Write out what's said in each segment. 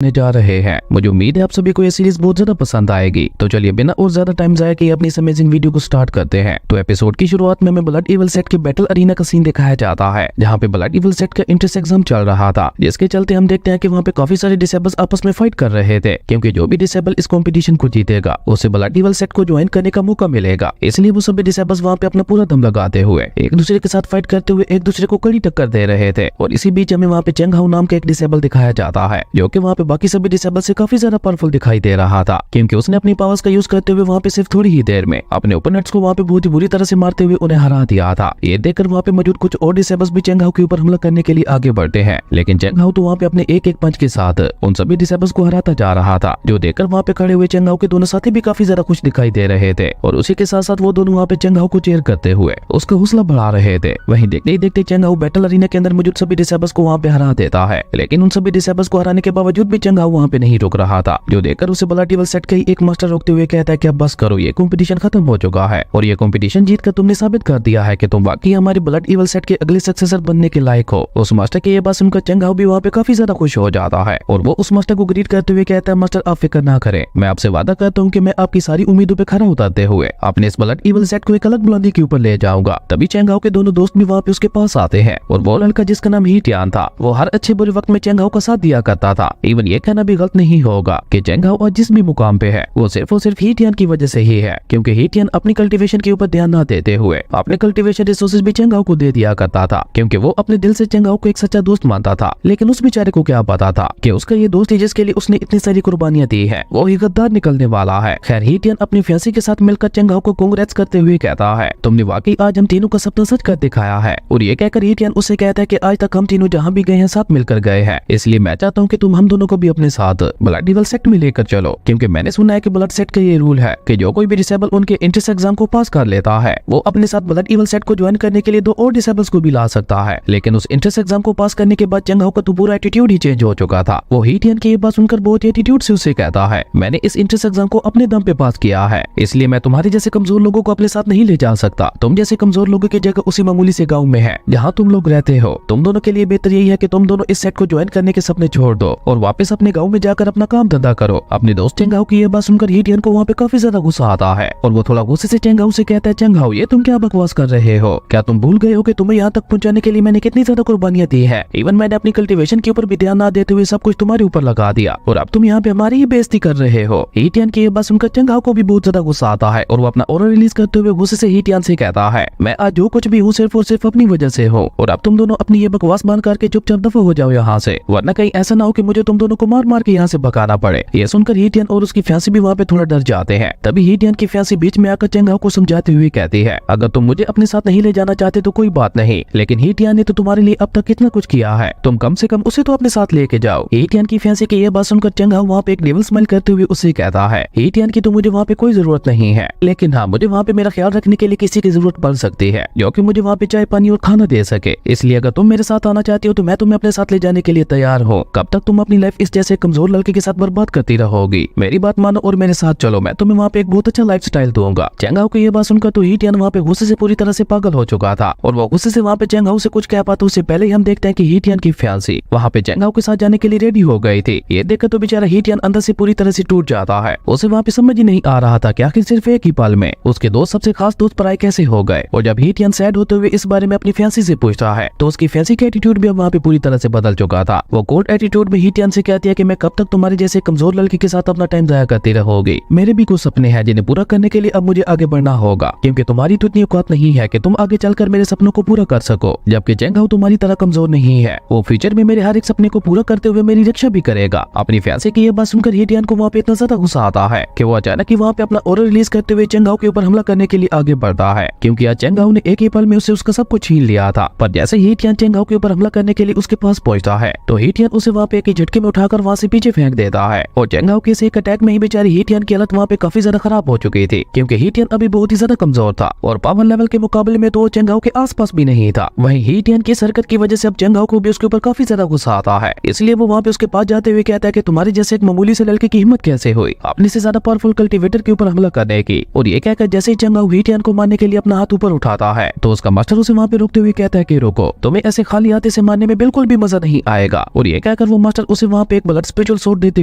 जा रहे हैं। मुझे उम्मीद है आप सभी को ये सीरीज बहुत ज्यादा पसंद आएगी। तो चलिए बिना और ज्यादा टाइम जाया किए अपनी इस अमेजिंग वीडियो को स्टार्ट करते हैं। तो एपिसोड की शुरुआत में हमें ब्लड इविल सेट के बैटल अरीना का सीन दिखाया जाता है, जहाँ पे ब्लड इविल सेट का एंट्रेंस एग्जाम चल रहा था, जिसके चलते हम देखते हैं कि वहाँ पे काफी सारे डिसेबल्स आपस में फाइट कर रहे थे, क्योंकि जो भी डिसेबल इस कॉम्पिटिशन को जीतेगा उसे ब्लड इविल सेट को ज्वाइन करने का मौका मिलेगा। इसलिए वो सभी डिसेबल्स वहाँ पे अपना पूरा दम लगाते हुए एक दूसरे के साथ फाइट करते हुए एक दूसरे को कड़ी टक्कर दे रहे थे। और इसी बीच हमें वहाँ पे चेंग हाउ नाम का एक डिसेबल दिखाया जाता है, जो कि वहाँ पे बाकी सभी डिसेबल से काफी ज्यादा पावरफुल दिखाई दे रहा था, क्योंकि उसने अपनी पावर्स का यूज करते हुए वहाँ पे सिर्फ थोड़ी ही देर में अपने ओपोनेंट्स को वहाँ पे बहुत ही बुरी तरह से मारते हुए उन्हें हरा दिया था। ये देखकर वहाँ पे मौजूद कुछ और डिसेबल्स भी चेंग हाउ के ऊपर हमला करने के लिए आगे बढ़ते हैं, लेकिन चेंग हाउ तो वहाँ पे अपने एक पंच के साथ उन सभी डिसेबल्स को हराता जा रहा था, जो देखकर वहाँ पे खड़े हुए चेंग हाउ के दोनों साथी भी काफी ज्यादा खुश दिखाई दे रहे थे। और उसी के साथ साथ वो दोनों वहाँ पे चेंग हाउ को चेयर करते हुए उसका हौसला बढ़ा रहे थे। वहीं देखते ही देखते चेंग हाउ बैटल अरीना के अंदर मौजूद सभी डिसेबल्स को वहाँ पे हरा देता है, लेकिन उन सभी डिसेबल्स को हराने के बावजूद भी चेंग हाउ वहाँ पे नहीं रुक रहा था, जो देखकर उसे ब्लड इविल सेट का ही एक मास्टर रोकते हुए कहता है कि अब बस करो, ये कंपटीशन खत्म हो चुका है और ये कंपटीशन जीत कर तुमने साबित कर दिया है कि तुम वाकई हमारे ब्लड इविल सेट के अगले सक्सेसर बनने के लायक हो। उस मास्टर की ये बात सुनकर चेंग हाउ भी वहाँ पे काफी ज्यादा खुश हो जाता है और वो उस मास्टर को ग्रीट करते हुए कहता है, मास्टर आप फिक्र ना करें, मैं आपसे वादा करता हूँ कि मैं आपकी सारी उम्मीदों पे खरा उतरते हुए अपने इस ब्लड इविल सेट को एक अलग बुलंदी के ऊपर ले जाऊंगा। तभी चेंग हाउ के दोनों दोस्त भी वहाँ पे उसके पास आते हैं और वो लड़का जिसका नाम ही टियान था, वो हर अच्छे बुरे वक्त में चेंग हाउ का साथ दिया करता था। इवन ये कहना भी गलत नहीं होगा कि चेंग हाउ आज जिस भी मुकाम पे है वो सिर्फ और सिर्फ ही टियान की वजह से ही है, क्योंकि ही टियान अपनी कल्टीवेशन के ऊपर ध्यान न देते हुए अपने कल्टीवेशन रिसोर्सेज भी चेंग हाउ को दे दिया करता था, क्योंकि वो अपने दिल से चेंग हाउ को एक सच्चा दोस्त मानता था। लेकिन उस बेचारे को क्या पता था कि उसका ये दोस्त ही जिसके लिए उसने इतनी सारी कुर्बानियां दी है वो ही गद्दार निकलने वाला है। खैर ही टियान अपनी फैंसी के साथ मिलकर चेंग हाउ को कांग्रेट्स करते हुए कहता है, तुमने वाकई आज हम तीनों का सपना सच कर दिखाया है। और ये कहकर ही टियान उससे कहता है कि आज तक हम तीनों जहाँ भी गए हैं साथ मिलकर गए हैं, इसलिए मैं चाहता हूँ कि तुम हम दोनों को भी अपने साथ ब्लड इविल सेट में लेकर चलो, क्योंकि मैंने सुना है कि ब्लड सेट का ये रूल है कि जो कोई भी डिसेबल उनके एंट्रेंस एग्जाम को पास कर लेता है वो अपने साथ ब्लड इविल सेट को ज्वाइन करने के लिए 2 और डिसेबल्स को भी ला सकता है। लेकिन उस एंट्रेंस एग्जाम को पास करने के बाद चेंग हाउ का तो पूरा एटीट्यूड ही चेंज हो चुका था। वो ही टियान की ये बात सुनकर बहुत ही एटीट्यूड से उसे कहता है, मैंने इस एंट्रेंस एग्जाम को अपने दम पे पास किया है, इसलिए मैं तुम्हारे जैसे कमजोर लोगों को अपने साथ नहीं ले जा सकता। तुम जैसे कमजोर लोगों की जगह उसी मामूली से गाँव में है जहाँ तुम लोग रहते हो। तुम दोनों के लिए बेहतर यही है कि तुम दोनों इस सेट को ज्वाइन करने के सपने छोड़ दो और वापस अपने गाँव में जाकर अपना काम धंधा करो। अपने दोस्त चेंग हाउ की ये बात सुनकर ही टियान को वहाँ पे काफी ज्यादा गुस्सा आता है और वो थोड़ा गुस्से से चेंग हाउ से कहता है, चेंग हाउ ये तुम क्या बकवास कर रहे हो? क्या तुम भूल गए हो कि तुम्हें यहाँ तक पहुँचाने के लिए मैंने कितनी ज्यादा कुर्बानियां दी है? इवन मैंने अपनी कल्टीवेशन के ऊपर भी ध्यान न देते हुए सब कुछ तुम्हारे ऊपर लगा दिया और अब तुम यहाँ पे हमारी ही बेइज्जती कर रहे हो। ही टियान की ये बात सुनकर चेंग हाउ को भी बहुत ज्यादा गुस्सा आता है और वो अपना ऑरा रिलीज करते हुए गुस्से से ही टियान से कहता है, मैं आज जो कुछ भी हूँ सिर्फ और सिर्फ अपनी वजह से हूँ और अब तुम दोनों अपनी ये बकवास मान करके चुपचाप दफा हो जाओ यहाँ से, वरना कहीं ऐसा ना हो कि मुझे तुम दोनों को मार मार के यहाँ से भगाना पड़े। ये सुनकर ही टियान और उसकी फैंसी भी वहाँ पे थोड़ा डर जाते हैं। तभी ही टियान की फैंसी बीच में आकर चेंग हाउ को समझाते हुए कहती है, अगर तुम मुझे अपने साथ नहीं ले जाना चाहते तो कोई बात नहीं, लेकिन ही टियान ने तो तुम्हारे लिए अब तक कितना कुछ किया है, तुम कम से कम उसे तो अपने साथ लेके जाओ। ही टियान की फैंसी की ये बात सुनकर चेंग हाउ वहाँ पे एक डेविल स्माइल करते हुए उससे कहता है, ही टियान की तो मुझे वहाँ पे कोई जरूरत नहीं है, लेकिन हाँ मुझे वहाँ पे मेरा ख्याल रखने के लिए किसी की जरूरत पड़ सकती है जो कि मुझे वहाँ पे चाय पानी और खाना दे सके। इसलिए अगर तुम मेरे साथ आना चाहती हो तो मैं तुम्हें अपने साथ ले जाने के लिए तैयार हूँ। कब तक तुम अपनी लाइफ इस जैसे कमजोर लड़के के साथ बर्बाद करती रहोगी? मेरी बात मानो और मेरे साथ चलो, मैं तुम्हें वहाँ पे एक बहुत अच्छा लाइफ स्टाइल दूंगा। चेंग हाउ की ये बात सुनकर तो ही टियान वहाँ पे गुस्से से पूरी तरह से पागल हो चुका था और वो गुस्से से वहाँ पे चेंग हाउ से कुछ कह पाता उससे पहले ही हम देखते हैं कि ही टियान की फैंसी वहाँ पे चेंग हाउ के साथ जाने के लिए रेडी हो गई थी। ये देखकर तो बेचारा ही टियान अंदर से पूरी तरह से टूट जाता है। उसे वहाँ पे समझ ही नहीं आ रहा था कि आखिर सिर्फ एक ही पल में उसके दोस्त सबसे खास दोस्त पराए कैसे हो गए। और जब ही टियान सैड होते हुए इस बारे में अपनी फैंसी से पूछता है तो उसकी फैंसी का एटीट्यूड भी अब वहाँ पे पूरी तरह से बदल चुका था। वो कोल्ड एटीट्यूड में ही टियान से कहती है कि मैं कब तक तुम्हारे जैसे कमजोर लड़के के साथ अपना टाइम जाया करती रहोगी? मेरे भी कुछ सपने हैं जिन्हें पूरा करने के लिए अब मुझे आगे बढ़ना होगा, क्योंकि तुम्हारी तो इतनी औकात नहीं है कि तुम आगे चलकर मेरे सपनों को पूरा कर सको। जबकि चेंग हाउ तुम्हारी तरह कमजोर नहीं है, वो फ्यूचर में मेरे हर एक सपने को पूरा करते हुए मेरी रक्षा भी करेगा। अपनी फैंसी की ये बात सुनकर ही टियान को वहाँ पे इतना ज्यादा गुस्सा आता है कि वो अचानक ही वहाँ पे अपना ऑरा रिलीज करते हुए चेंग हाउ के ऊपर हमला करने के लिए आगे बढ़ता है, क्योंकि आज चेंग हाउ ने एक ही पल में उससे उसका सब कुछ छीन लिया था। पर जैसे ही टियान चेंग हाउ के ऊपर हमला करने के लिए उसके पास पहुंचता है तो ही टियान उसे वहाँ पे एक झटके में उठाकर वहाँ से पीछे फेंक देता है। और चेंग हाउ के इस एक अटैक में ही बेचारी ही टियान की हालत वहाँ पे काफी ज्यादा खराब हो चुकी थी, क्योंकि ही टियान अभी बहुत ही ज्यादा कमजोर था और पावर लेवल के मुकाबले में तो वो चेंग हाउ के आसपास भी नहीं था। वहीं ही टियान की इस हरकत की वजह से अब चेंग हाउ को भी उसके ऊपर काफी ज्यादा गुस्सा आता है, इसलिए वो वहाँ पे उसके पास जाते हुए कहता है कि तुम्हारे जैसे एक मामूली से लड़के की हिम्मत कैसे हुई अपने से ज्यादा पावरफुल कल्टीवेटर के ऊपर हमला करने की। और ये कहकर जैसे ही चेंग हाउ ही टियान को मारने के लिए अपना हाथ ऊपर उठाता है तो उसका मास्टर उसे वहाँ पे रोकते हुए कहता है कि रुको, तुम्हें ऐसे खाली हाथ से मारने में बिल्कुल भी मजा नहीं आएगा। और ये कहकर वो मास्टर उसे वहाँ पे एक ब्लड स्पिरिचुअल सोर्ड देते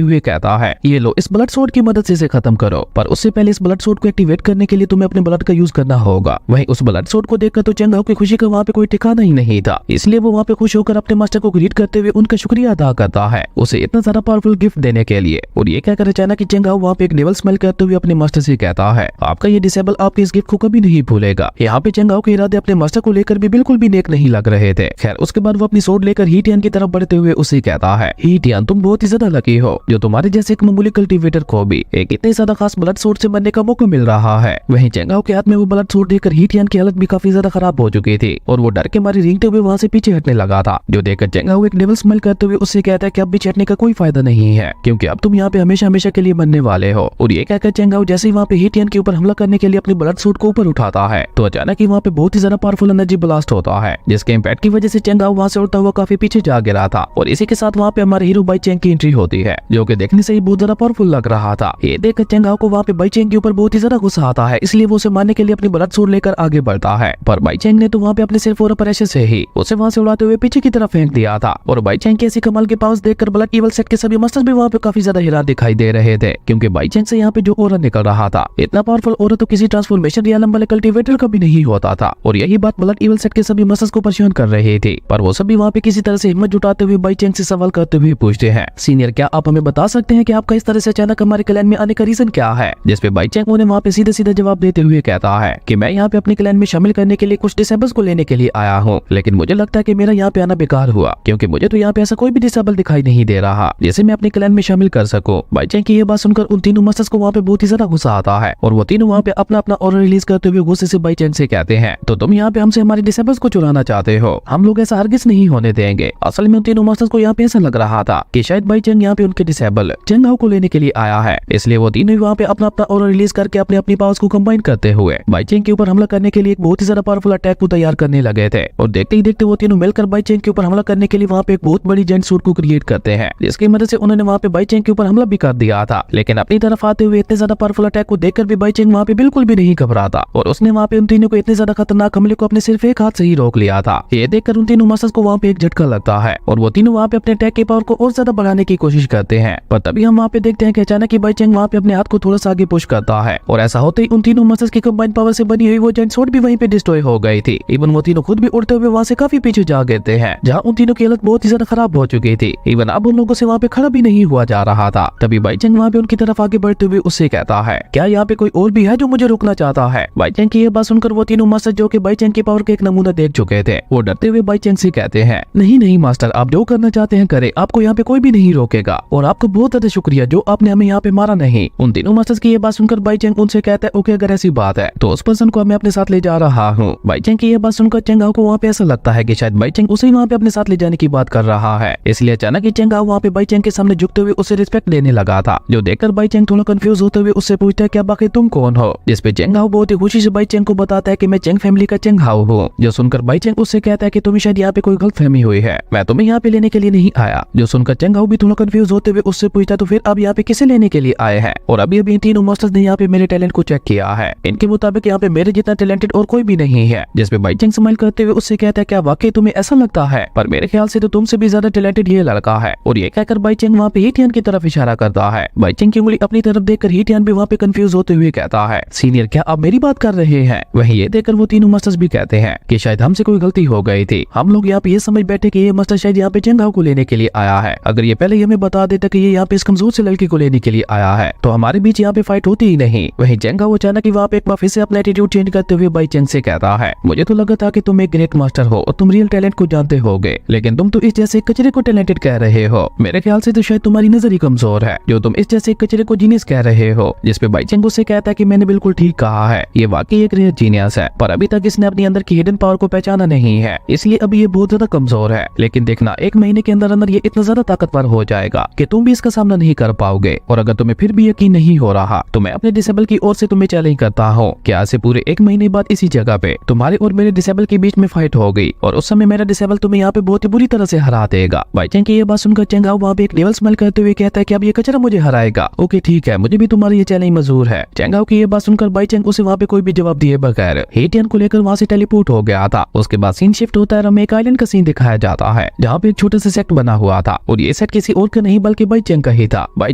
हुए कहता है, ये लो, इस ब्लड सोर्ड की मदद से इसे खत्म करो, पर उससे पहले इस ब्लड सोर्ड को एक्टिवेट करने के लिए तुम्हें अपने ब्लड का यूज करना होगा। वहीं उस ब्लड सोर्ड को देखकर तो चेंग हाओ की खुशी का वहाँ पे कोई ठिकाना ही नहीं था, इसलिए वो वहाँ पे खुश होकर अपने मास्टर को ग्रीट करते हुए उनका शुक्रिया अदा करता है उसे इतना सारा पावरफुल गिफ्ट देने के लिए। और ये कहकर अचानक चेंग हाओ वहाँ पे एक डेविल स्मेल करते हुए अपने मास्टर से कहता है, आपका ये डिसेबल आपके इस गिफ्ट को कभी नहीं भूलेगा। यहाँ पे चेंग हाओ के इरादे अपने मास्टर को लेकर भी बिल्कुल भी नेक नहीं लग रहे थे। खैर उसके बाद वो अपनी सोर्ड लेकर ही टियान की तरफ बढ़ते हुए उसे कहता है, ही टियान, तुम बहुत ही ज्यादा लकी हो जो तुम्हारे जैसे एक मामूली कल्टीवेटर को भी एक इतने ज्यादा खास ब्लड सोर्ड से बनने का मौका मिल रहा है। वहीं चेंग हाओ के हाथ में वो ब्लड सोर्ड देखकर ही टियान की हालत भी काफी ज्यादा खराब हो चुकी थी और वो डर के मारे रेंगते हुए वहाँ से पीछे हटने लगा था, जो देखकर चेंग हाओ एक डेविल स्मेल करते हुए उससे कहता है कि अब भी हटने का कोई फायदा नहीं है, क्योंकि अब तुम यहाँ पे हमेशा हमेशा के लिए बनने वाले हो। और ये कहकर चेंग हाओ जैसे ही वहाँ पे ही टियान के ऊपर हमला करने के लिए अपने ब्लड सूट को ऊपर उठाता है तो अचानक ही वहाँ पे बहुत ही ज्यादा पावरफुल एनर्जी ब्लास्ट होता है, जिसके इम्पैक्ट की वजह से चेंग हाओ वहाँ से उड़ता हुआ काफी पीछे जा गिरा था। और इसी के साथ वहाँ पे हमारे हीरो बाई चेंग की एंट्री होती है, जो कि देखने से ही बहुत ज्यादा पावरफुल लग रहा था। ये देखकर चेंग हाओ को वहाँ पे बाई चेंग के ऊपर बहुत ही ज्यादा गुस्सा आता है, इसलिए वो उसे मारने के लिए अपनी ब्लड सूट लेकर आगे बढ़ता है, पर बाई चेंग ने तो वहाँ पे अपने सिर्फ और प्रेशर से ही उसे वहाँ से उड़ाते हुए पीछे की तरफ फेंक दिया था। और बाई चेंग के ऐसी कमाल के पावर्स देखकर ब्लड इवल सेट के सभी मास्टर्स भी वहाँ पे काफी ज्यादा हैरान दिखाई दे रहे थे, क्योंकि बाई चेंग से यहाँ पे जो ऑरा निकल रहा था, इतना पावरफुल ऑरा तो किसी ट्रांसफॉर्मेशन रियलम वाले कल्टीवेटर का भी नहीं होता था। और यही बात ब्लड इवल सेट के सभी मास्टर्स को परेशान कर रही थी, पर वो सभी वहाँ पे किसी तरह से हिम्मत जुटाते हुए बाई चेंग से सवाल करते हुए पूछते हैं, सीनियर, क्या आप हमें बता सकते हैं कि आपका इस तरह से अचानक हमारे क्लैन में आने का रीजन क्या है? जिसपे बाई चेंग उन्हें वहाँ पे सीधे सीधे जवाब देते हुए कहता है कि मैं यहाँ पे अपने क्लैन में शामिल करने के लिए कुछ डिसेबल्स को लेने के लिए आया हूँ, लेकिन मुझे लगता है कि मेरा यहाँ पे आना बेकार हुआ, क्योंकि मुझे तो यहाँ पे ऐसा कोई भी डिसेबल दिखाई नहीं दे रहा जिसे मैं अपने क्लैन में शामिल कर सकूं। बाई चेंग की ये बात सुनकर उन तीनों मास्टर्स को वहाँ पे बहुत ही ज्यादा गुस्सा आता है और वो तीनों वहाँ पे अपना अपना ऑरा रिलीज करते हुए गुस्से से बाई चेंग से कहते हैं, तो तुम यहाँ पे हमसे हमारे डिसेबल्स को चुराना चाहते हो? हम लोग ऐसा हरगिज नहीं होने देंगे। असल में उन तीनों मास्टर्स को यहाँ पे ऐसा लग रहा था कि शायद बाई चेंग यहाँ पे उनके डिसेबल चेंग हाओ को लेने के लिए आया है, इसलिए वो तीनों वहाँ पे अपना अपना ऑरा रिलीज करके अपने अपनी पावर्स को कंबाइन करते हुए बाई चेंग के ऊपर हमला करने के लिए एक बहुत ही ज्यादा पावरफुल अटैक को तैयार करने लगे थे। और देखते ही देखते वो तीनों मिलकर बाई चेंग के ऊपर हमला करने के लिए वहाँ पे एक बहुत बड़ी जेंट सूट को क्रिएट करते हैं, जिसकी मदद से उन्होंने वहाँ पे बाई चेंग के ऊपर हमला भी कर दिया था। लेकिन अपनी तरफ आते हुए इतने ज्यादा पावरफुल अटैक को देखकर भी बाई चेंग वहाँ पे बिल्कुल भी नहीं घबराता और उसने वहाँ पे उन तीनों को इतने ज्यादा खतरनाक हमले को अपने सिर्फ एक हाथ से ही रोक लिया था। ये देखकर उन तीनों मास्टर्स को वहाँ पे एक झटका लगता है और वो तीनों वहाँ पे अपने अटैक की पावर को और ज्यादा बढ़ाने की कोशिश करते हैं, पर तभी हम वहाँ पे देखते हैं कि अचानक ही बाई चेंग वहाँ पे अपने हाथ को थोड़ा सा आगे पुश करता है और ऐसा होते ही उन तीनों मास्टर्स की कंबाइंड पावर से बनी हुई वो जेंट सूट भी वहीं पे डिस्ट्रॉय हो गई थी। इवन वो तीनों खुद भी उड़ते हुए वहाँ से काफी पीछे जा गिरते हैं, जहाँ उन तीनों की हालत बहुत ही ज्यादा खराब हो चुकी थी। इवन अब उन लोगों से वहाँ पे खड़ा भी नहीं हुआ जा रहा था। तभी बाई चेंग वहाँ पे उनकी तरफ आगे बढ़ते हुए उससे कहता है, क्या यहाँ पे कोई और भी है जो मुझे रोकना चाहता है? बाई चेंग की ये बात सुनकर वो तीनों मास्टर जो कि बाई चेंग की पावर के एक नमूना देख चुके थे, वो डरते हुए बाई चेंग से कहते हैं, नहीं नहीं मास्टर, आप जो करना चाहते हैं करें, आपको यहाँ पे कोई भी नहीं रोकेगा और आपका बहुत ज्यादा शुक्रिया जो आपने हमें यहाँ पे मारा नहीं। उन तीनों मास्टर्स की ये बात सुनकर बाई चेंग उनसे कहता है, ओके अगर ऐसी बात है तो उस पर्सन को मैं अपने साथ ले जा रहा हूँ। बाई चेंग की ये बात सुनकर चेंग हाओ को वहाँ पे ऐसा लगता है कि शायद बाई चेंग उसे वहाँ पे अपने साथ ले जाने की बात कर रहा है, इसलिए अचानक ही चेंग हाओ वहाँ पे बाई चेंग के सामने झुकते हुए उसे रिस्पेक्ट देने लगा था, जो देखकर बाई चेंग थोड़ा कंफ्यूज होते हुए उससे पूछता है, क्या बाकी तुम कौन हो? जिसपे चेंग हाओ बहुत ही खुशी से बाई चेंग को बताता है कि मैं चेंग फैमिली का चेंग हाओ हूँ। जो सुनकर बाई चेंग उससे कहता है कि तुम्हें शायद यहाँ पे कोई गलतफहमी हुई है, मैं तुम्हें यहाँ पे लेने के लिए नहीं आया। जो सुनकर चेंग हाओ भी थोड़ा कंफ्यूज होते हुए उससे पूछता, तो फिर अब यहाँ पे किसे लेने के लिए आए हैं? और अभी अभी तीनों मास्टर्स ने यहाँ पे मेरे टैलेंट को चेक किया है, इनके मुताबिक यहाँ पे मेरे जितना टैलेंटेड और कोई भी नहीं है। जिसपे बाई चेंग स्माइल करते हुए उससे कहता है, क्या वाकई तुम्हें ऐसा लगता है? पर मेरे ख्याल से तो तुमसे भी ज्यादा टैलेंटेड ये लड़का है। और ये कहकर बाई चेंग वहाँ पे ही टियान की तरफ इशारा करता है। बाई चेंग की उंगली अपनी तरफ देखकर ही टियान भी वहाँ पे कंफ्यूज होते हुए कहता है, सीनियर क्या आप मेरी बात कर रहे हैं? वहीं ये देखकर वो तीनों मास्टर्स भी कहते हैं कि शायद हमसे कोई गलती हो गई थी, हम लोग यहाँ पे ये समझ बैठे कि ये मास्टर शायद यहाँ पे चेंग हाओ को लेने के लिए आया है। अगर ये पहले हमें बता देता कि ये यहाँ पे इस कमजोर से लड़की को लेने के लिए आया है तो हमारे बीच यहाँ पे फाइट होती ही नहीं। वहीं चेंग हाओ अचानक ही वहाँ पे एक बार फिर से अपना एटीट्यूड चेंज करते हुए बाई चेंग से कहता है, मुझे तो लगा था कि तुम एक ग्रेट मास्टर हो और तुम रियल टैलेंट को जानते होगे, लेकिन तुम तो इस जैसे कचरे को टैलेंटेड कह रहे हो। मेरे ख्याल से तो शायद तुम्हारी नजर ही कमजोर है जो तुम इस जैसे कचरे को जीनियस कह रहे हो। जिसपे बाई चेंग उससे कहता है कि मैंने बिल्कुल ठीक कहा है, ये वाकई एक रेयर जीनियस है, पर अभी तक इसने अपने अंदर की हिडन पावर को पहचाना नहीं है, इसलिए अभी ये बहुत ज्यादा कमजोर है। लेकिन देखना, एक महीने के अंदर अंदर ये इतना ज्यादा ताकतवर हो जाएगा कि तुम भी इसका सामना नहीं कर पाओगे। और अगर तुम्हें फिर भी यकीन नहीं हो रहा तो मैं अपने डिसेबल की ओर से तुम्हें चैलेंज करता हूँ कि आज से पूरे एक महीने बाद इसी जगह पे तुम्हारे और मेरे डिसेबल के बीच में फाइट हो गई और उस समय मेरा डिसेबल तुम्हें यहाँ पे बहुत ही बुरी तरह से हरा देगा। बाई चेंग की ये बात सुनकर चेंग हाओ वहाँ पे एक लेवल स्मेल करते हुए कहता है कि अब ये कचरा मुझे हराएगा। ओके ठीक है, मुझे भी तुम्हारी ये चैलेंज मंजूर है। चेंग हाओ की ये बात सुनकर बाई चेंग उसे वहाँ पे कोई भी जवाब दिए बगैर ही टियान को लेकर वहाँ से टेलीपोर्ट हो गया था। उसके बाद सीन शिफ्ट होता है और हमें एक आइलैंड का सीन दिखाया जाता है जहाँ पे एक छोटा सा सेक्ट बना हुआ था और ये सेट किसी और का नहीं बल्कि बाई चेंग का ही था। बाई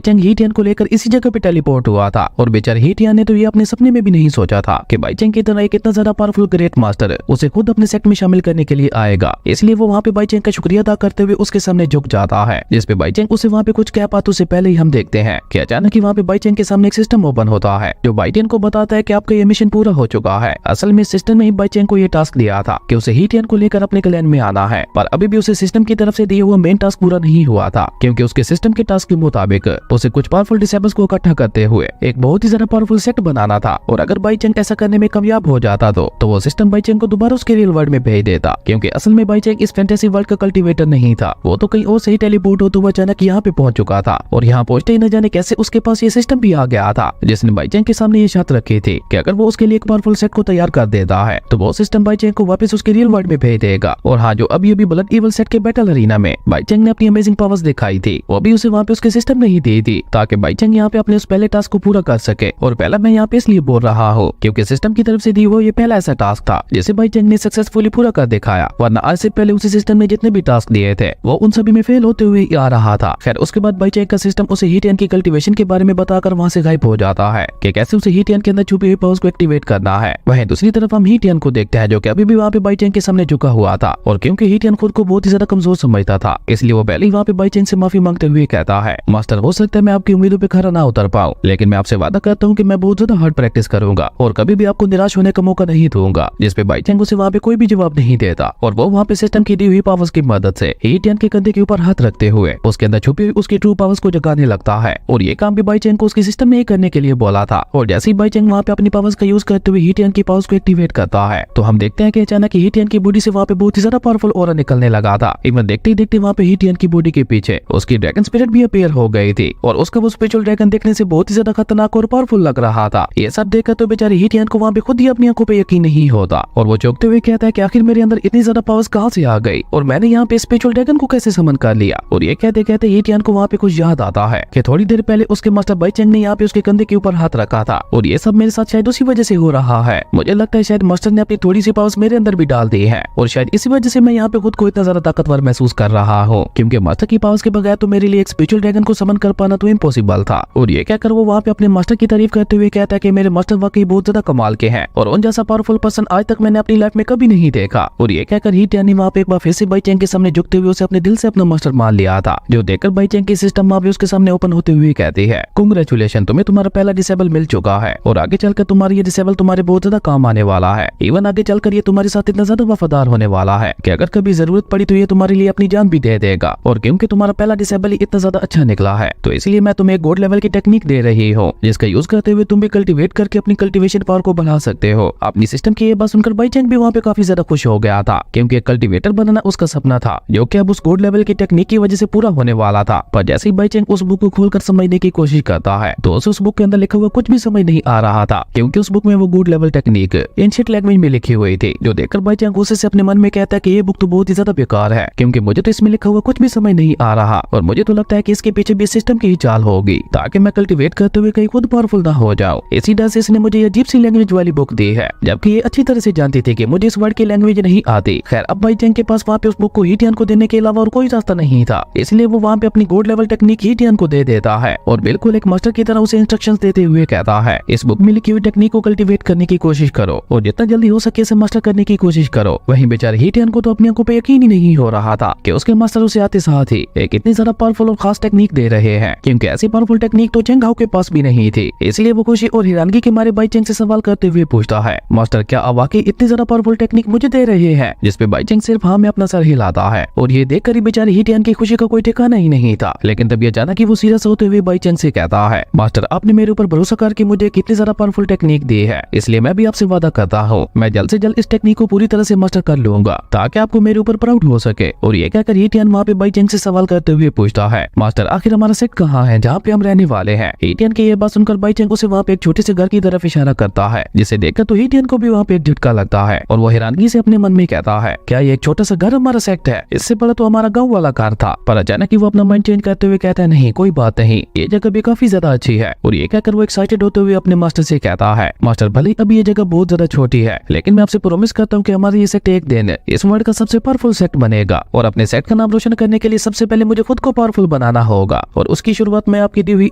चेंग ही टियान को लेकर इसी जगह पे टेलीपोर्ट हुआ था और बेचारे ही टियान ने तो ये अपने सपने में भी नहीं सोचा था कि बाई चेंग की तरह एक इतना ज्यादा पावरफुल ग्रेट मास्टर उसे खुद अपने सेट में शामिल करने के लिए आएगा। इसलिए वो वहाँ पे बाई चेंग का शुक्रिया अदा करते हुए उसके सामने झुक जाता है, जिसपे बाई चेंग उसे वहाँ पे कुछ कह पाते से पहले ही हम देखते हैं कि अचानक ही वहाँ पे बाई चेंग के सामने एक सिस्टम ओपन होता है जो बाई टियान को बताता है कि आपका ये मिशन पूरा हो चुका है। असल में सिस्टम ने ही बाई चेंग को ये टास्क दिया था कि उसे ही टियान को लेकर अपने क्लैन में आना है, पर अभी भी उसे सिस्टम की तरफ से दिया हुआ मेन टास्क पूरा नहीं हुआ था, क्योंकि उसके सिस्टम के टास्क के मुताबिक उसे कुछ पावरफुल डिसेबल्स को इकट्ठा करते हुए एक बहुत ही ज्यादा पावरफुल सेट बनाना था। और अगर बाई चेंग ऐसा करने में कामयाब हो जाता तो वो सिस्टम बाई चेंग को दोबारा उसके रियल वर्ल्ड में भेज देता, क्योंकि असल में बाई चेंग इस फैंटेसी वर्ल्ड का कल्टीवेटर नहीं था, वो तो कहीं और से ही टेलीपोर्ट होते हुए अचानक यहाँ पे पहुंच चुका था। और यहाँ पहुंचते ही न जाने कैसे उसके पास ये सिस्टम भी आ गया था, जिसने बाई चेंग के सामने ये शर्त रखी थी कि अगर वो उसके लिए एक पावरफुल सेट को तैयार कर देता है तो वो सिस्टम बाई चेंग को वापस उसके रियल वर्ल्ड में भेज देगा। और हाँ, जो अभी ब्लड इविल सेट के बैटल अरीना में बाई चेंग ने अपनी अमेजिंग पावर्स दिखाई थी, वो भी उसे वहाँ पे उसके सिस्टम ने ही दी थी, ताकि बाई चेंग यहाँ पे अपने उस पहले टास्क को पूरा कर सके। और पहला मैं यहाँ पे इसलिए बोल रहा हूँ क्योंकि सिस्टम की तरफ से दी हुआ ये पहला ऐसा टास्क था जिसे बाई चेंग ने सक्सेसफुली पूरा कर दिखाया, वरना आज से पहले उसी सिस्टम ने जितने भी टास्क दिए थे वो उन सभी में फेल होते हुए आ रहा था। खैर, उसके बाद बाई चेंग का सिस्टम उसे ही टियान की कल्टीवेशन के बारे में बताकर वहाँ से गायब हो जाता है कि कैसे उसे ही टियान के अंदर छुपी हुई पावर्स को एक्टिवेट करना है। वहीं दूसरी तरफ हम ही टियान को देखते हैं जो कि अभी भी वहाँ पे बाई चेंग के सामने झुका हुआ था, और क्योंकि ही टियान खुद को बहुत ही ज्यादा कमजोर समझता था इसलिए वो पहले ही वहाँ पे बाई चेंग से माफी मांगते हुए कहता है, मास्टर हो सकता है मैं आपकी उम्मीदों पे खरा ना उतर पाऊं, लेकिन मैं आपसे वादा करता हूँ कि मैं बहुत ज्यादा हार्ड प्रैक्टिस करूंगा और कभी भी आपको निराश होने का मौका नहीं दूंगा। जिसपे बाई चेंग उसे वहाँ पे कोई भी जवाब नहीं देता और वो वहाँ पे सिस्टम की दी हुई पावर्स की मदद से ही टियान के कंधे के ऊपर हाथ रखते हुए उसके अंदर छुपी हुई उसकी ट्रू पावर्स को जगाने लगता है। और ये काम भी बाई चेंग को उसके सिस्टम में ही करने के लिए बोला था। और जैसे ही बाई चेंग वहाँ पे अपनी पावर्स का यूज करते हुए ही टियान की पावर्स को एक्टिवेट करता है तो हम देखते हैं कि अचानक ही टियान की बॉडी से वहाँ पे बहुत ही ज्यादा पावरफुल ऑरा निकलने लगा था। इवन देखते ही देखते वहाँ पे ही टियान की बॉडी के पीछे उसकी ड्रैगन स्पिरिट भी अपीयर हो गई थी और उसका वो स्पिरिचुअल ड्रैगन देखने से बहुत ही ज्यादा खतरनाक और पावरफुल लग रहा था। ये सब देखकर तो बेचारे ही टियान को वहाँ पे खुद ही अपनी आंखों पे यकीन नहीं होता और वो चौंकते हुए कहता है कि आखिर मेरे अंदर इतनी ज्यादा पावर्स कहाँ से आ गई और मैंने यहाँ पे स्पिरिचुअल ड्रैगन को कैसे समन कर लिया। और ये कहते कहते ही टियान को वहाँ पे कुछ याद आता है कि थोड़ी देर पहले उसके मास्टर बाई चेंग ने यहाँ पे उसके कंधे के ऊपर हाथ रखा था और ये सब मेरे साथ शायद उसी वजह से हो रहा है। मुझे लगता है शायद मास्टर ने अपनी थोड़ी सी पावर्स मेरे अंदर भी डाल दी है और शायद इसी वजह से मैं यहाँ पे खुद को इतना ज्यादा ताकतवर महसूस कर रहा हूँ, क्योंकि मास्टर की पावर्स के बगैर तो मेरे लिए एक स्पिरिचुअल ड्रैगन को समन कर पाना तो इम्पॉसिबल था। और ये कहकर वो वहाँ पे अपने मास्टर की तारीफ करते हुए कहता है कि मेरे मास्टर वाकई बहुत ज्यादा कमाल के हैं और उन जैसा पावरफुल पर्सन आज तक मैंने अपनी लाइफ में कभी नहीं देखा। और ये कहकर ही टियान ने वहाँ पे एक बार फिर से बाई चेंग के सामने झुकते हुए उसे अपने दिल से अपना मास्टर मान लिया था, जो देखकर बाई चेंग की सिस्टम वहाँ पे उसके सामने ओपन होते हुए कहती है, कांग्रेचुलेशन, तुम्हें तुम्हारा पहला डिसेबल मिल चुका है और आगे चलकर तुम्हारी ये डिसेबल तुम्हारे बहुत ज्यादा काम आने वाला है। इवन आगे चलकर ये तुम्हारे साथ इतना ज्यादा वफादार होने वाला है कि अगर कभी जरूरत पड़ी तो ये तुम्हारे लिए अपनी जान भी दे देगा। और क्योंकि तुम्हारा पहला डिसेबल ही इतना ज्यादा अच्छा निकला है तो इसलिए मैं तुम्हें एक गॉड लेवल की टेक्निक दे रही हूँ जिसका यूज करते हुए तुम भी कल्टीवेट करके अपनी कल्टीवेशन पावर को बढ़ा सकते हो। अपनी सिस्टम की ये बात सुनकर बाई चेंग भी वहाँ पे काफी ज्यादा खुश हो गया था, क्योंकि कल्टीवेटर बनाना उसका सपना था जो कि अब उस गॉड लेवल की टेक्निक की वजह से पूरा होने वाला था। पर जैसे ही बाई चेंग उस बुक को खोलकर समझने की कोशिश करता है तो उसे उस बुक के अंदर लिखा हुआ कुछ भी समझ नहीं आ रहा था, क्योंकि उस बुक में वो God level technique ancient language में लिखी हुई थी, जो देखकर बाई चेंग गुस्से से अपने मन में कहता है कि ये बुक तो बहुत ही ज्यादा बेकार है, क्योंकि मुझे तो इसमें लिखा हुआ कुछ भी समझ नहीं आ रहा और मुझे तो लगता है कि इसके पीछे भी सिस्टम की ही चाल होगी ताकि मैं कल्टीवेट करते हुए कहीं खुद पावरफुल ना हो जाऊं। इसी डर से इसने मुझे ये अजीब सी लैंग्वेज वाली बुक दी है, जबकि ये अच्छी तरह से जानती थी कि मुझे इस वर्ड की लैंग्वेज नहीं आती। खैर, अब बाई चेंग के पास वहाँ पे उस बुक को ही टियान को देने के अलावा और कोई रास्ता नहीं था, इसलिए वो वहाँ पे अपनी गॉड लेवल टेक्निक ही टियान को दे देता है और बिल्कुल एक मास्टर की तरह उसे इंस्ट्रक्शंस देते हुए कहता है, इस बुक में लिखी हुई टेक्निक को कल्टीवेट करने की कोशिश करो और जितना जल्दी हो सके इसे मास्टर करने की कोशिश करो। वहीं बेचारे ही टियान को तो अपनी आंखों पे यकीन ही नहीं हो रहा था कि उसके मास्टर उसे आते साथ ही एक इतनी ज्यादा पावरफुल और खास टेक्निक दे रहे हैं, क्योंकि ऐसी पावरफुल टेक्निक तो चेंग हाओ के पास भी नहीं थी। इसलिए वो खुशी और हैरानगी के मारे बाई चेंग से सवाल करते हुए पूछता है, मास्टर क्या आप वाकई इतनी ज्यादा पावरफुल टेक्निक मुझे दे रहे हैं? जिसपे बाई चेंग सिर्फ हाँ में अपना सर हिलाता है और ये देखकर ही बेचारे ही टियान की खुशी का कोई ठिकाना ही नहीं था। लेकिन तभी अचानक ही वो सीरियस होते हुए बाई चेंग से कहता है, मास्टर आपने मेरे ऊपर भरोसा करके मुझे कितनी ज्यादा पावरफुल टेक्निक दी है, इसलिए मैं भी आपसे वादा करता हूँ मैं जल्द से जल्द इस टेक्निक को पूरी तरह से मास्टर कर लूंगा ताकि आपको मेरे ऊपर प्राउड हो सके। और ये कहकर ही टियान वहाँ पे बाई चेंग से सवाल करते हुए पूछता है, मास्टर आखिर हमारा सेट कहाँ है जहाँ पे हम रहने वाले हैं? ही टियान की ये बात सुनकर बाई चेंग उसे वहाँ पे एक छोटे से घर की तरफ इशारा करता है, जिसे देखकर तो ही टियान को भी वहाँ पे एक झटका लगता है और वो हैरानगी से अपने मन में कहता है, क्या ये एक छोटा सा घर हमारा सेट है? इससे बड़ा तो हमारा गाँव वाला घर था। पर अचानक ही वो अपना माइंड चेंज करते हुए कहता है, नहीं कोई बात नहीं, ये जगह भी काफी ज्यादा अच्छी है। और ये कहकर वो एक्साइटेड होते हुए अपने मास्टर से कहता है, मास्टर भले अभी ये जगह बहुत ज्यादा छोटी है, लेकिन मैं आपसे प्रॉमिस करता हूँ कि हमारा ये सेट एक दिन इस वर्ल्ड का सबसे पावरफुल सेट बनेगा और अपने सेट का नाम रोशन करने के लिए सबसे पहले मुझे खुद को पावरफुल बनाना होगा और उसकी शुरुआत मैं आपकी दी हुई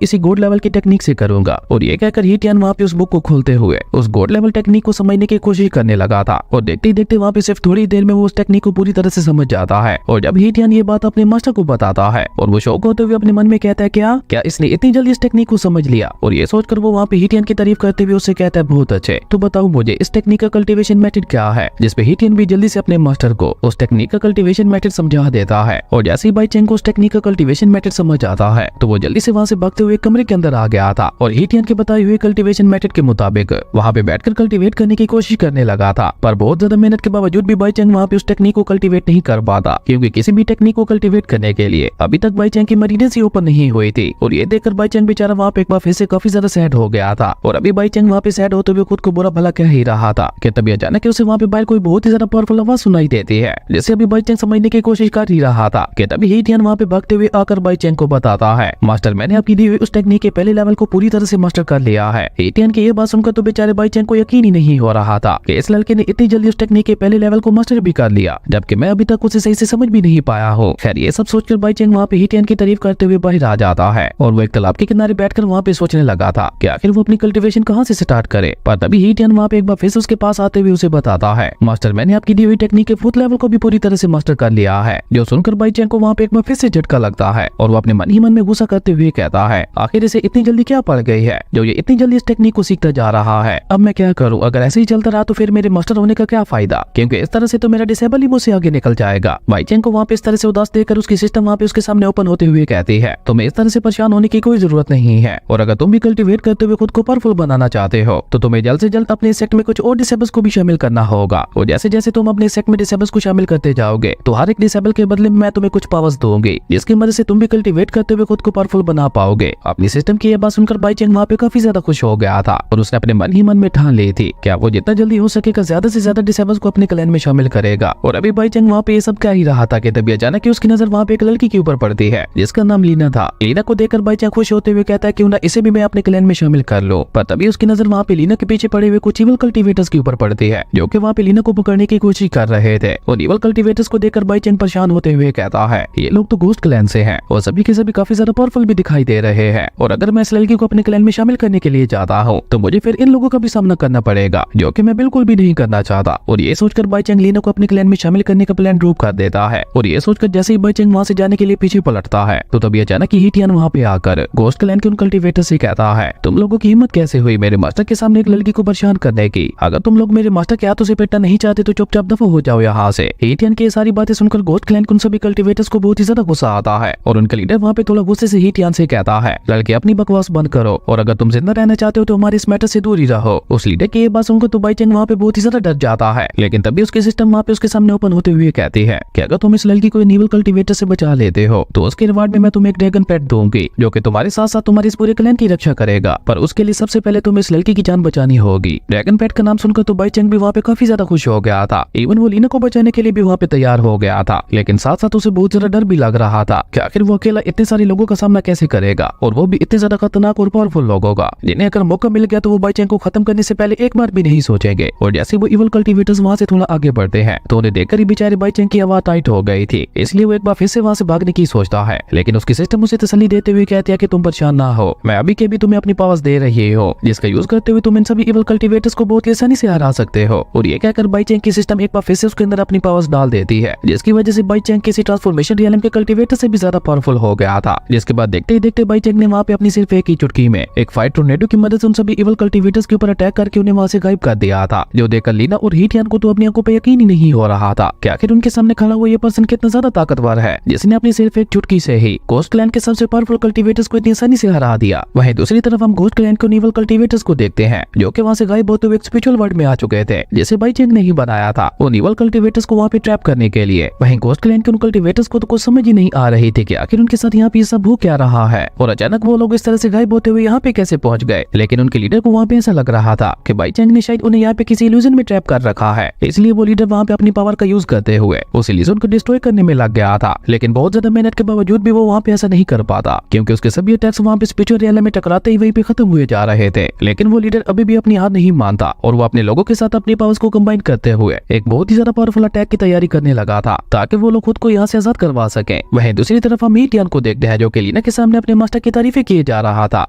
इसी गोल्ड लेवल की टेक्निक से करूंगा। और ये कहकर ही टियान वहाँ पे उस बुक को खोलते हुए उस गोल्ड लेवल टेक्निक को समझने की कोशिश करने लगा था और देखते ही देखते वहाँ पे सिर्फ थोड़ी देर में वो उस टेक्निक को पूरी तरह से समझ जाता है। और जब ही टियान ये बात अपने मास्टर को बताता है और वो शौक होते हुए अपने मन में कहता है क्या इसने इतनी जल्दी इस टेक्निक को समझ लिया। और ये सोचकर वो वहाँ पे हिटियन की तारीफ करते हुए उससे कहता है बहुत अच्छे, तो बताओ मुझे इस टेक्निक का कल्टीवेशन मेथड क्या है। जिसपे हिटियन भी जल्दी से अपने मास्टर को उस टेक्निक का कल्टीवेशन मेथड समझा देता है। और जैसे ही बाई चेंग को उस टेक्निक का कल्टीवेशन मेथड समझ आता है तो वो जल्दी से वहाँ से भागते हुए कमरे के अंदर आ गया था और हिटियन के बताए हुए कल्टीवेशन मेथड के मुताबिक वहाँ पे बैठकर कल्टीवेट करने की कोशिश करने लगा था। पर बहुत ज्यादा मेहनत के बावजूद भी बाई चेंग वहाँ पे उस टेक्निक को कल्टीवेट नहीं कर पाता, क्योंकि किसी भी टेक्निक को कल्टीवेट करने के लिए अभी तक बाई चेंग की मरीनेसी ओपन नहीं हुई थी। और ये देखकर बाई चेंग बेचारा वहाँ पे एक बार फिर से काफी ज्यादा सैड हो गया था। और अभी बाई चेंग वहाँ पे सैड होते हुए खुद को बुरा भला कह ही रहा था कि तभी अचानक उसे वहाँ पे बाहर कोई बहुत ही ज्यादा पावरफुल आवाज सुनाई देती है, जिसे अभी बाई चेंग समझने की कोशिश कर ही रहा था कि तभी हिटियन वहाँ पे भागते हुए आकर बाई चेंग को बताता है, मास्टर मैंने आपकी दी हुई उस टेक्निक के पहले लेवल को पूरी तरह से मास्टर कर लिया है। हिटियन की ये बात सुनकर तो बेचारे बाई चेंग को यकीन ही नहीं हो रहा था कि इस लड़के ने इतनी जल्दी उस टेक्निक के पहले लेवल को मास्टर भी कर लिया, जबकि मैं अभी तक उसे सही से समझ भी नहीं पाया हूँ। खैर ये सब सोचकर बाई चेंग वहाँ पे हिटियन की तारीफ करते हुए बाहर आ जाता है और वो एक तालाब के किनारे बैठकर वहाँ पे सोचने लगा था कि आखिर वो अपनी कल्टीवेशन कहाँ से स्टार्ट करे। पर तभी हिटियन वहाँ पे एक बार फिर से उसके पास आते हुए उसे बताता है, मास्टर मैंने आपकी दी हुई टेक्निक के 4th लेवल को भी पूरी तरह से मास्टर कर लिया है। जो सुनकर बाई चेंग को वहाँ पे एक बार फिर से झटका लगता है और वो अपने मन ही मन में गुस्सा करते हुए कहता है, आखिर इसे इतनी जल्दी क्या पड़ गई है जो ये इतनी जल्दी इस टेक्निक को सीखता जा रहा है। अब मैं क्या करूँ, अगर ऐसे ही चलता रहा तो फिर मेरे मास्टर होने का क्या फायदा, क्योंकि इस तरह से तो मेरा डिसेबल ही मुझसे आगे निकल जाएगा। बाई चेंग को वहाँ पे इस तरह से उदास देकर उसकी सिस्टम वहाँ पे उसके सामने ओपन होते हुए कहती है, तुम्हें इस तरह से परेशान होने की कोई जरूरत नहीं है और अगर तुम भी कल्टीवेट करते हुए खुद को पावरफुल बनाना चाहते हो तो तुम्हें जल्द से जल्द अपने सेक्ट में कुछ और डिसेबल्स को भी शामिल करना होगा। और जैसे जैसे तुम अपने सेक्ट में डिसेबल्स को शामिल करते जाओगे तो हर एक डिसेबल के बदले में मैं तुम्हें कुछ पावर्स दूंगी, जिसकी मदद से तुम भी कल्टीवेट करते हुए खुद को पावरफुल बना पाओगे। अपनी सिस्टम की यह बात सुनकर बाई चेंग वहाँ पे काफी ज्यादा खुश हो गया था और उसने अपने मन ही मन में ठान ली थी क्या वो जितना जल्दी हो सकेगा ज्यादा से ज्यादा डिसेबल्स को अपने क्लैन में शामिल करेगा। और अभी बाई चेंग वहाँ पे ये सब कह ही रहा था कि तभी अचानक उसकी नजर वहाँ पे एक लड़की के ऊपर पड़ती है जिसका नाम लीना था। लीना को देखकर बाई चेंग खुश होते हुए कहता है क्यों ना इसे भी मैं अपने क्लैन में शामिल कर लूं। पर तभी उसकी नजर वहाँ पे लीना के पीछे पड़े हुए कुछ इवल कल्टीवेटर्स के ऊपर पड़ती है जो कि वहाँ पे लीना को पकड़ने की कोशिश कर रहे थे। और इवल कल्टीवेटर्स को देखकर बाई चेंग परेशान होते हुए कहता है, ये लोग तो घोस्ट क्लैन से हैं और सभी के सभी काफी ज्यादा पावरफुल भी दिखाई दे रहे हैं और अगर मैं इस लड़की को अपने क्लैन में शामिल करने के लिए चाहता हूँ तो मुझे फिर इन लोगों का भी सामना करना पड़ेगा, जो कि मैं बिल्कुल भी नहीं करना चाहता। और ये सोचकर बाई चेंग लीना को अपने क्लैन में शामिल करने का प्लान ड्रॉप कर देता है। और ये सोचकर जैसे ही बाई चेंग वहाँ से जाने के लिए पीछे पलटता है तो तभी अचानक हिटियन वहाँ पे आकर घोस्ट क्लैन के उन कल्टीवेटर से कहता है, तुम लोगों की हिम्मत कैसे हुई मेरे मास्टर के सामने एक लड़की को परेशान करने की। अगर तुम लोग मेरे मास्टर के हाथों से पिटना नहीं चाहते तो चुपचाप दफा हो जाओ यहाँ से। हिटियन की सारी बातें सुनकर घोस्ट क्लैन के उन सभी कल्टीवेटर्स को बहुत ही ज्यादा गुस्सा आता है और उनका लीडर वहाँ पे थोड़ा गुस्से से हिटियन से कहता है, लड़के अपनी बकवास बंद करो और अगर तुम जिंदा रहना चाहते हो तो हमारे इस मैटर से दूर ही रहो। उस लीडर की ये बात सुनकर तो बाई चेंग वहाँ पे बहुत ही ज्यादा डर जाता है, लेकिन तभी उसकी सिस्टम वहाँ पे उसके सामने ओपन होते हुए कहती है कि अगर तुम इस लड़की को नीवल कल्टीवेटर से बचा लेते हो तो उसके रिवार्ड में मैं तुम्हें एक ड्रैगन पेट दूंगी जो कि तुम्हारे साथ साथ तुम्हारे इस पूरे क्लैन की रक्षा करेगा। पर उसके लिए सबसे पहले तुम्हें इस लड़की की जान बचानी होगी। ड्रैगन पेट का नाम सुनकर तो बाई चेंग भी वहाँ पे काफी ज्यादा खुश हो गया था। इवन वो लीना को बचाने के लिए भी वहाँ पे तैयार हो गया था, लेकिन साथ साथ उसे बहुत ज्यादा डर भी लग रहा था कि आखिर वो अकेला इतने सारे लोगों का सामना कैसे करेगा और वो भी इतने ज्यादा खतरनाक और पावरफुल लोगों का, जिन्हें अगर मौका मिल गया तो वो बाई चेंग को खत्म करने से पहले एक बार भी नहीं सोचेंगे। और जैसे वो इवल कल्टीवेटर्स वहाँ से थोड़ा आगे बढ़ते हैं तो उन्हें देखकर ही बेचारे बाई चेंग की आवाज टाइट हो गई थी, इसलिए वो एक बार फिर से वहाँ से भागने की सोचता है। लेकिन उसकी सिस्टम उसे तसल्ली देते हुए कहती है कि तुम परेशान ना हो, मैं अभी के भी तुम्हें अपनी पावर्स दे रही हो जिसका यूज करते हुए तुम इन सभी इवल कल्टीवेटर्स को बहुत आसानी से हरा सकते हो। और ये कहकर बाई चेंग की सिस्टम एक बार फिर से उसके अंदर अपनी पावर्स डाल देती है, जिसकी वजह से बाई चेंग किसी ट्रांसफॉर्मेशन रियलम के कल्टीवेटर से भी ज्यादा पावरफुल हो गया था। जिसके बाद देखते ही देखते बाई चेंग ने वहाँ पे अपनी सिर्फ एक ही चुटकी में एक फाइट टोर्नेडो की मदद से उन सभी इवल कल्टीवेटर्स के ऊपर अटैक करके उन्हें वहाँ से गायब कर दिया था। जो देखकर लीना और हिटियन को तो अपनी आंखों पे यकीन ही नहीं हो रहा था कि आखिर उनके सामने खड़ा हुआ ये पर्सन कितना ज्यादा ताकतवर है, जिसने अपनी सिर्फ एक चुटकी से ही घोस्ट क्लैन के सबसे पावरफुल कल्टीवेटर्स को इतनी आसानी से हरा दिया। वहीं दूसरी तरफ हम घोस्ट क्लैन के इवल कल्टीवेटर्स को देखते हैं जो कि वहाँ से गायब होते हुए एक स्पिरिचुअल वर्ल्ड में आ चुके थे, जिसे बाई चेंग ने ही बनाया था उन इवल कल्टीवेटर्स को वहाँ पे ट्रैप करने के लिए। वहीं घोस्ट क्लैन के उन कल्टीवेटर्स को तो कुछ समझ ही नहीं आ रही थी कि आखिर उनके साथ यहाँ पे सब हो क्या रहा है और अचानक वो लोग इस तरह से गायब होते हुए यहाँ पे कैसे पहुंच गए। लेकिन उनके लीडर को वहाँ पे ऐसा लग रहा था कि बाई चेंग ने शायद उन्हें यहाँ पे किसी इल्यूजन में ट्रैप कर रखा है, इसलिए वो लीडर वहाँ पे अपनी पावर का यूज करते हुए उस इल्यूजन को डिस्ट्रॉय करने में लग गया था। लेकिन बहुत ज्यादा मेहनत के बावजूद भी वो वहाँ पे ऐसा नहीं कर पाता, क्योंकि उसके सभी अटैक्स वहाँ पे स्पिरिचुअल रियलम में टकराते ही वहीं पे खत्म हुए जा रहे थे। लेकिन वो लीडर अभी भी अपनी हार नहीं मानता और वो अपने लोगों के साथ अपनी पावर्स को कंबाइन करते हुए एक बहुत ही ज्यादा पावरफुल अटैक की तैयारी करने लगा था ताकि वो लोग खुद को यहाँ से आजाद करवा सके। सके। वहीं दूसरी तरफ हम एटियन को देखते हैं जो कि लीना के सामने अपने मास्टर की तारीफें किए जा रहा था।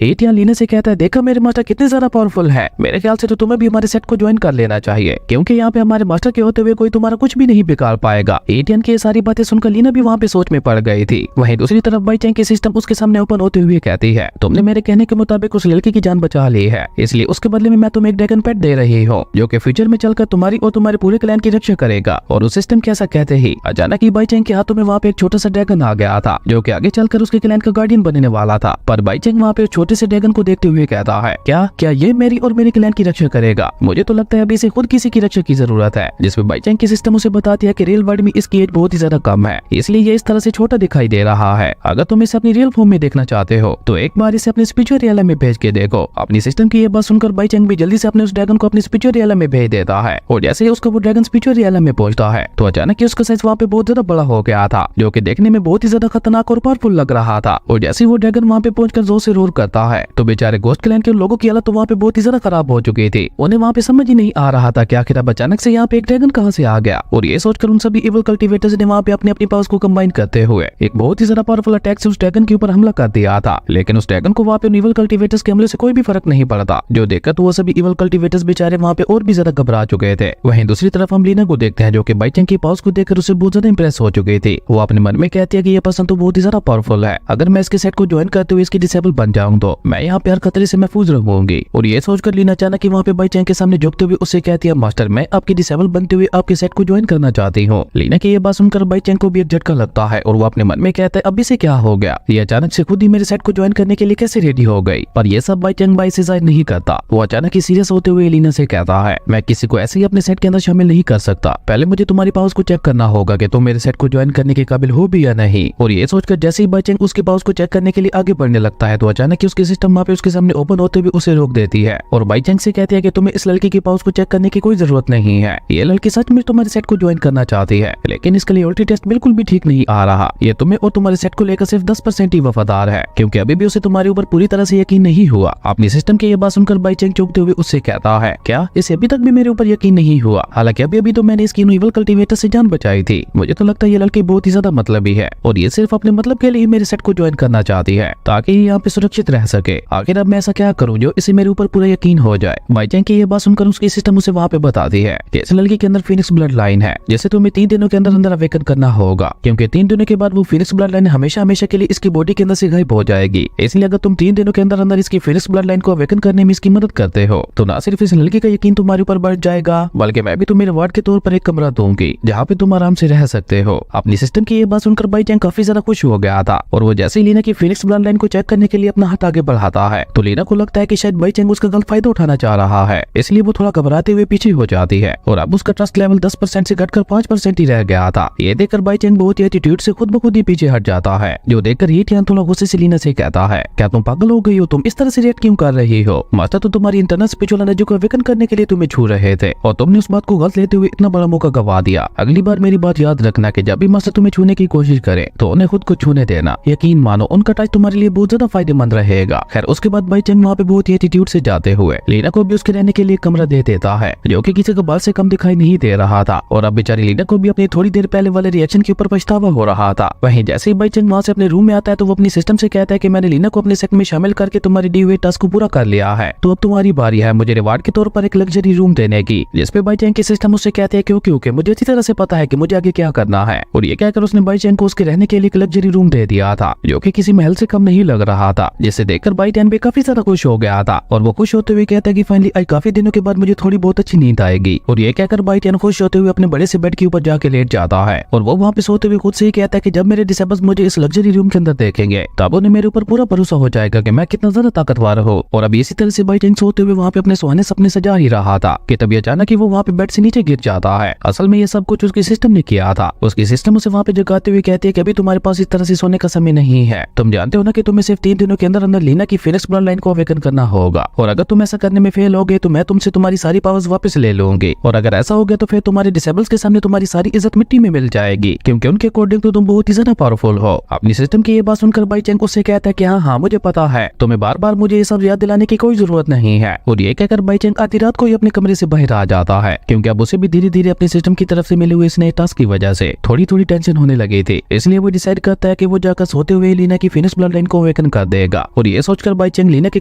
एटियन लीना से कहता है, देखा मेरे मास्टर कितने ज्यादा पावरफुल है, मेरे ख्याल से तो तुम्हें भी हमारे सेट को ज्वाइन कर लेना चाहिए, क्योंकि यहाँ पे हमारे मास्टर के होते हुए कोई तुम्हारा कुछ भी नहीं बिगाड़ पाएगा। एटियन की ये सारी बातें सुनकर लीना भी वहाँ पे सोच में पड़ गई थी। वहीं दूसरी तरफ बाई चैंग की सिस्टम उसके सामने ओपन होते हुए कहती है, तुमने मेरे कहने के मुताबिक उस लड़की की जान बचा ली है, इसलिए उसके बदले में मैं तुम्हें एक ड्रैगन पेट दे रही हूँ जो कि फ्यूचर में चलकर तुम्हारी और तुम्हारे पूरे क्लैन की रक्षा करेगा। और उस सिस्टम के ऐसा कहते ही अचानक ही बाई चैंग के हाथों में वहाँ पे एक छोटा सा ड्रैगन आ गया था जो कि आगे चलकर उसके क्लैन का गार्डियन बनने वाला था। पर बाई चैंग वहाँ पे उस छोटे से ड्रैगन को देखते हुए कहता है, क्या ये मेरी और मेरे क्लैन की रक्षा करेगा? मुझे तो लगता है अभी इसे खुद किसी की रक्षा की जरूरत है। जिसमें बाई चैंग की सिस्टम उसे बताती है कि रियल वर्ल्ड में इसकी एज बहुत ही ज्यादा कम है, इसलिए ये इस तरह से छोटा दिखाई दे रहा है। अगर तुम इसे अपनी रियल फॉर्म में देखना चाहते हो तो एक बार इसे अपने स्पिरिचुअल रियलम में भेज के देखो। अपनी सिस्टम की ये बात सुनकर बाई चैंग भी जल्दी से अपने उस ड्रैगन को अपने स्पिरिचुअल रियलम में भेज देता है। और जैसे ही उसका वो ड्रैगन स्पिरिचुअल रियलम में पहुंचता है तो अचानक उसका साइज वहाँ पे बहुत ज्यादा बड़ा हो गया था जो कि देखने में बहुत ही ज्यादा खतरनाक और पावरफुल लग रहा था। और जैसे ही वो ड्रैगन वहाँ पे पहुंचकर जोर से रोर करता है तो बेचारे घोस्ट क्लैन के लोगों की हालत तो वहाँ पे बहुत ही ज्यादा खराब हो चुकी थी। उन्हें वहाँ पे समझ ही नहीं आ रहा था कि आखिर अब अचानक से यहाँ पे एक ड्रैगन कहाँ से आ गया। और ये सोचकर उन सभी इविल कल्टिवेटर्स ने वहाँ पे अपनी अपनी पावर्स को कंबाइन करते हुए एक बहुत ही ज्यादा पावरफुल अटैक से उस ड्रैगन के ऊपर हमला कर दिया था। लेकिन उस ड्रैगन को वहाँ पे इविल कल्टिवेटर्स के हमले से कोई भी फर्क नहीं पड़ता, जो देखकर तो वो सभी इविल कल्टिवेटर्स बेचारे वहाँ पे और भी ज्यादा घबरा चुके थे। वहीं दूसरी तरफ हम लीना को देखते हैं जो कि बाई चैंग की पावर्स को देखकर उसे बहुत ज्यादा इंप्रेस हो चुकी थी। वो अपने मन में कहती है कि ये पर्सन तो बहुत ही ज्यादा पावरफुल है, अगर मैं इसके सेट को ज्वाइन करते हुए इसकी डिसेबल बन जाऊं तो मैं यहाँ पे हर खतरे से महफूज रहूंगी। और ये सोचकर लीना अचानक ही वहाँ पे बाई चैंग के सामने झुकते हुए उससे कहती है, मास्टर मैं आपकी डिसेबल बनते हुए आपके सेट को ज्वाइन करना चाहती हूँ। लीना की ये बात सुनकर बाई चैंग को भी एक झटका लगता है और वो अपने मन में कहता है, अब इसे क्या हो गया, ये अचानक से खुद ही मेरे सेट को ज्वाइन करने के लिए कैसे रेडी हो गई। पर ये सब बाई चैंग बाई से जाहिर नहीं करता। वो अचानक ही सीरियस होते हुए लीना से कहता है, मैं किसी को ऐसे ही अपने सेट के अंदर शामिल नहीं कर सकता, पहले मुझे तुम्हारी पावर्स को चेक करना होगा कि तुम मेरे सेट को ज्वाइन करने के काबिल हो भी या नहीं। और ये सोचकर जैसे ही बाई चैंग उसके पावर्स को चेक करने के लिए आगे बढ़ने लगता है तो अचानक ही उसकी सिस्टम वहाँ पे उसके सामने ओपन होते हुए उसे रोक देती है। और बाई चैंग से कहती है कि तुम्हें इस लड़की की पावर्स को चेक करने की कोई जरूरत नहीं है, ये लड़की सच में तुम्हारे सेट को ज्वाइन करना चाहती है, लेकिन इसके लिए उल्टी टेस्ट बिल्कुल भी ठीक नहीं आ रहा। ये तुम्हें और तुम्हारे सेट को लेकर सिर्फ 10% ही वफादार है, क्योंकि अभी भी उसे तुम्हारे ऊपर पूरी तरह से यकीन नहीं हुआ। अपनी सिस्टम की ये बात सुनकर बाई चैंग चौंकते हुए उससे कहता है, क्या इसे अभी तक भी मेरे ऊपर यकीन नहीं हुआ? हालांकि अभी तो मैंने इसकी इविल कल्टिवेटर से जान बचाई थी। मुझे तो लगता है ये लड़की बहुत ही ज्यादा मतलबी है और ये सिर्फ अपने मतलब के लिए मेरे सेट को ज्वाइन करना चाहती है ताकि ये यहाँ पे सुरक्षित रह सके। आखिर अब मैं ऐसा क्या करूँ जो इसे मेरे ऊपर पूरा यकीन हो जाए। बाई चैंग की ये बात सुनकर उसकी सिस्टम उसे वहाँ पे बताती है कि इस लड़की के अंदर फीनिक्स ब्लड लाइन है, जिसे तुम्हें 3 दिनों के अंदर अंदर अवेकन करना होगा, क्योंकि 3 दिनों के बाद वो फीनिक्स ब्लड लाइन हमेशा हमेशा के लिए इसकी बॉडी के अंदर से गायब हो जाएगी। इसलिए अगर तुम 3 दिनों के अंदर अंदर इसकी फीनिक्स ब्लड लाइन को अवेकन करने में इसकी मदद करते हो तो न सिर्फ इस लड़की का यकीन तुम्हारे ऊपर बढ़ जाएगा, बल्कि मैं भी तुम्हें रिवार्ड के तौर पर एक कमरा दूंगी जहाँ पे तुम आराम से रह सकते हो। अपनी सिस्टम की ये बात सुनकर बाई चैंग काफी ज्यादा खुश हो गया था और वो जैसे ही लीना की फीनिक्स ब्लड लाइन को चेक करने के लिए अपना हाथ आगे बढ़ाता है तो लीना को लगता है कि शायद बाई चैंग उसका गलत फायदा उठाना चाह रहा है, इसलिए वो थोड़ा घबराते हुए पीछे हो जाती है और अब उसका ट्रस्ट लेवल 10% से घटकर 5% ही रह गया था। ये देखकर बाई चैंग बहुत ही एटीट्यूड से खुद ब खुद ही पीछे हट जाता है, जो देखकर ये टियान थोड़ा गुस्से से लीना से कहता है, क्या तुम पागल हो गई हो, तुम इस तरह से रिएक्ट क्यों कर रही हो? मास्टर तो तुम्हारी इंटरनल स्पिरिचुअल एनर्जी को अवेकन करने के लिए तुम्हें छू रहे थे और तुमने उस बात को गलत लेते हुए इतना बड़ा मौका गवा दिया। अगली बार मेरी बात याद रखना कि जब भी मास्टर तुम्हें छूने की कोशिश करे तो उन्हें खुद को छूने देना, यकीन मानो उनका टच तुम्हारे लिए बहुत ज्यादा फायदेमंद रहेगा। खैर उसके बाद बाई चैंग वहाँ पे बहुत ही एटीट्यूड से जाते हुए लीना को भी उसके रहने के लिए कमरा दे देता है, जो कि किसी को बाल से कम दिखाई नहीं दे रहा था। और अब बेचारी लीना को भी अपनी थोड़ी देर पहले वाले रिएक्शन के ऊपर पछतावा हो रहा था। वहीं जैसे ही बाई चैंग वहाँ से अपने रूम में आता है तो वो अपनी सिस्टम से कहता है कि मैंने लीना को अपने सेट में शामिल करके तुम्हारी दी हुई टास्क को पूरा कर लिया है, तो अब तुम्हारी बारी है मुझे रिवार्ड के तौर पर एक लग्जरी रूम देने की। जिसपे बाई चैंग की सिस्टम उससे कहते हैं क्योंकि मुझे अच्छी तरह से पता है कि मुझे आगे क्या करना है। और ये कहकर उसने बाई चैंग को उसके रहने के लिए एक लग्जरी रूम दे दिया था, जो कि किसी महल से कम नहीं लग रहा था, जिसे देखकर बाई चैंग भी काफी ज्यादा खुश हो गया था। और वो खुश होते हुए कहता है कि फाइनली आज काफी दिनों के बाद मुझे थोड़ी बहुत अच्छी नींद आएगी। और ये कहकर बाई चैंग खुश होते हुए अपने बड़े से बेड के ऊपर जाके लेट जाता है और वो वहाँ पे सोते हुए खुद से ही कहता है कि जब मेरे डिसेबल्स मुझे इस लग्जरी रूम के अंदर देखेंगे तब उन्हें मेरे ऊपर पूरा भरोसा हो जाएगा कि मैं कितना ज्यादा ताकतवर हूँ। और अब इसी तरह से बाई चैंग सोते हुए वहाँ पे अपने सुहाने सपने सजा ही रहा था कि तभी अचानक ही वो वहाँ पे बेड से नीचे गिर जाता है। असल में ये सब कुछ उसकी सिस्टम ने किया था। उसकी सिस्टम उसे वहाँ पे जगाते हुए कहती है कि अभी तुम्हारे पास इस तरह से सोने का समय नहीं है, तुम जानते हो ना कि तुम्हें सिर्फ 3 दिनों के अंदर अंदर लीना की फीनिक्स ब्लड लाइन को अवेकन करना होगा, और अगर तुम ऐसा करने में फेल हो गए तो मैं तुमसे तुम्हारी सारी पावर्स वापस ले लूंगी, और अगर ऐसा हो गया तो फिर तुम्हारे डिसेबल्स के सामने तुम्हारी सारी इज्जत मिट्टी में मिल जाएगी, क्योंकि उनके अकॉर्डिंग तो तुम बहुत ही ज्यादा पावरफुल हो। अपनी सिस्टम की ये बात सुनकर बाई चैंग उससे कहता है कि हाँ मुझे पता है, तुम्हें बार बार मुझे ये सब याद दिलाने की कोई जरूरत नहीं है। और ये कहकर बाई चैंग आधी रात को ही अपने कमरे से बाहर आ जाता है, क्योंकि अब उसे भी धीरे धीरे अपनी सिस्टम की तरफ से मिले हुए इस नए टास्क की वजह से थोड़ी थोड़ी टेंशन होने लगी गई थी, इसलिए वो डिसाइड करता है कि वो जाकर सोते हुए लीना की फिनिश ब्लड लाइन को अवेकन कर देगा। और ये सोचकर बाई चेंग लीना के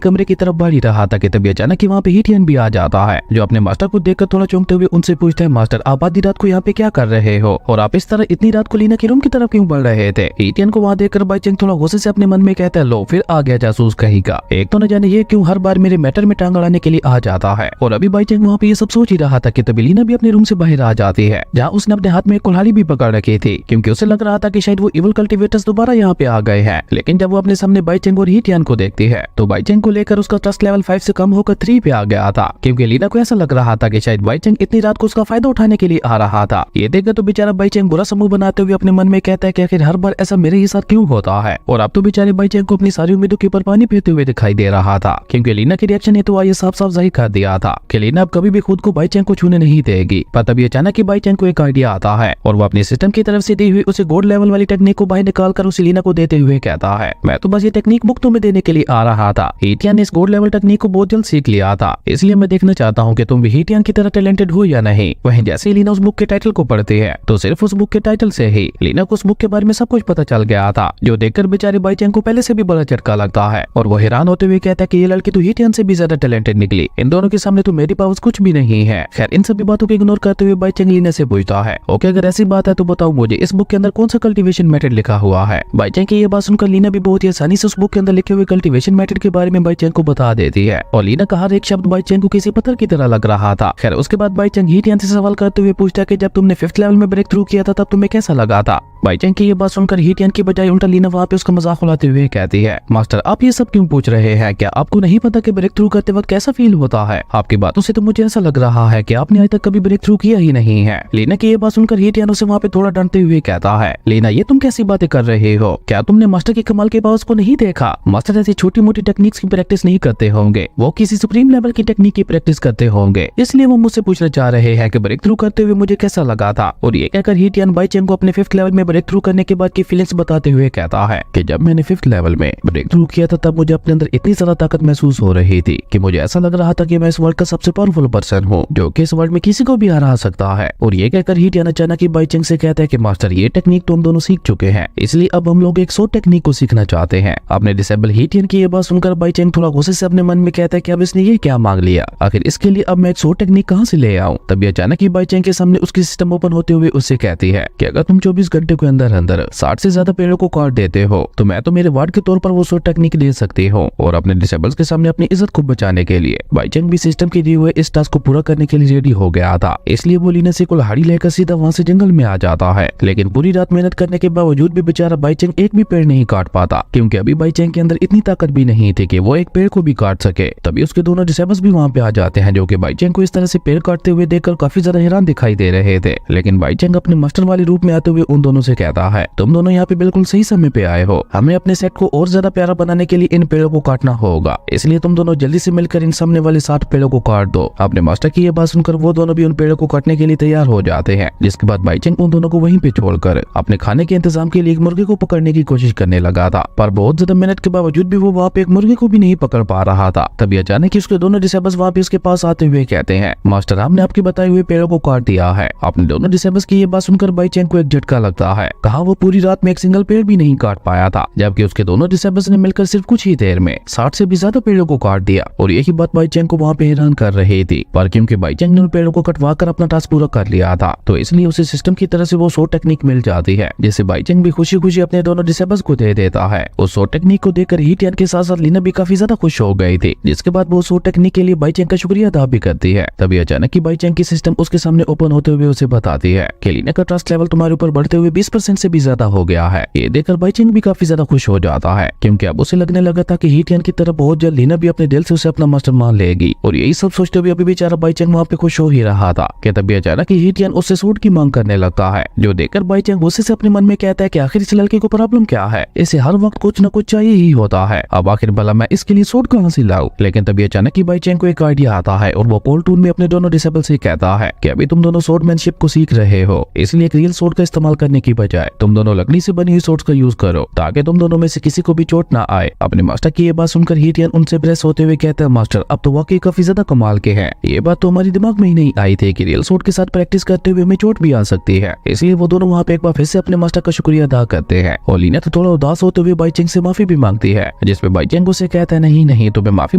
कमरे की तरफ बढ़ ही रहा था कि तभी अचानक वहाँ पे हीटियन भी आ जाता है, जो अपने मास्टर को देखकर थोड़ा चौंकते हुए उनसे पूछता है, मास्टर आप आधी रात को यहाँ पे क्या कर रहे हो और आप इस तरह इतनी रात को लीना के रूम की तरफ क्यों बढ़ रहे थे। हीटियन को वहाँ देखकर बाई चेंग थोड़ा गुस्से से अपने मन में कहता है, लो फिर आ गया जासूस कहीं का, एक तो न जाने ये क्यों हर बार मेरे मैटर में टांग अड़ाने के लिए आ जाता है। और अभी बाई चेंग वहाँ पे ये सब सोच ही रहा था कि तभी लीना भी अपने रूम से बाहर आ जाती है, जहाँ उसने अपने हाथ में एक कुल्हाड़ी भी पकड़ रखी थी, क्योंकि उसे लग रहा था कि शायद वो इवल कल्टीवेटर्स दोबारा यहाँ पे आ गए हैं। लेकिन जब वो अपने सामने बाई चेंग और हीटियन को देखती है तो बाई चेंग को लेकर उसका ट्रस्ट लेवल 5 से कम होकर 3 पे आ गया था, क्योंकि लीना को ऐसा लग रहा था कि शायद बाई चेंग इतनी रात को उसका फायदा उठाने के लिए आ रहा था। ये देखकर तो बेचारा बाई चेंग बुरा समूह बनाते हुए अपने मन में कहता है कि आखिर हर बार ऐसा मेरे ही साथ क्यों होता है। और अब तो बेचारे बाई चेंग को अपनी सारी उम्मीदों के ऊपर पानी पीते हुए दिखाई दे रहा था, क्योंकि लीना के रिएक्शन ने तो ये साफ साफ जाहिर कर दिया था कि लीना अब कभी भी खुद को बाई चेंग को छूने नहीं देगी। पर तभी अचानक ही बाई चेंग को एक आइडिया आता है और वो अपने सिस्टम की तरफ से दी हुई उसे गोल्ड लेवल वाली टेक्निक को बाहर निकालकर उसे लीना को देते हुए कहता है, मैं तो बस ये टेक्निक मुफ्त में देने के लिए आ रहा था। हीटियन ने इस गोल्ड लेवल टेक्निक को बहुत जल्द सीख लिया था, इसलिए मैं देखना चाहता हूँ कि तुम भी हीटियन की तरह टैलेंटेड हो या नहीं। वहीं जैसे ही लीना उस बुक के टाइटल को पढ़ती है तो सिर्फ उस बुक के टाइटल से ही लीना को उस बुक के बारे में सब कुछ पता चल गया था, जो देखकर बेचारे बाई चेंग को पहले से भी बड़ा झटका लगता है। और वो हैरान होते हुए कहता है कि ये लड़की तो हीटियन से भी ज्यादा टैलेंटेड निकली, इन दोनों के सामने तो मेरी पावर्स कुछ भी नहीं है। खैर इन सभी बातों को इग्नोर करते हुए बाई चेंग लीना से पूछता है, ओके अगर ऐसी बात है तो बताओ मुझे इस बुक के अंदर कौन सा कल्टीवेशन मेथड लिखा हुआ है। बाई चेंग की ये बात सुनकर लीना भी बहुत ही आसानी से उस बुक के अंदर लिखे हुए कल्टीवेशन मेथड के बारे में बाई चेंग को बता देती है, और लीना का हर एक शब्द बाई चेंग को किसी पत्थर की तरह लग रहा था। खैर उसके बाद बाई चेंग हीटियन से सवाल करते हुए पूछता है कि जब तुमने 5th लेवल में ब्रेक थ्रू किया था तब तुम्हें कैसा लगा था। बाई चेंग की ये बात सुनकर हीटियन की बजाय उल्टा लीना वहाँ पे उसका मजाक उड़ाते हुए कहती है, मास्टर आप ये सब क्यों पूछ रहे हैं, क्या आपको नहीं पता कि ब्रेक थ्रू करते वक्त कैसा फील होता है। आपकी बातों से तो मुझे ऐसा लग रहा है कि आपने आज तक कभी ब्रेक थ्रू किया ही नहीं है। लीना की ये बात सुनकर हीटियन उसे वहाँ पे थोड़ा डांटते हुए कहता है, लीना ये तुम कैसी बातें कर रहे हो, क्या तुमने मास्टर के कमाल के पावर्स को नहीं देखा। मास्टर ऐसी छोटी मोटी टेक्निक्स की प्रैक्टिस नहीं करते होंगे, वो किसी सुप्रीम लेवल की टेक्निक की प्रैक्टिस करते होंगे, इसलिए वो मुझसे पूछना चाह रहे हैं कि ब्रेक थ्रू करते हुए मुझे कैसा लगा था। और ये कहकर हीटियन बाई चेंग को अपने 5th लेवल में ब्रेक थ्रू करने के बाद की फीलिंग्स बताते हुए कहता है कि जब मैंने 5th लेवल में ब्रेक थ्रू किया था तब मुझे अपने अंदर इतनी ज्यादा ताकत महसूस हो रही थी कि मुझे ऐसा लग रहा था कि मैं इस वर्ल्ड का सबसे पावरफुल पर्सन हूँ, जो कि इस वर्ल्ड में किसी को भी हरा सकता है। और ये कहकर हीटियन अचानक ही बाई चेंग से कहता है कि मास्टर ये टेक्निक तो हम दोनों सीख चुके हैं, इसलिए अब हम लोग एक सो टेक्निक को सीखना चाहते हैं। अपने डिसेबल हीटियन की ये बात सुनकर बाई चेंग थोड़ा गुस्से से अपने मन में कहता है कि अब इसने ये क्या मांग लिया, आखिर इसके लिए अब मैं एक सो टेक्निक कहाँ से ले आऊँ। तभी अचानक ही बाई चेंग के सामने उसकी सिस्टम ओपन होते हुए उससे कहती है कि अगर तुम 24 घंटे के अंदर अंदर 60 से ज्यादा पेड़ों को काट देते हो तो मैं तो मेरे वार्ड के तौर पर वो सो टेक्निक दे सकती हूँ। और अपने डिसेबल्स के सामने अपनी इज्जत को बचाने के लिए बाई चेंग भी सिस्टम के दिए हुए इस टास्क को पूरा करने के लिए रेडी हो गया था, इसलिए वो लीना से कुल्हाड़ी लेकर सीधा वहाँ से जंगल में आ जाता है। लेकिन पूरी रात मेहनत करने के बावजूद भी बेचारा बाई चेंग एक भी पेड़ नहीं काट पाता, क्योंकि अभी बाई चेंग के अंदर इतनी ताकत भी नहीं थी कि वो एक पेड़ को भी काट सके। तभी उसके दोनों डिसेबल्स भी वहाँ पे आ जाते हैं, जो कि बाई चेंग को इस तरह से पेड़ काटते हुए देखकर काफी ज्यादा हैरान दिखाई दे रहे थे। लेकिन बाई चेंग अपने मास्टर वाले रूप में आते हुए उन दोनों से कहता है, तुम दोनों यहाँ पे बिल्कुल सही समय पे आए हो, हमें अपने सेट को और ज्यादा प्यारा बनाने के लिए इन पेड़ों को काटना होगा, इसलिए तुम दोनों जल्दी से मिलकर इन सामने वाले 60 पेड़ों को काट दो। अपने मास्टर की ये बात सुनकर वो दोनों भी उन पेड़ों को काटने के लिए तैयार हो जाते हैं, जिसके बाद बाई चेंग उन दोनों को वहीं पे छोड़कर अपने खाने के इंतजाम के लिए एक मुर्गे को पकड़ने की कोशिश करने लगा था, पर बहुत ज्यादा मेहनत के बावजूद भी वो वहाँ पे एक मुर्गे को भी नहीं पकड़ पा रहा था। तभी अचानक ही उसके दोनों डिसेबल्स वहाँ पे उसके पास आते हुए कहते हैं, मास्टर हमने आपके बताए हुए पेड़ों को काट दिया है। अपने दोनों डिसेबल्स की ये बात सुनकर बाई चेंग को एक झटका लगता है, कहा वो पूरी रात में एक सिंगल पेड़ भी नहीं काट पाया था, जबकि उसके दोनों डिसेबल्स ने मिलकर सिर्फ कुछ ही देर में 60 से भी ज्यादा पेड़ों को काट दिया। और यही बात बाई चेंग को वहाँ पे हैरान कर रही थी, पर क्योंकि बाई चेंग ने उन पेड़ों को कटवा कर अपना टास्क पूरा कर लिया था तो इसलिए उसे सिस्टम की तरह से वो सो टेक्निक मिल जाती है, जिसे बाई चेंग भी खुशी खुशी अपने दोनों डिसेबल्स को दे देता है। उस सो टेक्निक को देखकर हीटियन के साथ साथ लीना भी काफी ज्यादा खुश हो गई थी, जिसके बाद वो सो टेक्निक के लिए बाई चेंग का शुक्रिया अदा भी करती है। तभी अचानक ही बाई चेंग की सिस्टम उसके सामने ओपन होते हुए उसे बताती है कि लीना का ट्रस्ट लेवल तुम्हारे ऊपर बढ़ते हुए 20% से भी ज्यादा हो गया है। ये देखकर बाई चेंग भी काफी ज्यादा खुश हो जाता है, क्योंकि अब उसे लगने लगा था कि हीटियन की तरफ बहुत जल्द लीना भी अपने दिल से उसे अपना मास्टर मान लेगी। और यही सब सोचते हुए अभी बेचारा बाई चेंग वहाँ पे खुश हो ही रहा था कि तभी अचानक ही हीटियन उससे सूट की मांग करने लगता है, जो देखकर बाई चेंग गुस्से से अपने मन में कहता है कि आखिर इस लड़के को प्रॉब्लम क्या है, इसे हर वक्त कुछ न कुछ चाहिए ही होता है, अब आखिर भला मैं इसके लिए सूट कहाँ से लाऊं। लेकिन तभी अचानक ही बाई चेंग को एक आइडिया आता है और वो कोल्ड टून में अपने दोनों डिसेबल से कहता है कि अभी तुम दोनों स्वॉर्डमैनशिप को सीख रहे हो, इसलिए एक रियल स्वॉर्ड का इस्तेमाल करने की बजाय तुम दोनों लकड़ी से बनी हुई सोर्स का यूज करो ताकि तुम दोनों में से किसी को भी चोट ना आए। अपने मास्टर की ये बात सुनकर हीटियन उनसे प्रेस होते हुए कहता है, मास्टर आप तो वाकई काफी ज्यादा कमाल के हैं। ये बात तो हमारे दिमाग में ही नहीं आई थी कि रियल सोर्ड के साथ प्रैक्टिस करते हुए हमें चोट भी आ सकती है। इसलिए वो दोनों वहाँ पे एक बार फिर से अपने मास्टर का शुक्रिया अदा करते हैं और लीना तो थोड़ा उदास होते हुए बाईचेंग से माफी भी मांगती है, जिसपे बाईचेंग उसे कहता है, नहीं तुम्हें माफी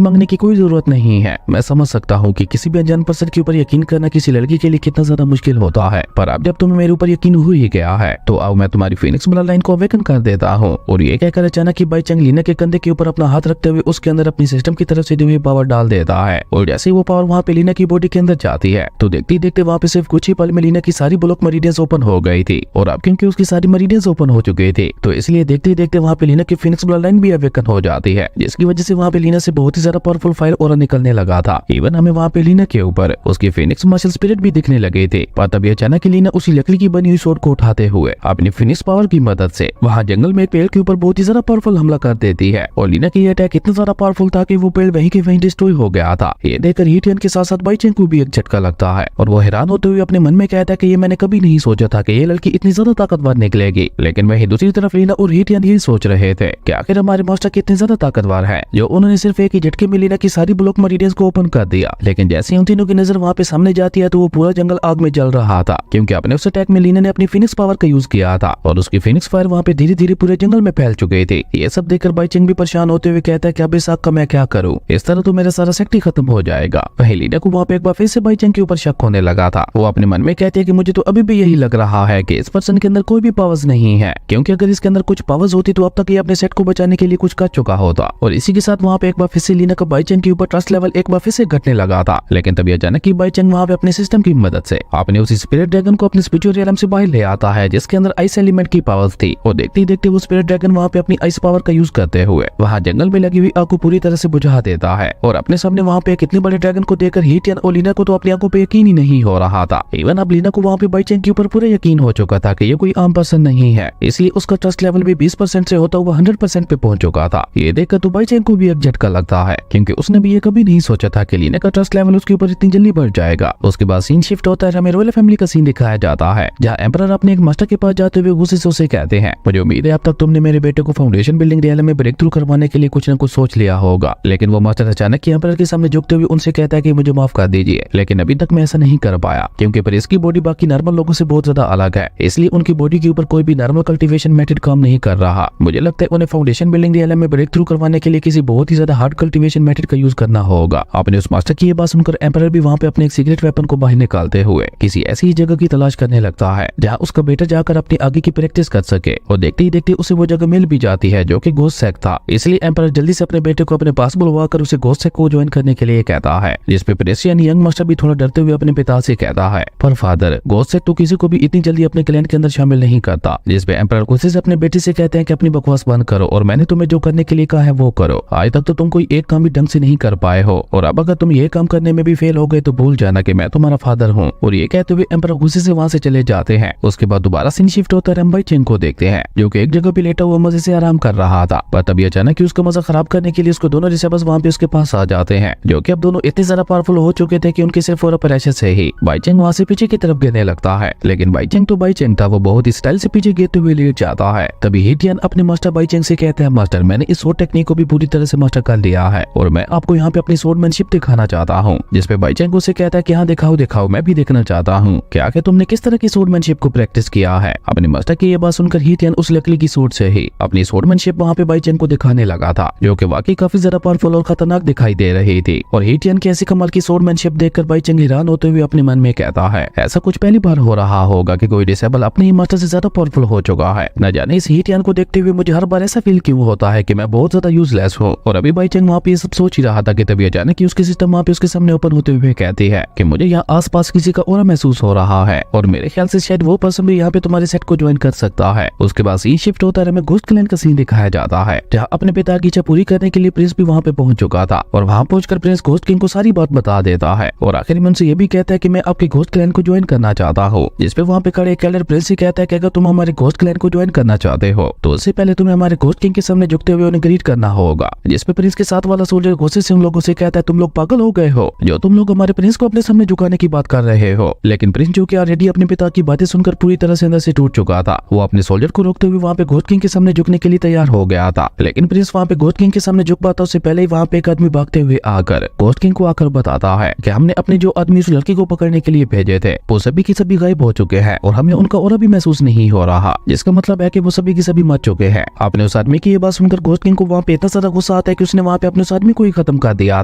मांगने की कोई जरूरत नहीं है। मैं समझ सकता हूँ कि किसी भी अनजान पर्सन के ऊपर यकीन करना किसी लड़की के लिए कितना ज्यादा मुश्किल होता है, पर अब जब तुम्हें मेरे ऊपर यकीन हो ही गया है तो अब मैं तुम्हारी फीनिक्स ब्लड लाइन को अवेकन कर देता हूँ। और ये कहकर अचानक ही बाईचेंग लीना के कंधे के ऊपर अपना हाथ रखते हुए उसके अंदर अपनी सिस्टम की तरफ से दी हुई पावर डाल देता है। और जैसे ही वो पावर वहाँ पे लीना की बॉडी के अंदर जाती है तो देखते देखते वहाँ पे सिर्फ कुछ ही पल में लीना की सारी ब्लॉक मरीडियंस ओपन हो गई थी। और अब क्योंकि उसकी सारी मरीडियंस ओपन हो चुके थे तो इसलिए देखते देखते वहाँ पे लीना की फीनिक्स ब्लड लाइन भी अवेकन हो जाती है, जिसकी वजह से वहाँ पे लीना से बहुत ही ज्यादा पावरफुल फायर और निकलने लगा था। इवन हमें वहाँ पे लीना के ऊपर उसकी फीनिक्स मार्शल स्पिरिट भी दिखने लगे थे। पर तभी अचानक लीना उसी लकड़ी की बनी हुई स्वॉर्ड को उठाते हुए अपनी फिनिक्स पावर की मदद से वहाँ जंगल में एक पेड़ के ऊपर बहुत ही ज्यादा पावरफुल हमला कर देती है। और लीना की अटैक इतना ज्यादा पावरफुल था कि वो पेड़ वहीं के वहीं डिस्ट्रॉय हो गया था। ये देखकर हीटियन के साथ साथ बाईचेंग को भी एक झटका लगता है और वो हैरान होते हुए अपने मन में कहता है कि ये मैंने कभी नहीं सोचा था कि ये लड़की इतनी ज्यादा ताकतवर निकलेगी। लेकिन वहीं दूसरी तरफ लीना और हीटियन यही सोच रहे थे कि आखिर हमारे मास्टर कितने ज्यादा ताकतवर है जो उन्होंने सिर्फ एक ही झटके में लीना की सारी ब्लॉक मरीडियंस को ओपन कर दिया। लेकिन जैसे ही उन तीनों की नजर वहाँ पे सामने जाती है तो वो पूरा जंगल आग में जल रहा था, क्योंकि अपने उस अटैक में लीना ने अपनी फिनिक्स पावर का यूज किया था और उसकी फिनिक्स फायर वहाँ पे धीरे धीरे पूरे जंगल में फैल चुके थे। ये सब देखकर बाईचेंग भी परेशान होते हुए कहता है कि अब इस आग का मैं क्या करूं, इस तरह तो मेरा सारा सेक्ट ही खत्म हो जाएगा। वहीं लीना को वहाँ पे एक बार फिर से बाईचेंग के ऊपर शक होने लगा था। वो अपने मन में कहती है कि मुझे तो अभी भी यही लग रहा है कि इस पर्सन के अंदर कोई भी पावर्स नहीं है, क्योंकि अगर इसके अंदर कुछ पावर्स होती तो अब तक ये अपने सेट को बचाने के लिए कुछ कर चुका होता। और इसी के साथ वहाँ पे एक बार फिर से लीना का बाईचेंग के ऊपर ट्रस्ट लेवल एक बार फिर से घटने लगा था। लेकिन तभी अचानक ही बाईचेंग वहाँ पे अपने सिस्टम की मदद से अपने उसी स्पिरिट ड्रैगन को अपने स्पिरिचुअल रियलम से बाहर ले आता है, जिसके अंदर आइस एलिमेंट की पावर्स थी। और देखते ही देखते वो स्पिरिट ड्रैगन वहाँ पे अपनी आइस पावर का यूज करते हुए वहाँ जंगल में लगी हुई आग को पूरी तरह से बुझा देता है। और अपने सामने वहाँ पे कितने बड़े ड्रैगन को देखकर हीटियन और लीना को तो अपनी आंखों पे यकीन ही नहीं हो रहा था। इवन अब लीना को वहाँ पे बाईचेंग के ऊपर पूरा यकीन हो चुका था कि ये कोई आम पर्सन नहीं है, इसलिए उसका ट्रस्ट लेवल भी 20% से होता हुआ 100% पे पहुंच चुका था। ये देखकर तो बाईचेंग को भी एक झटका लगता है, क्योंकि उसने भी ये कभी नहीं सोचा था कि लीना का ट्रस्ट लेवल उसके ऊपर इतनी जल्दी बढ़ जाएगा। उसके बाद सीन शिफ्ट होता है, हमें रॉयल फैमिली का सीन दिखाया जाता है, जहाँ एम्परर अपने एक मास्टर के पास जाते हुए गुस्से से उसे कहते हैं, मुझे उम्मीद है अब तक तुमने मेरे बेटे को फाउंडेशन बिल्डिंग रियल में ब्रेक थ्रू करवाने के लिए कुछ न कुछ सोच लिया होगा। लेकिन वो मास्टर अचानक ही एम्परर के सामने झुकते हुए उनसे कहता है कि मुझे माफ कर दीजिए, लेकिन अभी तक मैं ऐसा नहीं कर पाया, क्योंकि प्रेस की बॉडी बाकी नॉर्मल लोगों से बहुत ज्यादा अलग है, इसलिए उनकी बॉडी के ऊपर कोई भी नॉर्मल कल्टीवेशन मेथड काम नहीं कर रहा। मुझे लगता है उन्हें फाउंडेशन बिल्डिंग रियल में ब्रेक थ्रू करवाने के लिए किसी बहुत ही ज्यादा हार्ड कल्टीवेशन मेथड का यूज करना होगा। अपने उस मास्टर की ये बात सुनकर एम्परर भी वहाँ पे अपने एक सीक्रेट वेपन को बाहर निकालते हुए किसी ऐसी जगह की तलाश करने लगता है जहाँ उसका बेटा जाकर अपनी आगे की प्रैक्टिस कर सके। और देखते ही देखते उसे वो जगह मिल भी जाती है जो कि घोस्ट सेक्ट था। इसलिए एम्परर जल्दी से अपने बेटे को अपने पास बुलवाकर उसे घोस्ट सेक्ट को ज्वाइन करने के लिए कहता है, जिसपे प्रेसियन यंग मास्टर भी थोड़ा डरते हुए अपने पिता से कहता है, पर फादर घोस्ट सेक्ट तो किसी को भी इतनी जल्दी अपने क्लैन के अंदर शामिल नहीं करता। जिसपे एम्परर गुस्से से अपने बेटे से कहते हैं कि अपनी बकवास बंद करो और मैंने तुम्हें जो करने के लिए कहा है वो करो। आज तक तो तुम कोई एक काम भी ढंग से नहीं कर पाए हो, और अब अगर तुम ये काम करने में भी फेल हो गए तो भूल जाना कि मैं तुम्हारा फादर हूँ। और ये कहते हुए एम्परर गुस्से से वहाँ से चले जाते हैं। उसके बाद दोबारा सीन शिफ्ट होता है, बाईचेंग को देखते हैं जो कि एक जगह पे लेटा हुआ मजे से आराम कर रहा था। पर तभी अचानक ही उसका मजा खराब करने के लिए उसको दोनों रिसेबर्स वहाँ पे उसके पास आ जाते हैं, जो कि अब दोनों इतने ज्यादा पावरफुल हो चुके थे कि उनके सिर्फ और प्रेशर से ही बाईचेंग वहाँ से पीछे की तरफ गिरने लगता है। लेकिन बाईचेंग तो बाईचेंग था, वो बहुत ही स्टाइल से पीछे गिरते हुए लेट जाता है। तभी हीटियन अपने मास्टर बाईचेंग से कहते हैं, मास्टर मैंने इस स्वॉर्ड टेक्निक को भी पूरी तरह से मास्टर कर लिया है और मैं आपको यहाँ पे अपनी स्वॉर्डमैनशिप दिखाना चाहता हूँ। जिसपे बाईचेंग उसे कहता है कि हाँ दिखाओ दिखाओ, मैं भी देखना चाहता हूँ कि आखिर तुमने किस तरह की स्वॉर्डमैनशिप को प्रैक्टिस किया है। अपने मास्टर की ये बात सुनकर हीटियन उस लकड़ी की स्वॉर्ड से ही अपनी स्वॉर्डमैनशिप वहाँ पे बाईचेंग को दिखाने लगा था, जो कि वाकई काफी ज्यादा पावरफुल और खतरनाक दिखाई दे रही थी। और हीटियन की ऐसी कमाल की स्वॉर्डमैनशिप देखकर बाईचेंग हैरान होते हुए अपने मन में कहता है, ऐसा कुछ पहली बार हो रहा होगा कि कोई डिसेबल अपने ही मास्टर से ज्यादा पावरफुल हो चुका है। न जाने इस हीटियन को देखते हुए मुझे हर बार ऐसा फील क्यों होता है कि मैं बहुत ज्यादा यूजलेस हूँ। और अभी बाईचेंग वहाँ पे ये सब सोच ही रहा था कि तभी अचानक उसके सिस्टम वहाँ पे उसके सामने ओपन होते हुए कहती है कि मुझे यहाँ आसपास किसी का ऑरा महसूस हो रहा है और मेरे ख्याल से शायद वो पर्सन भी यहाँ पे तुम्हारे सेट को ज्वाइन कर सकता है। उसके बाद सीन शिफ्ट होता है, हमें घोस्ट क्लैन का सीन दिखाया जाता है, जहाँ अपने पिता की इच्छा पूरी करने के लिए प्रिंस भी वहाँ पे पहुंच चुका था। और वहाँ पहुंचकर प्रिंस घोस्ट किंग को सारी बात बता देता है और आखिर में उनसे ये भी कहता है कि मैं आपके घोस्ट क्लैन को ज्वाइन करना चाहता हूँ। जिसपे वहाँ पे खड़े कैलर प्रिंस से कहता है कि अगर तुम हमारे घोस्ट क्लैन को ज्वाइन करना चाहते हो तो उससे पहले तुम्हें हमारे घोस्ट किंग के सामने झुकते हुए उन्हें ग्रीट करना होगा। जिसपे प्रिंस के साथ वाला सोल्जर गुस्से से उन लोगों से कहता है, तुम लोग पागल हो गए हो जो तुम लोग हमारे प्रिंस को अपने सामने झुकाने की बात कर रहे हो। लेकिन प्रिंस जो कि ऑलरेडी अपने पिता की बातें सुनकर पूरी तरह से अंदर से टूट चुका था। वो अपने सोल्जर को रोकते हुए वहाँ पे घोस्ट किंग के सामने झुकने के लिए तैयार हो गया था, लेकिन प्रिंस वहाँ पे घोस्ट किंग के सामने झुक पाता उससे पहले ही वहाँ पे एक आदमी भागते हुए आकर घोस्ट किंग को आकर बताता है कि हमने अपने जो आदमी उस लड़की को पकड़ने के लिए भेजे थे वो सभी की सभी गायब हो चुके हैं और हमें उनका और भी महसूस नहीं हो रहा, जिसका मतलब है कि वो सभी की सभी मर चुके हैं। आपने उस आदमी की ये बात सुनकर घोस्ट किंग को वहाँ पे इतना सारा गुस्सा आता है कि उसने वहाँ पे अपने उस आदमी को ही खत्म कर दिया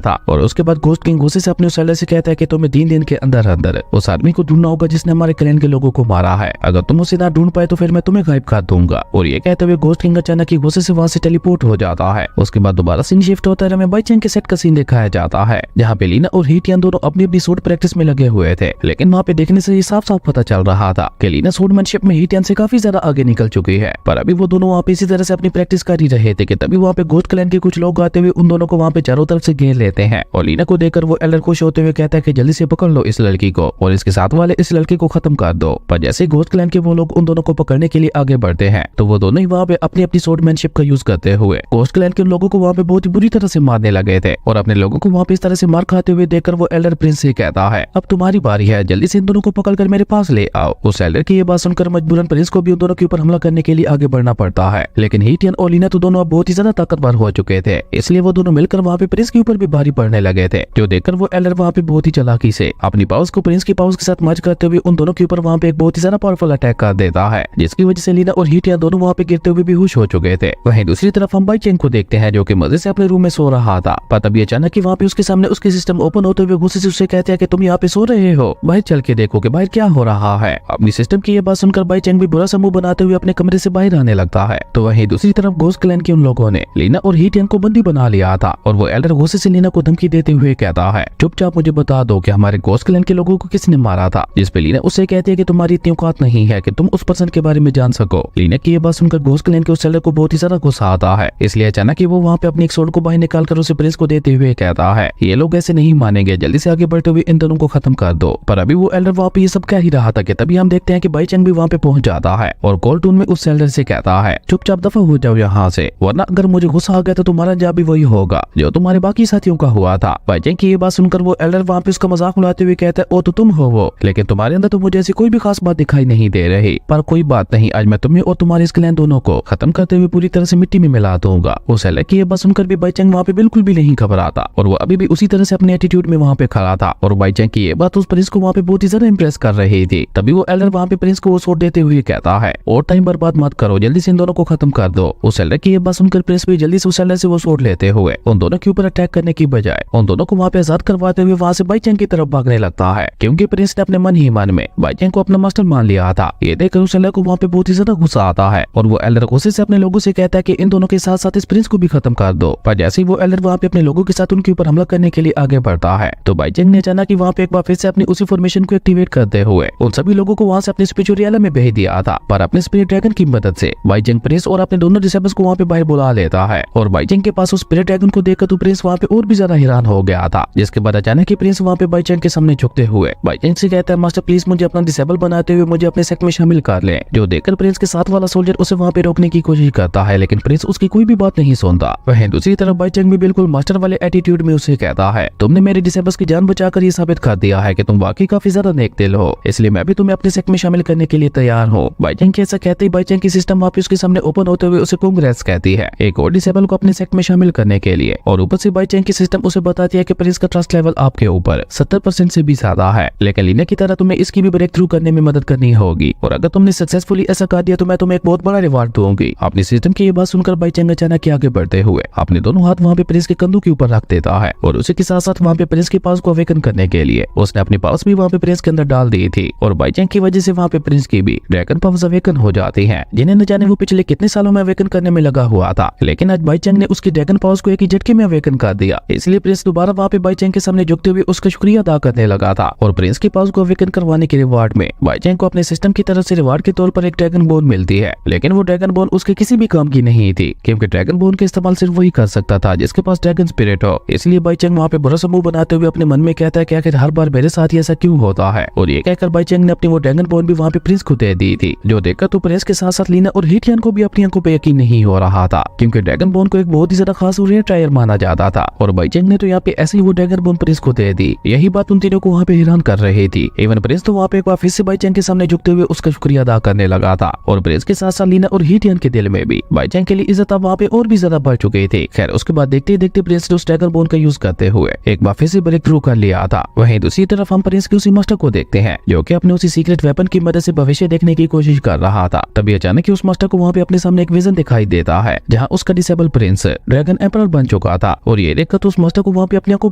था। और उसके बाद घोस्ट किंग गुस्से से अपने उस सेलर से कहता है कि तुम्हें 3 दिन के अंदर अंदर उस आदमी को ढूंढना होगा जिसने हमारे क्लैन के लोगों को मारा है। अगर तुम उसे ना ढूंढ पाए तो फिर मैं तुम्हें गायब कर दूंगा। और ये कहते हुए घोस्ट किंग अचानक ही गुस्से से वहाँ से टेलीपोर्ट हो जाता है। उसके बाद दोबारा सीन शिफ्ट होता है, हमें बाईचैंग के सेट का सीन दिखाया जाता है जहाँ पे लीना और हीटियन दोनों अपनी अपनी सूट प्रैक्टिस में लगे हुए थे, लेकिन वहाँ पे देखने से ये साफ साफ पता चल रहा था कि लीना सूटमैनशिप में हीटियन से काफी ज्यादा आगे निकल चुकी है। पर अभी वो दोनों वहाँ पे इसी तरह से अपनी प्रैक्टिस कर ही रहे थे कि तभी वहाँ पे घोस्ट क्लैन के कुछ लोग आते हुए उन दोनों को वहाँ पे चारों तरफ से घेर लेते हैं। और लीना को देखकर वो एल्डर खुश होते हुए कहता है कि जल्दी से पकड़ लो इस लड़की को और इसके साथ वाले इस लड़के को खत्म कर दो। पर जैसे घोस्ट क्लैन के वो लोग उन दोनों को पकड़ने के लिए आगे बढ़ते हैं तो वो दोनों ही वहाँ पे अपनी अपनी स्वॉर्डमैनशिप का यूज करते हुए घोस्ट क्लैन के लोगों को वहाँ पे बहुत ही बुरी तरह से मारने लगे थे। और अपने लोगों को वहाँ पे इस तरह से मार खाते हुए देखकर वो एल्डर प्रिंस से कहता है अब तुम्हारी बारी है, जल्दी से इन दोनों को पकड़कर मेरे पास ले आओ। उस एल्डर की ये बात सुनकर मजबूरन प्रिंस को भी उन दोनों के ऊपर हमला करने के लिए आगे बढ़ना पड़ता है, लेकिन हीटियन और लीना तो दोनों अब बहुत ही ज्यादा ताकतवर हो चुके थे, इसलिए वो दोनों मिलकर वहाँ पे प्रिंस के ऊपर भी भारी पड़ने लगे थे। जो देखकर वो एल्डर वहाँ पे बहुत ही चालाकी से अपनी पावर्स को प्रिंस की पावर्स के साथ मर्ज करते हुए उन दोनों के ऊपर वहाँ पे एक बहुत ही ज्यादा पावरफुल अटैक कर देता है, जिसकी वजह से लीना और हीटियन दोनों वहाँ पे गिरते हुए बेहोश हो चुके थे। वहीं दूसरी तरफ हम बाईचैंग को देखते हैं जो कि मजे से अपने रूम में सो रहा था, पर तभी अचानक ही वहाँ पे उसके सामने उसके सिस्टम ओपन होते हुए गुस्से से उससे कहते हैं कि तुम यहाँ पे सो रहे हो, बाहर चल के देखो कि बाहर क्या हो रहा है। अपनी सिस्टम की ये बात सुनकर बाईचैंग भी बुरा समूह बनाते हुए अपने कमरे से बाहर आने लगता है। तो वहीं दूसरी तरफ घोस्ट क्लैन के उन लोगों ने लीना और हीटियन को बंदी बना लिया था और वो एल्डर गुस्से से लीना को धमकी देते हुए कहता है चुपचाप मुझे बता दो कि हमारे घोस्ट क्लैन के लोगों को किसने मारा था, जिस पे लीना उससे कहती है कि तुम्हारी इतनी औकात नहीं है कि तुम उस पर्सन के बारे में जान सको। लीना की ये बात सुनकर घोस्ट क्लैन के उस एल्डर को बहुत ही ज्यादा गुस्सा आता है, इसलिए अचानक ही वो वहाँ पे अपनी एक सोड को बाहर निकालकर उसे प्रिंस को देते हुए कहता है ये लोग ऐसे नहीं मानेंगे, जल्दी से आगे बढ़ते हुए इन दोनों को खत्म कर दो। पर अभी वो एल्डर वहाँ पे ये सब कह ही रहा था कि तभी हम देखते हैं कि बाईचैंग भी वहाँ पे पहुंच जाता है और कॉल टून में उस एल्डर से कहता है चुपचाप दफा हो जाओ यहाँ से, वरना अगर मुझे गुस्सा आ गया तो तुम्हारा जवाब भी वही होगा जो तुम्हारे बाकी साथियों का हुआ था। बाईचैंग की ये बात सुनकर वो एल्डर वहाँ पे उसका मजाक उड़ाते हुए कहता है ओ तो तुम हो वो, लेकिन तुम्हारे अंदर तो मुझे ऐसी कोई भी खास बात दिखाई नहीं दे रही, पर कोई बात नहीं, आज मैं तुम्हें और तुम्हारे इस क्लैन दोनों को खत्म करते हुए पूरी तरह से मिट्टी में मिला दूंगा। उस एल्डर की ये बात सुनकर भी बाईचैंग वहाँ पे बिल्कुल भी नहीं घबराता और वो अभी भी उसी तरह से अपने एटीट्यूड में वहाँ पे खड़ा था। और बाईचैंग की ये बात उस प्रिंस को वहाँ पे बहुत ही ज्यादा इंप्रेस कर रही थी। तभी वो एल्डर वहाँ पे प्रिंस को वो सोट देते हुए कहता है और टाइम बर्बाद मत करो, जल्दी से इन दोनों को खत्म कर दो। उस एल्डर की ये बात सुनकर प्रिंस भी जल्दी से उस एल्डर से वो सोट लेते हुए उन दोनों के ऊपर अटैक करने की बजाय उन दोनों को वहाँ पे आजाद करवाते हुए वहाँ से बाईचैंग की तरफ भागने लगता है, क्योंकि प्रिंस ने अपने मन ही मन में बाईचैंग को अपना मास्टर मान लिया था। ये देखकर उस एल्डर को वहाँ पे बहुत ही ज्यादा गुस्सा आता है और वो एल्डर गुस्से से अपने लोगों से कहता है कि इन दोनों के साथ साथ इस प्रिंस को भी खत्म कर दो। पर जैसे ही वो एल्डर वहाँ पे अपने लोगों के साथ उनके ऊपर हमला करने के लिए आगे बढ़ता है तो बाईचैंग ने अचानक ही वहाँ पे एक बार फिर से अपनी उसी फॉर्मेशन को एक्टिवेट करते हुए उन सभी लोगों को वहाँ से अपने स्पिरिचुअल रियलम में भेज दिया था। पर अपने स्पिरिट ड्रैगन की मदद से बाईचैंग प्रिंस और अपने दोनों डिसेबल्स को वहाँ पे बाहर बुला लेता है और बाईचैंग के पास उस स्पिरिट ड्रैगन को देखकर तो प्रिंस वहाँ पे और भी ज्यादा हैरान हो गया था। जिसके बाद अचानक ही प्रिंस वहाँ पे बाईचैंग के सामने झुकते हुए बाईचैंग से कहता है मास्टर प्लीज मुझे अपना डिसेबल बनाते हुए मुझे अपने सेक्ट में शामिल कर ले। जो देखकर प्रिंस के साथ वाला सोल्जर उसे वहाँ पे रोकने की कोशिश करता है, लेकिन प्रिंस उसकी कोई भी बात नहीं सुनता। वहीं दूसरी तरफ बाईचैंग भी बिल्कुल मास्टर वाले एटीट्यूड में उसे कहता है तुमने मेरे डिसेबल्स की जान बचाकर ये साबित कर दिया है कि तुम वाकई काफी ज्यादा नेक दिल हो, इसलिए मैं भी तुम्हें अपने सेक्ट में शामिल करने के लिए तैयार हूँ। बाईचैंग के ऐसा कहते ही बाईचैंग की सिस्टम वापस उसके सामने ओपन होते हुए उसे कांग्रेस कहती है एक और डिसेबल को अपने सेक्ट में शामिल करने के लिए। और ऊपर से बाईचैंग की सिस्टम उसे बताती है कि प्रिंस का ट्रस्ट लेवल आपके ऊपर 70% से भी ज्यादा है, लेकिन लीना की तरह तुम्हें इसकी भी ब्रेक थ्रू करने में मदद करनी होगी और अगर तुमने सक्सेसफुली ऐसा कर दिया तो मैं तुम्हें एक बहुत बड़ा रिवार्ड दूंगी। अपनी सिस्टम की ये बात सुनकर बाईचैंग अचानक आगे बढ़ते हुए अपने दोनों हाथ वहाँ पे प्रिंस के कंधों के ऊपर रख देता है और उसी के साथ साथ वहाँ पे प्रिंस के पास को अवेकन करने के लिए उसने अपनी पावर्स भी वहाँ पे प्रिंस के अंदर डाल दी थी। और बाईचैंग की वजह से वहाँ पे प्रिंस की भी ड्रैगन पावर्स अवेकन हो जाती हैं, जिन्हें न जाने वो पिछले कितने सालों में अवेकन करने में लगा हुआ था, लेकिन आज बाईचैंग ने उसकी ड्रैगन पावर्स को एक ही झटके में अवेकन कर दिया। इसलिए प्रिंस दोबारा वहाँ पे बाईचैंग के सामने झुकते हुए उसका शुक्रिया अदा करने लगा था। और प्रिंस के पावर्स को अवेकन करवाने के रिवार्ड में बाईचैंग को अपने सिस्टम की तरफ से रिवार्ड के तौर पर एक ड्रैगन बोन मिलती है, लेकिन वो ड्रैगन बोन उसके किसी भी काम की नहीं थी, क्योंकि ड्रैगन बोन का इस्तेमाल सिर्फ वही कर सकता था जिसके पास ड्रैगन स्पिरिट हो। इसलिए बाईचैंग वहाँ पे बुरा समूह बनाते हुए अपने मन में कहता है कि आखिर हर बार मेरे साथ ही ऐसा क्यों होता है। और ये कहकर बाईचैंग ने अपनी वो ड्रैगन बोन भी वहाँ पे प्रिंस को दे दी थी, जो देखकर तो प्रिंस के साथ साथ लीना और हीटियन को भी अपनी आंखों पे यकीन नहीं हो रहा था, क्योंकि ड्रैगन बोन को एक बहुत ही ज्यादा खास और रेयर ट्रायल माना जाता था। और बाईचैंग ने तो यहाँ पे ऐसे ही वो ड्रैगन बोन प्रिंस को दे दी। यही बात उन तीनों को वहाँ पे हैरान कर रही थी। इवन प्रिंस तो वहाँ पे एक बार फिर से बाईचैंग के सामने झुकते हुए उसका उसका शुक्रिया अदा करने लगा था। और प्रिंस के साथ साथ लीना और हीटियन के दिल में भी बाईचैंग के लिए इज्जत अब वहाँ पे और भी ज्यादा बढ़ चुकी थी। खैर उसके बाद देखते ही देखते प्रिंस ने उस ड्रैगन बोन का यूज करते हुए एक बार फिर से ब्रेक थ्रू कर लिया था। वहीं दूसरी तरफ हम प्रिंस के उसी मास्टर को देखते हैं जो कि अपने उसी सीक्रेट वेपन की मदद से भविष्य देखने की कोशिश कर रहा था। तभी अचानक उस मास्टर को वहाँ पे अपने सामने एक विजन दिखाई देता है जहाँ उसका डिसेबल प्रिंस ड्रैगन एम्परर बन चुका था। और ये देखकर तो उस मास्टर को वहाँ पे अपने को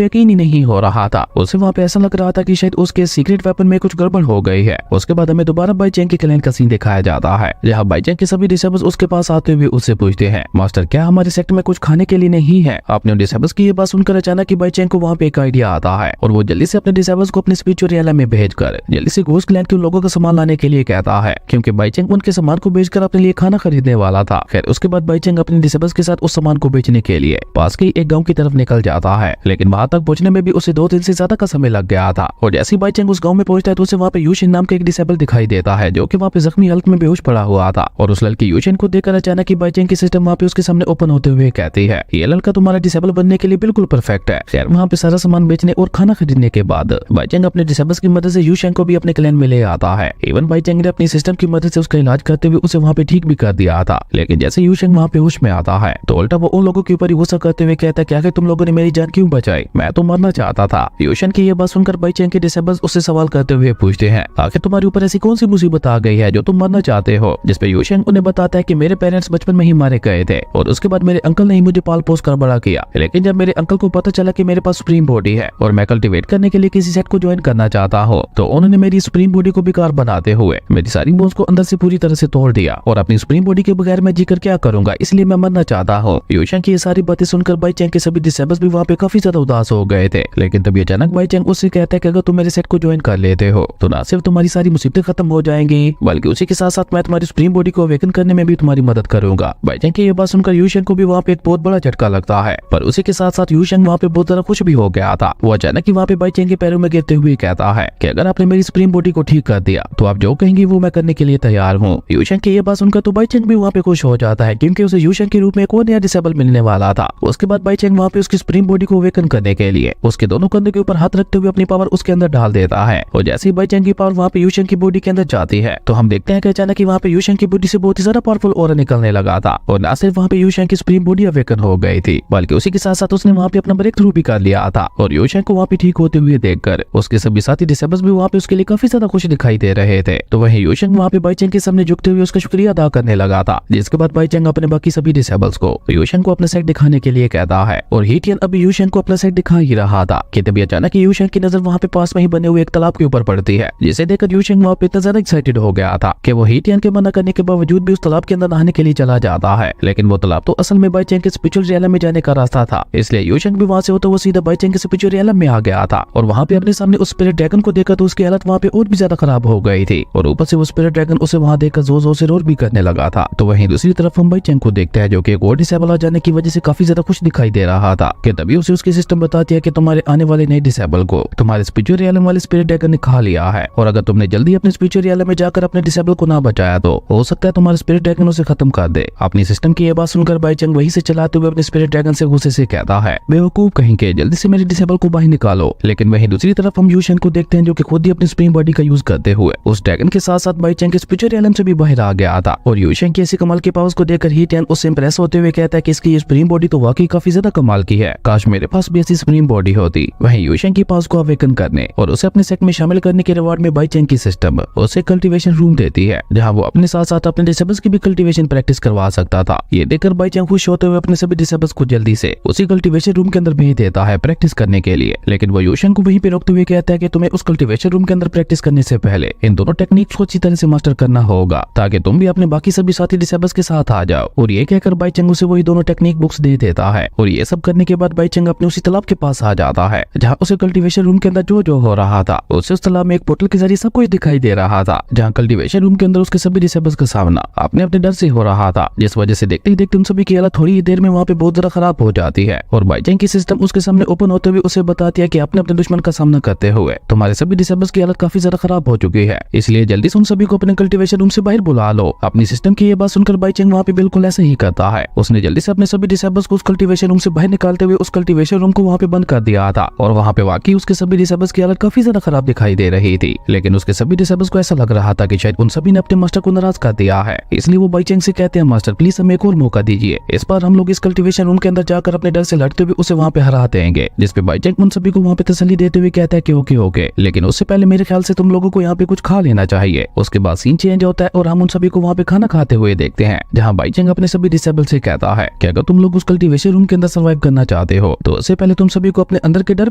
यकीन ही नहीं हो रहा था। उसे वहाँ पे ऐसा लग रहा था कि शायद उसके सीक्रेट वेपन में कुछ गड़बड़ हो गई है। उसके बाद हमें दोबारा बाईचैंग के क्लैन का सीन दिखाया जाता है जहाँ बाईचैंग के सभी डिसेबल्स उसके पास आते हुए उससे पूछते हैं, मास्टर क्या हमारे सेक्टर में कुछ खाने के लिए नहीं है? आपने उन डिसेबल्स की ये बात सुनकर अचानक बाईचैंग को वहाँ पे एक आइडिया आता है और वो जल्दी से अपने डिसेबल्स को अपने स्पिरिचुअल एरिया में भेजकर जल्दी से घोस्ट क्लैन के लोगों का सामान लाने के लिए कहता है, क्योंकि बाईचैंग उनके सामान को बेचकर अपने लिए खाना खरीदने वाला था। खैर उसके बाद बाईचैंग अपने डिसेबल्स के साथ उस सामान को बेचने के लिए पास के एक गाँव की तरफ निकल जाता है, लेकिन वहाँ तक पहुंचने में भी उसे 2 दिन से ज्यादा का समय लग गया था। और जैसे ही बाईचैंग उस गाँव में पहुंचता है तो उसे वहाँ पे यूशिन नाम का एक डिसेबल दिखाई देता है जो कि वहाँ पे जख्मी हालत में बेहोश पड़ा हुआ था। और उस लड़की यूशिन को देखकर अचानक ही बाईचैंग की सिस्टम वहाँ पे उसके सामने ओपन होते हुए कहती है, ये लड़का तुम्हारा डिसेबल बनने के लिए बिल्कुल परफेक्ट है। खैर वहाँ पे सारा सामान बेचने और खाना खरीदने के बाद बाईचैंग अपने डिसेबल्स की मदद से यूशिन को भी अपने क्लैन में ले आता है। इवन बाईचैंग ने अपनी सिस्टम की मदद से उसका इलाज करते हुए उसे वहाँ पे ठीक भी कर दिया था। लेकिन जैसे यूशिन वहाँ पे होश में आता है तो उल्टा वो उन लोगों के ऊपर गुस्सा करते हुए कहता है, क्या कि तुम लोगों ने मेरी जान क्यों बचाई? मैं तो मरना चाहता था। यूशिन की ये बात सुनकर बाईचैंग के डिसेबल्स उससे सवाल करते हुए पूछते हैं, आखिर तुम्हारे ऊपर ऐसी कौन सी मुसीबत आ गई है जो तुम मरना चाहते हो? जिसपे यूशिन उन्हें बताता है कि मेरे पेरेंट्स बचपन में ही मारे गए थे और उसके बाद मेरे अंकल ने ही मुझे पाल पोस कर बड़ा किया। लेकिन जब मेरे अंकल को पता चला कि मेरे पास सुप्रीम बॉडी है और मैं कल्टीवेट करने के लिए किसी सेट को ज्वाइन करना चाहता हूँ तो उन्होंने मेरी सुप्रीम बॉडी को बेकार बनाते हुए मेरी सारी बोन्स को अंदर से पूरी तरह से तोड़ दिया और अपनी सुप्रीम बॉडी के बगैर मैं जीकर क्या करूंगा, इसलिए मैं मरना चाहता हूँ। यूशिन की ये सारी बातें सुनकर बाईचैंग के सभी डिसेबल्स भी वहाँ पे काफी ज्यादा उदास हो गए थे। लेकिन तभी अचानक बाईचैंग उससे कहता है कि अगर तुम मेरे सेट को ज्वाइन कर लेते हो तो न सिर्फ तुम्हारी सारी मुसीबतें खत्म हो जाएंगी बल्कि उसी के साथ साथ मैं तुम्हारी सुप्रीम बॉडी को अवेकन करने में भी तुम्हारी मदद करूंगा। बाईचैंग की ये बात सुनकर यूशिन को भी वहाँ पे एक बहुत बड़ा झटका लगता है, पर उसी के साथ साथ यूशिन वहाँ पे बहुत ज्यादा खुश भी हो गया था। वो अचानक ही वहाँ पे बाईचैंग के पैरों में गिरते हुए कहता है कि अगर आपने मेरी सुप्रीम बॉडी को ठीक कर दिया तो आप जो कहेंगे वो मैं करने के लिए तैयार हूँ। यूशिन की ये बात सुनकर तो बाईचैंग भी वहाँ पे खुश हो जाता है क्योंकि उसे यूशिन के रूप में एक और नया डिसेबल मिलने वाला था। उसके बाद बाईचैंग वहाँ पे उसकी सुप्रीम बॉडी को अवेकन करने के लिए उसके दोनों कंधों के ऊपर हाथ रखते हुए अपनी पावर उसके अंदर डाल देता है। और जैसे ही बाईचैंग की पावर वहाँ पे यूशिन की बॉडी के अंदर जाती है तो हम देखते हैं कि अचानक ही वहाँ पे यूशिन की बॉडी से बहुत ही ज्यादा पावरफुल ऑरा निकलने लगा था। और न सिर्फ वहाँ पे यूशिन की सुप्रीम बॉडी अवेकन हो गई थी बल्कि उसी के साथ साथ उसने वहाँ पे अपना ब्रेक थ्रू भी कर लिया था। और यूशिन को वहाँ पे ठीक होते हुए देखकर उसके सभी साथी डिसेबल्स भी वहाँ पे उसके लिए काफी ज्यादा खुश दिखाई दे रहे थे। तो वहीं यूशिन वहाँ पे बाईचैंग के सामने झुकते हुए उसका शुक्रिया अदा करने लगा था, जिसके बाद बाईचैंग अपने बाकी सभी डिसेबल्स को यूशिन को अपना सेट दिखाने के लिए कहता है। और हीटियन अभी यूशिन को अपना सेट दिखा ही रहा था कि तभी अचानक यूशिन की नजर वहाँ पे पास में ही बने हुए एक तालाब के ऊपर पड़ती है, जिसे देखकर यूशिन वहाँ पे इतना ज्यादा एक्साइटेड हो गया था कि वो हीटियन के मना करने के बावजूद भी उस तालाब के अंदर नहाने के लिए चला जाता है। लेकिन वो तालाब तो असल में बाईचैंग के स्पिरिचुअल रियलम में जाने का रास्ता था, इसलिए यूशिन भी वहाँ से होता वो सीधा बाईचैंग के स्पिरिचुअल रियलम में आ गया था। और वहाँ पे अपने सामने उस स्पिरिट ड्रैगन को देखकर तो उसकी हालत वहाँ पे और भी ज्यादा खराब हो गई थी और ऊपर से वो स्पिरिट ड्रैगन उसे वहाँ देखकर जोर जोर से रोर भी करने लगा था। तो वहीं दूसरी तरफ हम बाईचैंग को देखते हैं जो कि एक और डिसेबल आ जाने की वजह से काफी ज्यादा खुश दिखाई दे रहा था कि तभी उसे उसकी सिस्टम बताती है कि तुम्हारे आने वाले नए डिसेबल को तुम्हारे स्पिरिचुअल रियलम वाले स्पिरिट ड्रैगन ने खा लिया है और अगर तुमने जल्दी अपने स्पिरिचुअल रियलम में जाकर अपने डिसेबल को ना बचाया तो हो सकता है तुम्हारा स्पिरिट ड्रैगन उसे खत्म कर दे। अपनी सिस्टम की ये बात सुनकर बाईचैंग वहीं से चलाते हुए अपने स्पिरिट ड्रैगन से गुस्से से कहता है, बेवकूफ कहेंगे, जल्दी से मेरे डिसेबल को बाहर निकालो। लेकिन वहीं दूसरी तरफ हम यूशिन को देखते हैं जो कि खुद ही अपनी सुप्रीम बॉडी का यूज करते हुए उस ड्रैगन के साथ साथ बाईचैंग के स्पिरिचुअल रियलम से भी बाहर आ गया था। और यूशिन की ऐसी कमाल के पावर्स को देखकर हीटियन उससे इंप्रेस होते हुए कहता है कि इसकी ये सुप्रीम बॉडी तो वाकई काफी ज्यादा कमाल की है, काश मेरे पास भी ऐसी सुप्रीम बॉडी होती। वहीं यूशिन की पावर्स को अवेकन करने और उसे अपने सेट में शामिल करने के रिवार्ड में बाईचैंग की सिस्टम उसे कल्टीवेशन रूम देती है जहाँ वो अपने साथ साथ अपने डिसेबल्स की भी कल्टीवेशन प्रैक्टिस करवा सकता था। ये देखकर बाईचैंग खुश होते हुए अपने सभी डिसेबल्स को जल्दी से उसी कल्टीवेशन रूम के अंदर भेज देता है प्रैक्टिस करने के लिए। लेकिन वो यूशिन को वहीं पे रोकते हुए कहता है कि तुम्हें उस कल्टीवेशन रूम के अंदर प्रैक्टिस करने से पहले इन दोनों टेक्निक्स को अच्छी तरह से मास्टर करना होगा ताकि तुम भी अपने बाकी सभी साथी डिसेबल्स के साथ आ जाओ। और ये कहकर बाईचैंग उसे वही दोनों टेक्निक बुक्स दे देता है। और ये सब करने के बाद बाईचैंग अपने उसी तालाब के पास आ जाता है जहाँ उसे कल्टीवेशन रूम के अंदर जो जो हो रहा था उसे उस तालाब में एक पोर्टल के जरिए सब कुछ दिखाई दे रहा था, जहाँ कल्टीवेशन रूम के अंदर उसके सभी डिसेबल्स का सामना अपने अपने डर से हो रहा था, जिस वजह से देखते ही देखते उन सभी की हालत थोड़ी ही देर में वहाँ पे बहुत ज्यादा खराब हो जाती है। और बाईचैंग की सिस्टम उसके सामने ओपन होते हुए उसे बताती है कि अपने अपने दुश्मन का सामना करते हुए तुम्हारे सभी डिसेबल्स की हालत काफी ज्यादा खराब हो चुकी है, इसलिए जल्दी से उन सभी को अपने कल्टीवेशन रूम से बाहर बुला लो। अपनी सिस्टम की ये बात सुनकर बाईचैंग वहाँ पे बिल्कुल ऐसा ही करता है। उसने जल्दी से अपने सभी डिसेबल्स को उस कल्टीवेशन रूम से बाहर निकालते हुए उस कल्टीवेशन रूम को वहाँ पे बंद कर दिया था। और वहाँ पे वाकई उसके सभी डिसेबल्स की हालत काफी ज्यादा खराब दिखाई दे रही थी। लेकिन उसके सभी डिसेबल्स को ऐसा लग रहा था कि शायद उन सभी ने अपने मास्टर को नाराज कर दिया है, इसलिए वो बाईचेंग से कहते हैं मास्टर प्लीज हमें एक और मौका दीजिए, इस बार हम लोग इस कल्टीवेशन रूम के अंदर जाकर अपने डर से लड़ते हुए उसे वहाँ पे हरा देंगे। जिसपे बाईचेंग उन सभी को वहाँ पे तसल्ली देते हुए कहता है कि ओके ओके, लेकिन उससे पहले मेरे ख्याल से तुम लोगों को यहाँ पे कुछ खा लेना चाहिए। उसके बाद सीन चेंज होता है और हम उन सभी को वहाँ पे खाना खाते हुए देखते हैं, जहाँ बाईचेंग अपने सभी डिसेबल से कहता है कि अगर तुम लोग उस कल्टीवेशन रूम के अंदर सर्वाइव करना चाहते हो तो उससे पहले तुम सभी को अपने अंदर के डर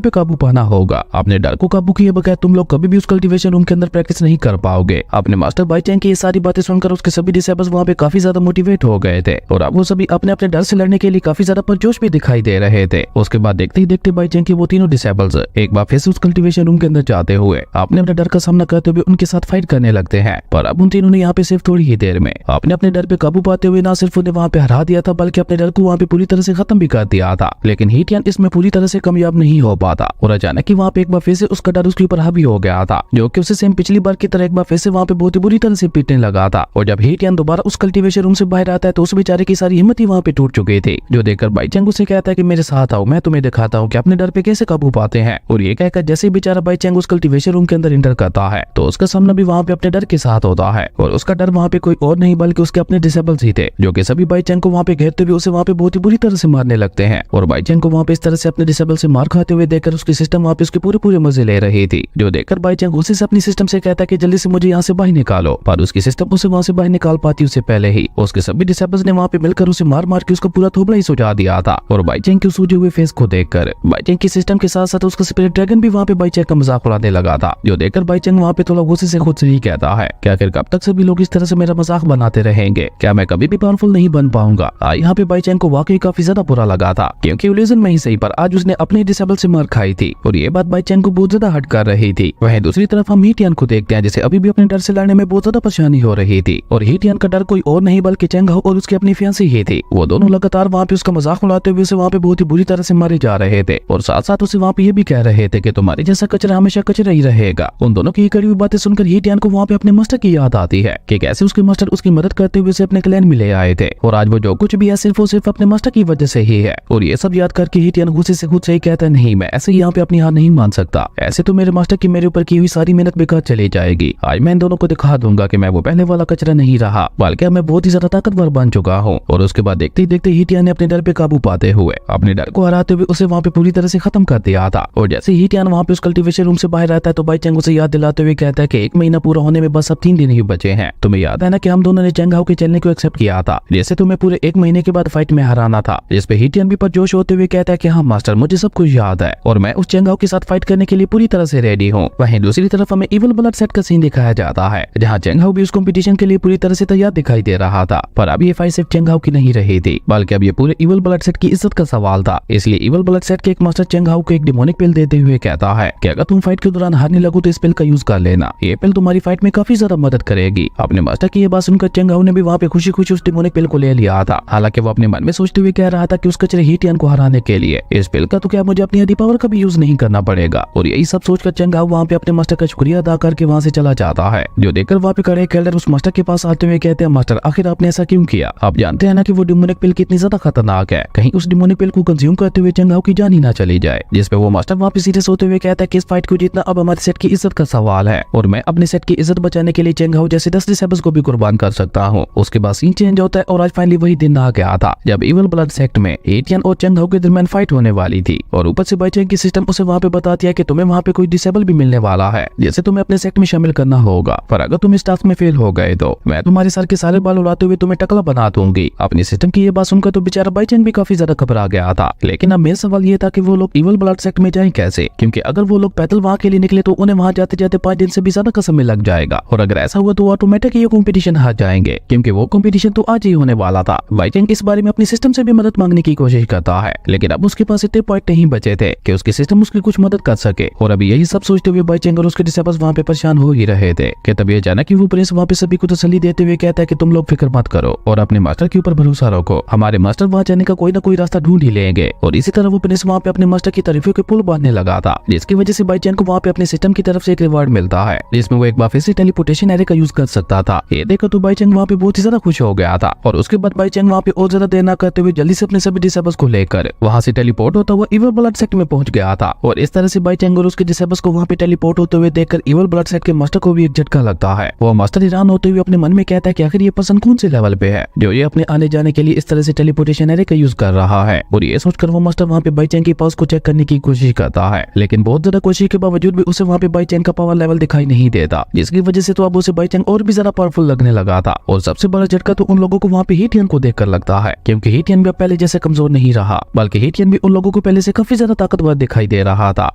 पे काबू पाना होगा। अपने डर को काबू किए बगैर तुम लोग कभी भी उस कल्टीवेशन रूम के अंदर प्रैक्टिस नहीं कर पाओगे। अपने मास्टर बाईचेंग की ये सारी बातें सुनकर उसके सभी डिसेबल्स वहाँ पे काफी ज्यादा मोटिवेट हो गए थे और अब वो सभी अपने अपने डर से लड़ने के लिए काफी ज्यादा पुरजोश भी दिखाई दे रहे थे। उसके बाद देखते ही देखते बाईचेंग की वो तीनों डिसेबल्स एक बार फिर से उस कल्टीवेशन रूम के अंदर जाते हुए अपने अपने डर का सामना करते हुए उनके साथ फाइट करने लगते हैं। पर अब उन तीनों ने यहाँ पे सिर्फ थोड़ी ही देर में अपने अपने डर पे काबू पाते हुए ना सिर्फ उन्हें वहाँ पे हरा दिया था बल्कि अपने डर को वहाँ पे पूरी तरह से खत्म भी कर दिया था। लेकिन हीटियन इसमें पूरी तरह से कामयाब नहीं हो पाता और अचानक ही वहाँ पे एक बार फिर से उसका डर उसके ऊपर हावी हो गया था, जो कि उसे सेम पिछली बार की तरह एक बार फिर से वहाँ पे बहुत ही बुरी तरह से पीटने लगा था। और जब हीटियन दोबारा उस कल्टीवेशन रूम से बाहर आता है तो उस बेचारे की सारी हिम्मत ही वहाँ पे टूट चुकी थी, जो देखकर बाईचेंग उसे कहता है कि मेरे साथ आओ, मैं तुम्हें दिखाता हूँ कि अपने डर पे कैसे काबू पाते हैं। और ये कहकर जैसे ही बेचारा बाईचेंग उस कल्टीवेशन रूम के अंदर इंटर करता है तो उसका सामना भी वहाँ पे अपने डर के साथ होता है और उसका डर वहाँ पे कोई और नहीं बल्कि उसके अपने डिसेबल्स ही थे, जो कि सभी बाईचेंग को वहाँ पे घेरते हुए उसे वहाँ पे बहुत ही बुरी तरह से मारने लगते हैं। और बाईचेंग को वहाँ पे इस तरह से अपने डिसेबल से मार खाते हुए देखकर उसकी सिस्टम वहाँ पे उसके पूरे मजे ले रही थी, जो देखकर बाईचेंग गुस्से से अपनी सिस्टम से कहता है कि जल्दी से मुझे यहाँ से बाहर निकालो। पर उसकी सिस्टम उसे वहाँ से बाहर निकाल पाती उससे पहले ही उसके सभी डिसेबल्स ने वहाँ पे मिलकर उसे मार मार के उसका पूरा थोबड़ा ही सुझा दिया था। और बाईचेंग के सूजे हुए फेस को देखकर बाईचेंग की सिस्टम के साथ साथ उसका स्पिरिट ड्रैगन भी वहाँ पे बाईचेंग का मजाक उड़ाने लगा था, जो देखकर बाईचेंग वहाँ पे थोड़ा गुस्से से खुद से ही कहता है क्या आखिर कब तक सभी लोग इस तरह से मेरा मजाक बनाते रहेंगे, क्या मैं कभी भी पावरफुल नहीं बन पाऊंगा। यहाँ पे बाईचेंग को वाकई काफी ज्यादा बुरा लगा था, क्योंकि इल्यूजन में ही सही पर आज उसने अपने डिसेबल से मार खाई थी और ये बात बाईचेंग को बहुत ज्यादा हर्ट कर रही थी। वहीं दूसरी तरफ हम हीटियन को देखते हैं जिसे अभी भी अपने डर से लड़ने में बहुत ज्यादा परेशानी हो रही थी। और हीटियन का डर कोई और नहीं बल्कि चेंग हाओ और उसकी अपनी फियांसी ही थी। वो दोनों लगातार वहाँ पे उसका मजाक उड़ाते हुए उसे वहाँ पे बहुत ही बुरी तरह से मारे जा रहे थे और साथ साथ उसे वहाँ पे ये भी कह रहे थे कि तुम्हारे जैसा कचरा हमेशा कचरा ही रहेगा। उन दोनों की कड़ी हुई बातें सुनकर हीटियन को वहाँ पे अपने मास्टर की याद आती है कि कैसे उसके मास्टर उसकी मदद करते हुए उसे अपने क्लैन में ले आए थे और आज वो जो कुछ भी है सिर्फ और सिर्फ अपने मास्टर की वजह से ही है। और ये सब याद करके हीटियन गुस्से से खुद से ही कहता है नहीं, मैं ऐसे यहाँ पे अपनी हार नहीं मान सकता, ऐसे तो मेरे मास्टर की मेरे ऊपर की हुई सारी मेहनत बेकार चली जाएगी। आज मैं इन दोनों को दिखा दूंगा कि मैं वो पहले वाला कचरा नहीं रहा बल्कि मैं बहुत ही ज्यादा ताकतवर बन चुका हूँ। और उसके बाद देखते ही देखते हीटियन ने अपने डर पे काबू पाते हुए अपने डर को हराते हुए उसे वहाँ पे पूरी तरह से खत्म कर दिया था। और जैसे हीटियन वहाँ पे उस कल्टीवेशन रूम से बाहर आता है तो बाईचेंग उसे याद दिलाते हुए कहता है कि 1 महीना पूरा होने में बस अब 3 दिन ही बचे हैं। तुम्हें याद है ना कि हम दोनों ने चेंग हाओ के चलने को एक्सेप्ट किया था, जैसे तुम्हें पूरे 1 महीने के बाद फाइट में हराना था। जिसपे हीटियन भी परजोश होते हुए कहता है कि हाँ मास्टर, मुझे सब कुछ याद है और मैं उस चेंग हाओ के साथ फाइट करने के लिए पूरी तरह से रेडी हूँ। वहीं दूसरी तरफ हमें इवल ब्लड सेट का सीन दिखाया जाता है, जहाँ चेंग हाओ भी उस कंपटीशन के लिए पूरी तरह से तैयार दिखाई दे रहा था। पर अब ये फाइट सिर्फ चेंग हाओ की नहीं रही थी बल्कि अब ये पूरे इवल ब्लड सेट की इज्जत का सवाल था। इसलिए इवल ब्लड सेट के एक मास्टर चेंग हाओ को एक डिमोनिक पिल देते हुए कहता है कि अगर तुम फाइट के दौरान हारने लगो तो इस पिल का यूज कर लेना, ये पिल तुम्हारी फाइट में काफी ज्यादा मदद करेगी। अपने मास्टर की ये बात सुनकर चेंग हाओ ने भी वहाँ पे खुशी खुशी उस डिमोनिक पिल को ले लिया था। हालांकि वो अपने मन में सोचते हुए कह रहा था कि उस कचरे हीटियन को हराने के लिए इस पिल का तो क्या मुझे अपनी आदि पावर का भी यूज नहीं करना पड़ेगा। और यही सब सोचकर चेंग हाओ वहाँ पे अपने मास्टर का शुक्रिया अदा करके वहाँ से चला जाता है, जो देखकर वहाँ पे खड़े केल्डर उस मास्टर के पास आते हुए कहते हैं मास्टर, आखिर आपने ऐसा क्यों किया? आप जानते हैं ना कि वो डिमोनिक पिल कितनी ज्यादा खतरनाक है, कहीं उस डिमोनिक पिल को कंज्यूम करते हुए चेंग हाओ की जान ही ना चली जाए। जिसपे वो मास्टर वहाँ पे सीरियस होते हुए कहता है कि इस फाइट को जीतना अब हमारे सेट की इज्जत का सवाल है और मैं अपने सेट की इज्जत बचाने के लिए चेंग हाओ जैसे 10 डिसेबल्स को भी कुर्बान कर सकता हूँ। उसके बाद सीन चेंज होता है और आज फाइनली वही दिन आ गया था जब इवल ब्लड सेक्ट में हीटियन और चेंग हाओ के दरमियान फाइट होने वाली थी। और ऊपर से बाईचेंग की सिस्टम उसे वहाँ पे बताती है कि तुम्हें वहाँ पे कोई डिसेबल भी मिलने वाला है जिसे तुम्हें अपने सेक्ट में शामिल करना होगा, पर अगर तुम इस टास्क में फेल हो गए तो मैं तुम्हारे सर के सारे बाल उड़ाते हुए तुम्हें टकला बना दूंगी। अपनी सिस्टम की ये बात सुनकर तो बेचारा बाईचेंग भी काफी ज्यादा घबरा गया था। लेकिन अब मेरा सवाल ये था कि वो लोग इवल ब्लड सेक्ट में जाएं कैसे, क्योंकि अगर वो लोग पैदल वहाँ के लिए निकले तो उन्हें वहाँ जाते जाते 5 दिन से भी ज्यादा का समय लग जाएगा और अगर ऐसा हुआ तो ऑटोमेटिक ये कॉम्पिटिशन हार जाएंगे, क्योंकि वो कॉम्पिटिशन तो आज ही होने वाला था। बाईचेंग इस बारे में अपनी सिस्टम से भी मदद मांगने की कोशिश करता है, लेकिन अब उसके पास इतने पॉइंट नहीं बचे थे कि उसकी सिस्टम उसकी कुछ मदद कर सके। और अभी यही सब सोचते हुए बाईचेंग और उसके डिसेबल्स वहाँ पे परेशान हो ही रहे थे कि तभी अचानक वो प्रिंस वहाँ पे सभी को तसल्ली देते हुए कहता है कि तुम लोग फिक्र मत करो और अपने मास्टर के ऊपर भरोसा रखो, हमारे मास्टर वहाँ जाने का कोई ना कोई रास्ता ढूंढ ही लेंगे। और इसी तरह वो प्रिंस वहाँ पे अपने मास्टर की तारीफों के पुल बांधने लगा था, जिसकी वजह से बाईचेंग को वहाँ पे अपने सिस्टम की तरफ से एक रिवार्ड मिलता है जिसमें वो एक बार फिर से टेलीपोर्टेशन एरे का यूज कर सकता था। ये देखकर तो बाईचेंग वहाँ पे बहुत ही ज्यादा खुश हो गया था और उसके बाद बाईचेंग वहाँ पे और ज्यादा देर न करते हुए जल्दी से अपने सभी डिसेबल्स को लेकर वहाँ से टेलीपोर्ट होता हुआ इवल ब्लड सेक्ट में पहुंच गया था। और इस तरह से बाईचेंग और उसके डिसेबल्स को वहाँ पे टेलीपोर्ट होते हुए देखकर इवल ब्लड सेक्ट के मास्टर को भी एक झटका लगता है। वो मास्टर हैरान होते हुए अपने मन में कहता है कि आखिर ये पर्सन कौन से लेवल पे है जो ये अपने आने जाने के लिए इस तरह से टेलीपोर्टेशन एरे का यूज कर रहा है। और ये सोचकर वो मास्टर वहाँ पे बाईचैंग की पावर्स को चेक करने की कोशिश करता है, लेकिन बहुत ज्यादा कोशिश के बावजूद भी उसे वहाँ पे बाईचैंग का पावर लेवल दिखाई नहीं देता, जिसकी वजह से तो अब उसे बाईचैंग और भी ज्यादा पावरफुल लगने लगा था। और सबसे बड़ा झटका तो उन लोगों को वहाँ पे हीटियन को देखकर लगता है, क्योंकि हीटियन भी पहले जैसे कमजोर नहीं रहा, बल्कि हीटियन भी उन लोगों को पहले से काफी ज्यादा ताकतवर दिखाई दे रहा था।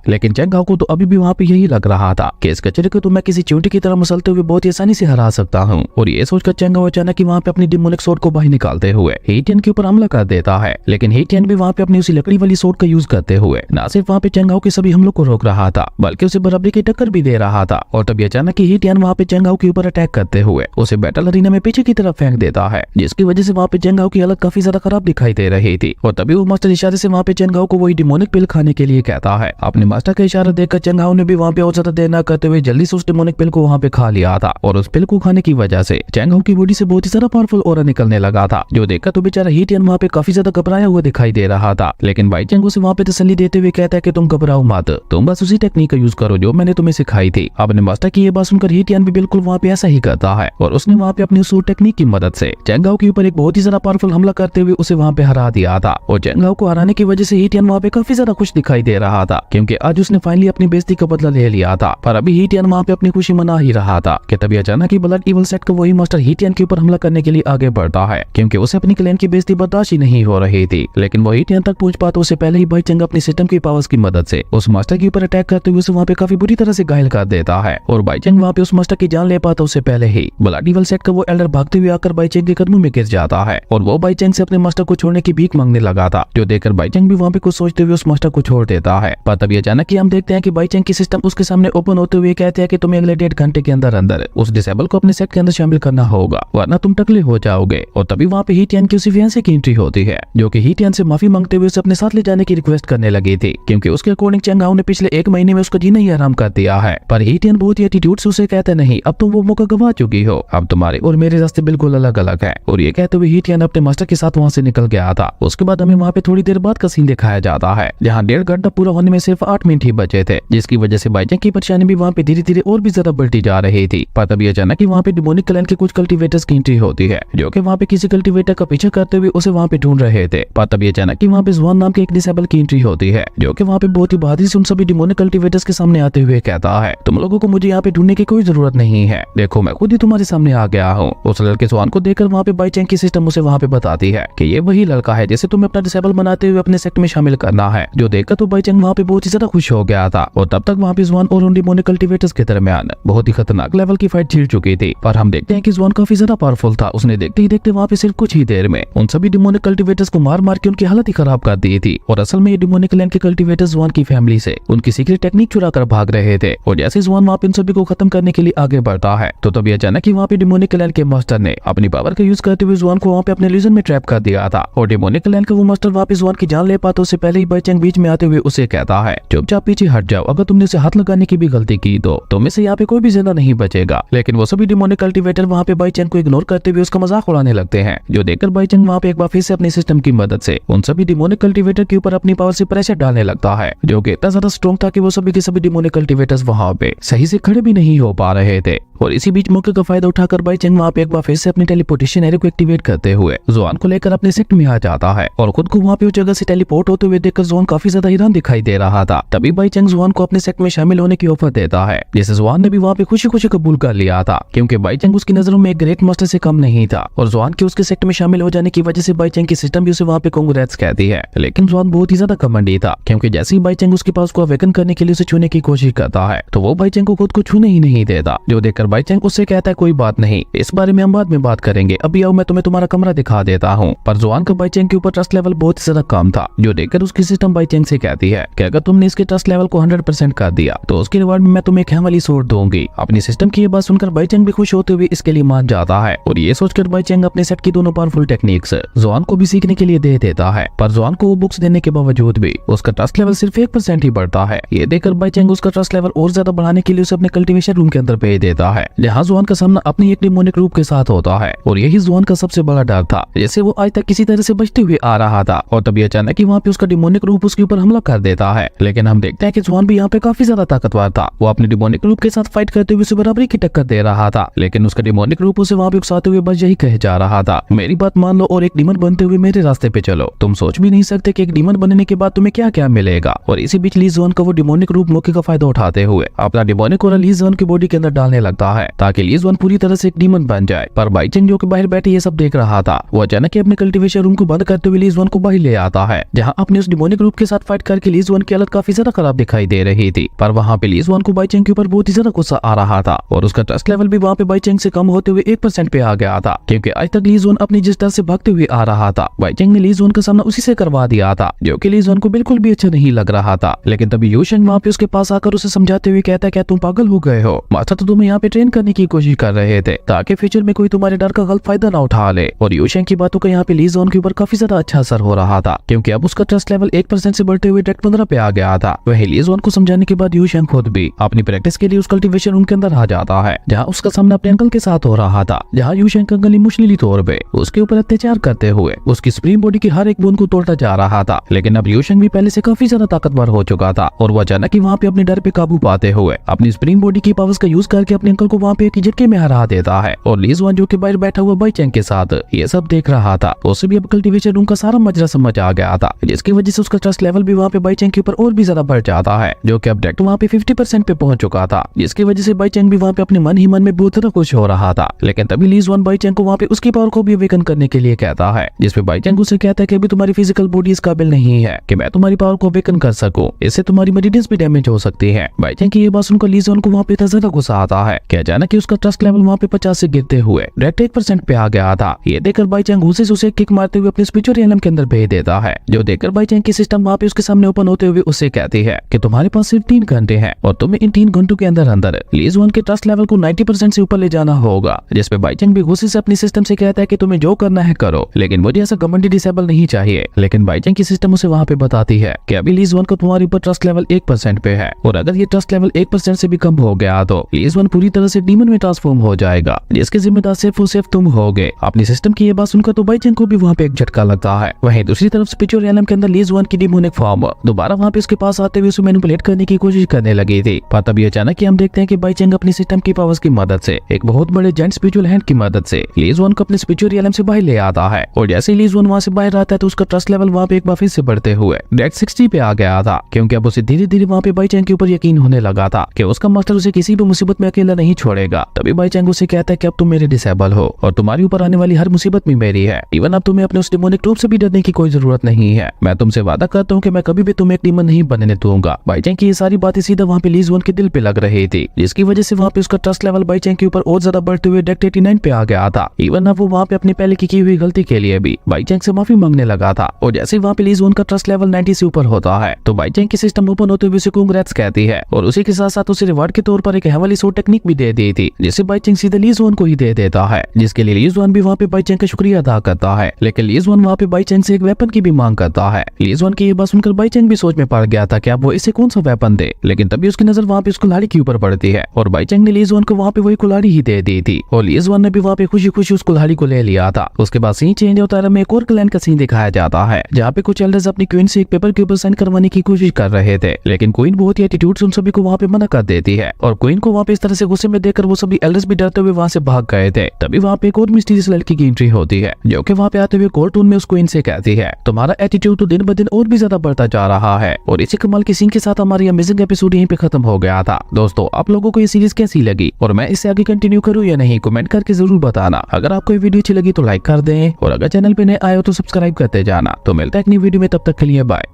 लेकिन चेंग हाओ को तो अभी भी वहाँ पे यही लग रहा था कि इस कचरे को तो मैं किसी चींटी की तरह मसलते हुए बहुत ही आसानी से हरा सकता हूँ। और ये सोचकर चेंग हाओ अचानक वहाँ पे अपनी डिमोनिक सोर्ड को बाहर निकालते हुए हीटियन के ऊपर हमला कर देता है। लेकिन हीटियन भी वहाँ पे अपनी उसी लकड़ी वाली सोर्ड का यूज करते हुए न सिर्फ वहाँ पे चेंग हाओ के सभी हमलों को रोक रहा था, बल्कि उसे बराबरी की टक्कर भी दे रहा था। और तभी अचानक हीटियन वहाँ पे चेंग हाओ के ऊपर अटैक करते हुए उसे बैटल अरीना में पीछे की तरफ फेंक देता है, जिसकी वजह से वहाँ पे चेंग हाओ की हालत काफी ज्यादा खराब दिखाई दे रही थी। और तभी वो मास्टर इशारे से वहाँ पे चेंग हाओ को वही डिमोनिक पिल खाने के लिए कहता है। अपने मास्टर का इशारा देखकर चेंग हाओ ने भी वहाँ पे और ज्यादा देर न करते हुए जल्दी से उस डिमोनिक पिल को वहाँ पे खा लिया था। और उस पिल को खाने की वजह से चेंग हाओ की बॉडी से बहुत ही ज्यादा पावरफुल ऑरा निकलने लगा था, जो देखकर तो बेचारा हीटियन वहाँ पे काफी ज्यादा घबराया हुआ दिखाई दे रहा था। लेकिन बाईचैंग उसे वहाँ पे तसल्ली देते हुए कहता है कि तुम घबराओ मत, तुम बस उसी टेक्निक का यूज करो जो मैंने तुम्हें सिखाई थी। अपने मास्टर की ये बात सुनकर हीटियन भी बिल्कुल वहाँ पे ऐसा ही करता है, और उसने वहाँ पे अपनी उस टेक्निक की मदद से चेंग हाओ के ऊपर एक बहुत ही ज्यादा पावरफुल हमला करते हुए उसे वहाँ पे हरा दिया था। और चेंग हाओ को हराने की वजह से हीटियन वहाँ पे काफी ज्यादा खुश दिखाई दे रहा था, क्योंकि आज उसने फाइनली अपनी बेइज्जती का बदला ले लिया था। पर अभी हीटियन वहाँ पे अपनी खुशी मना ही रहा था कि तभी अचानक ही ब्लड इविल सेट का वही मास्टर हीटियन के ऊपर हमला करने के लिए आगे बढ़ता है, क्योंकि उसे अपनी क्लैन की बेइज्जती बर्दाश्त ही नहीं हो रही थी। लेकिन वो हीटियन तक पहुंच पाता उससे पहले ही बाईचैंग अपनी सिस्टम की पावर्स की मदद से उस मास्टर के ऊपर अटैक करते हुए उसे वहाँ पे काफी बुरी तरह से घायल कर देता है। और बाईचैंग वहाँ पे उस मास्टर की जान ले पाता उससे पहले ही ब्लड इविल सेट का वो एल्डर भागते हुए आकर बाईचैंग के कदमों में गिर जाता है, और वो बाईचैंग से अपने मास्टर को छोड़ने की भीख मांगने लगा था, जो देखकर बाईचैंग भी वहाँ पे कुछ सोचते हुए उस मास्टर को छोड़ देता है। पर तभी अचानक ही हम देखते हैं कि बाईचैंग की सिस्टम उसके सामने ओपन होते हुए कहते हैं कि तुम्हें अगले 1.5 घंटे के अंदर अंदर उस डिसेबल को अपने सेट के अंदर शामिल करना होगा, वरना तुम टकले हो जाओगे। और तभी वहाँ पे हीटियन की उसी फियांसे की एंट्री होती है, जो कि हीटियन से माफी मांगते हुए उसे अपने साथ ले जाने की रिक्वेस्ट करने लगी थी, क्योंकि उसके अकॉर्डिंग चेंग हाओ ने पिछले 1 महीने में उसका जीना ही आराम कर दिया है। पर हीटियन बहुत ही एटीट्यूड से उसे कहते नहीं, अब तुम वो मौका गवा चुकी हो, अब तुम्हारे और मेरे रास्ते बिल्कुल अलग अलग है। और ये कहते हुए हीटियन अपने मास्टर के साथ वहाँ से निकल गया था। उसके बाद हमें वहाँ पे थोड़ी देर बाद का सीन दिखाया जाता है, जहाँ 1.5 घंटा पूरा होने में सिर्फ 8 मिनट ही बचे थे, जिसकी वजह से बाईचैंग की परेशानी भी वहाँ पे धीरे धीरे और भी ज्यादा बढ़ती जा रही थी। पर तभी अचानक ही वहाँ पे डिमोनिक क्लैन के कुछ कल्टीवेटर्स की एंट्री होती है, जो कि वहाँ पे किसी कल्टीवेटर का पीछा करते हुए उसे वहाँ पे ढूंढ रहे थे। पर तभी अचानक ही वहाँ पे जुआन नाम के एक डिसेबल की एंट्री होती है, जो कि वहाँ पे बहुत ही बहादुरी से उन सभी डिमोनिक कल्टीवेटर्स के सामने आते हुए कहता है, तुम लोगों को मुझे यहाँ पे ढूंढने की कोई जरूरत नहीं है, देखो मैं खुद ही तुम्हारे सामने आ गया हूँ। उस लड़के जुआन को देखकर वहाँ पे बाईचैंग की सिस्टम उसे वहाँ पे बताती है कि ये वही लड़का है जिसे तुम्हें अपना डिसेबल बनाते हुए अपने सेक्ट में शामिल करना है, जो देखकर तो बाईचैंग वहाँ पे बहुत ही ज्यादा खुश हो गया था। और तब तक वहाँ पे जुआन और उन डिमोनिक कल्टीवेटर्स के दरमियान बहुत ही खतरनाक लेवल की फाइट छिड़ चुकी थी। पर हम देखते हैं कि जुआन काफी ज्यादा पावरफुल था, उसने देखते ही देखते वहाँ पे सिर्फ कुछ ही देर में उन सभी डिमोनिक कल्टीवेटर्स को मार मार के उनकी हालत ही खराब कर दी थी। और असल में ये डिमोनिक क्लैन के कल्टीवेटर्स जुआन की फैमिली से उनकी सीक्रेट टेक्निक चुरा कर भाग रहे थे। और जैसे जुआन वहाँ पे इन सभी को खत्म करने के लिए आगे बढ़ता है, तो तभी अचानक ही वहाँ पे डिमोनिक क्लैन के मास्टर ने अपनी पावर का यूज करते हुए जुआन को वहाँ पे अपने इल्यूजन में ट्रैप कर दिया था। और डिमोनिक क्लैन का वो मास्टर वहाँ पे जुआन की जान ले पाता उससे पहले ही बाईचैंग बीच में आते हुए उसे कहता है, चुपचाप पीछे हट जाओ, अगर तुमने उसे हाथ लगाने की भी गलती की तो तुम से यहाँ पे कोई भी जिंदा नहीं बचेगा। लेकिन वो सभी डिमोनिक कल्टीवेटर वहाँ पे बाईचैंग को इग्नोर करते हुए उसका मजाक उड़ाने लगते हैं, जो देखकर बाईचैंग वहाँ पे एक बार फिर से अपनी सिस्टम की मदद से उन सभी डिमोनिक कल्टीवेटर के ऊपर अपनी पावर से प्रेशर डालने लगता है, जो कि इतना ज्यादा स्ट्रॉन्ग था कि वो सभी के सभी डिमोनिक कल्टीवेटर्स वहाँ पे सही से खड़े भी नहीं हो पा रहे थे। और इसी बीच मौके का फायदा उठाकर बाईचैंग वहाँ पे एक बार फिर से अपनी टेलीपोर्टेशन एरे को एक्टिवेट करते हुए जुआन को लेकर अपने सेक्ट में आ जाता है, और खुद को वहाँ पे उस जगह से टेलीपोर्ट होते हुए देखकर जुआन काफी ज्यादा हैरान दिखाई दे रहा था। तभी बाईचैंग जुआन को अपने सेक्ट में शामिल होने की ऑफर देता है, जिसे जुआन ने भी वहाँ पे खुशी खुशी कबूल कर लिया था, क्योंकि बाईचैंग उसकी नजरों में एक ग्रेट मास्टर से कम नहीं था। और जुआन के उसके सेक्ट में शामिल हो जाने की वजह से बाईचैंग की सिस्टम भी उसे वहाँ पे कांग्रेट्स कहती है। लेकिन जुआन बहुत ही ज्यादा घमंडी था, क्योंकि जैसे ही बाईचैंग उसके पास को अवेकन करने के लिए उसे छूने की कोशिश करता है, तो वो बाईचैंग को खुद को छूने ही नहीं देता, जो देखकर बाईचैंग उससे कहता है कोई बात नहीं, इस बारे में हम बाद में बात करेंगे, अभी आओ मैं तुम्हें तुम्हारा कमरा दिखा देता हूँ। पर जुआन का बाईचैंग के ऊपर ट्रस्ट लेवल बहुत ही ज्यादा कम था, जो देखकर उसकी सिस्टम बाईचैंग से कहती है कि अगर तुमने इसके ट्रस्ट लेवल को 100% कर दिया तो उसके रिवार्ड में मैं तुम्हें एक हैमली सोर्ड दूंगी। अपनी सिस्टम की ये बात सुनकर बाईचैंग भी खुश होते हुए इसके लिए मान जाता है, और ये सोचकर बाईचैंग अपने सेट की दोनों पावरफुल टेक्निक्स जुआन को भी सीखने के लिए दे देता है। पर जुआन को वो बुक्स देने के बावजूद भी उसका ट्रस्ट लेवल सिर्फ 1% ही बढ़ता है। ये देखकर बाईचैंग उसका ट्रस्ट लेवल और ज्यादा बढ़ाने के लिए उसे अपने कल्टीवेशन रूम के अंदर भेज देता है, जहाँ जुआन का सामना अपनी एक डिमोनिक रूप के साथ होता है और यही जुआन का सबसे बड़ा डर था, जिससे वो आज तक किसी तरह से बचते हुए आ रहा था। और तभी अचानक ही वहाँ पे उसका डिमोनिक रूप उसके ऊपर हमला कर देता है। लेकिन हम देखते हैं कि जुआन भी यहाँ पे काफी ज्यादा ताकतवर था। वो अपने डिमोनिक रूप के साथ फाइट करते हुए उसे बराबरी की टक्कर दे रहा था, लेकिन उसका डिमोनिक रूप उसे वहाँ पे उकसाते हुए बस यही कहे जा रहा था, मेरी बात मान लो और एक डीमन बनते हुए मेरे रास्ते पे चलो। तुम सोच भी नहीं सकते कि एक डीमन बनने के बाद तुम्हें क्या क्या मिलेगा। और इसी बीच ली जुआन का वो डिमोनिक रूप मौके का फायदा उठाते हुए अपना डिमोनिक और ली जुआन की बॉडी के अंदर डालने लगता है, ताकि ली जुआन पूरी तरह से एक डीमन बन जाए। पर बाई चेंग जो कि बाहर बैठे ये सब देख रहा था, वो अचानक अपने कल्टीवेशन रूम को बंद करते हुए ली जुआन को बाहर ले आता है, जहाँ अपने उस डिमोनिक रूप के साथ फाइट करके ली जुआन की हालत काफी ज्यादा खराब दिखाई दे रही थी। पर वहाँ पे ली जुआन को बाई चेंग के ऊपर बहुत ही ज्यादा गुस्सा आ रहा था और उसका ट्रस्ट लेवल भी वहाँ पे बाई चेंग से कम होते हुए 1% पे आ गया था, क्योंकि आज तक ली जुआन अपनी जिस तरह से भागते हुए आ रहा था, बाई चेंग ने ली जुआन का सामना उसी से करवा दिया था, जो कि ली जुआन को बिल्कुल भी अच्छा नहीं लग रहा था। लेकिन तभी यू शेंग वहाँ पे उसके पास आकर उसे समझाते हुए कहता है, क्या तुम पागल हो गए हो? मास्टर तो तुम्हें यहाँ पे ट्रेन करने की कोशिश कर रहे थे ताकि फ्यूचर में कोई तुम्हारे डर का गलत फायदा ना उठा ले। और यू शेंग की बातों का यहाँ पे ली जुआन के ऊपर काफी ज्यादा अच्छा असर हो रहा था, क्योंकि अब उसका ट्रस्ट लेवल 1% से बढ़ते हुए डायरेक्ट 15 पे आ गया था। वही ली जुआन को समझाने के बाद यू शेंग खुद भी अपनी प्रैक्टिस के लिए उस कल्टीवेशन रूम के अंदर आ जाता है, जहाँ उसका सामना अपने अंकल के साथ हो रहा था, जहाँ यू शेंग का अंकल इमोशनली तौर पे उसके ऊपर अत्याचार करते हुए उसकी सुप्रीम बॉडी की हर एक बूंद को तोड़ता जा रहा था। लेकिन अब यू शेंग भी पहले से काफी ज्यादा ताकतवर हो चुका था और वो अचानक ही वहाँ पे अपने डर पे काबू पाते हुए अपनी सुप्रीम बॉडी की पावर्स का यूज करके अपने अंकल को वहाँ पे एक झटके में हरा देता है। और ली जुआन जो कि बाहर बैठा हुआ बाई चेंग के साथ ये सब देख रहा था, उसे भी अब कल्टीवेशन रूम का सारा मजरा समझ आ गया था, जिसकी वजह से उसका ट्रस्ट लेवल भी वहाँ पे बाई चेंग के ऊपर और भी ज्यादा बढ़ जाता है, जो कि अब डायरेक्ट वहाँ पे 50% पे पहुंच चुका था, जिसकी वजह से बाई चेंग भी वहाँ पे अपने मन ही मन में बहुत ज्यादा खुश हो रहा था। लेकिन तभी ली जुआन बाई चेंग को वहाँ पे उसकी पावर को भी अवेकन करने के लिए कहता है, जिसपे बाई चेंग उसे कहता है कि अभी तुम्हारी फिजिकल बॉडी इस काबिल नहीं है कि मैं तुम्हारी पावर को अवेकन कर सकूं, इससे तुम्हारी मेडिटेंस भी डैमेज हो सकती है। बाई चेंग की ये बात सुनकर ली जुआन को वहाँ पे इतना ज्यादा गुस्सा आता है कि अचानक ही उसका ट्रस्ट लेवल वहाँ पे 50 से गिरते हुए डायरेक्ट 1% पे आ गया था। ये देखकर बाई चेंग गुस्से से उसे किक मारते हुए अपने स्पिरिचुअल रियलम के अंदर भेज देता है, जो देखकर बाई चेंग की सिस्टम वहाँ पे उसके सामने ओपन होते हुए उससे कहती है कि तुम्हारे पास सिर्फ 3 घंटे हैं और तुम्हें इन 3 घंटों के अंदर अंदर ली जुआन के ट्रस्ट लेवल को 90% से ऊपर ले जाना होगा। जिसपे बाई चेंग भी गुस्से से अपनी सिस्टम से कहता है कि तुम्हें जो करना है करो, लेकिन मुझे ऐसा घमंडी डिसेबल नहीं चाहिए। लेकिन बाई चेंग की सिस्टम उसे वहाँ पे बताती है कि अभी ली जुआन को तुम्हारे ऊपर ट्रस्ट लेवल 1% पे है और अगर ये ट्रस्ट लेवल 1% से भी कम हो गया तो ली जुआन पूरी तरह से डीमन में ट्रांसफॉर्म हो जाएगा, जिसके जिम्मेदार सिर्फ और सिर्फ तुम होगे। अपनी सिस्टम की ये बात सुनकर तो बाई चेंग को भी वहाँ पे एक झटका लगता है। वहीं दूसरी तरफ स्पिरिचुअल रियलम के अंदर ली जुआन की डिमोनिक फॉर्म दोबारा वहाँ पे उसके पास आते हुए उसे मैनिपुलेट करने की कोशिश करने लगी थी। पर तभी अचानक ही हम देखते हैं कि बाई चेंग अपनी सिस्टम की पावर्स की मदद से एक बहुत बड़े जेंट स्पिरिचुअल हैंड की मदद से ली जुआन को अपने स्पिरिचुअल रियलम से बाहर ले आता है। और जैसे ही ली जुआन वहाँ से बाहर आता है तो उसका ट्रस्ट लेवल वहाँ पे एक बार फिर से बढ़ते हुए डायरेक्ट 60 पे आ गया था, क्योंकि अब उसे धीरे धीरे वहाँ पे बाई चेंग के ऊपर यकीन होने लगा था कि उसका मास्टर उसे किसी भी मुसीबत में अकेला नहीं छोड़ेगा। तभी बाई चेंग उसे कहता है कि अब तुम मेरे डिसेबल हो और तुम्हारे ऊपर आने वाली हर मुसीबत भी मेरी है। इवन अब तुम्हें अपने उस डिमोनिक रूप से भी डरने की कोई जरूरत नहीं है। मैं तुमसे वादा करता हूँ कि मैं कभी भी तुम्हें एक डीमन नहीं बनने दूंगा। बाई चेंग की ये सारी बातें सीधा वहाँ पे ली जुआन के दिल पे लग रही थी, जिसकी वजह से वहाँ पे उसका ट्रस्ट लेवल बाई चेंग के ऊपर और ज्यादा बढ़ते हुए डायरेक्ट 89 पे आ गया था। इवन अब वो वहाँ पे अपने पहले की हुई गलती के लिए भी बाई चेंग से माफी मांगने लगा था। और जैसे वहाँ पे ली जुआन का ट्रस्ट लेवल 90 से ऊपर होता है तो बाई चेंग की सिस्टम ओपन होते हुए उसे कांग्रेट्स कहती है और उसी के साथ साथ उसे रिवार्ड के तौर पर एक हेवनली सोर्ड टेक्निक भी दे दी थी, जिसे बाई चेंग सीधे ली जुआन को ही दे देता है, जिसके लिए ली जुआन भी वहाँ पे बाई चेंग का शुक्रिया अदा करता है। लेकिन ली जुआन वहाँ पे बाई चेंग से एक वेपन की भी मांग करता है। ली जुआन की ये बात सुनकर बाई चेंग भी सोच में पड़ गया था कि अब वो इसे कौन सा वेपन दे, लेकिन तभी उसकी नजर वहाँ पे उस कुल्हाड़ी के ऊपर पड़ती है और बाई चेंग ने ली जुआन को वहाँ पे वही कुल्हाड़ी ही दे दी थी और ली जुआन ने भी वहाँ पे खुशी खुशी उस कुल्हाड़ी को ले लिया था। उसके बाद सीन चेंज होता है, में एक और क्लैन का सीन दिखाया जाता है, जहाँ पे कुछ एल्डर्स अपनी क्वीन से एक पेपर के ऊपर साइन करवाने की कोशिश कर रहे थे, लेकिन क्वीन बहुत ही एटीट्यूड से उन सभी को वहाँ पे मना कर देती है और क्वीन को वहाँ पे इस तरह से गुस्से में देखकर वो सभी एल्डर्स भी डरते हुए वहाँ से भाग गए थे। तभी वहाँ पे एक और मिस्टीरियस लड़की की एंट्री होती है, जो कि वहाँ पे आते हुए कोर्टून में उस क्वीन से कहती है, तुम्हारा एटीट्यूड तो दिन ब दिन और भी ज्यादा बढ़ता जा रहा है। और इसी कमाल की सीन के साथ हमारी अमेजिंग एपिसोड यहीं पे खत्म हो गया था। दोस्तों, आप लोगों को ये सीरीज कैसी लगी और मैं इससे आगे कंटिन्यू करूँ या नहीं, कमेंट करके जरूर बताना। अगर आपको ये वीडियो अच्छी लगी तो लाइक कर दें और अगर चैनल पे नए आए हो तो सब्सक्राइब करते जाना। तो मिलता है एक नई वीडियो में, तब तक के लिए बाय।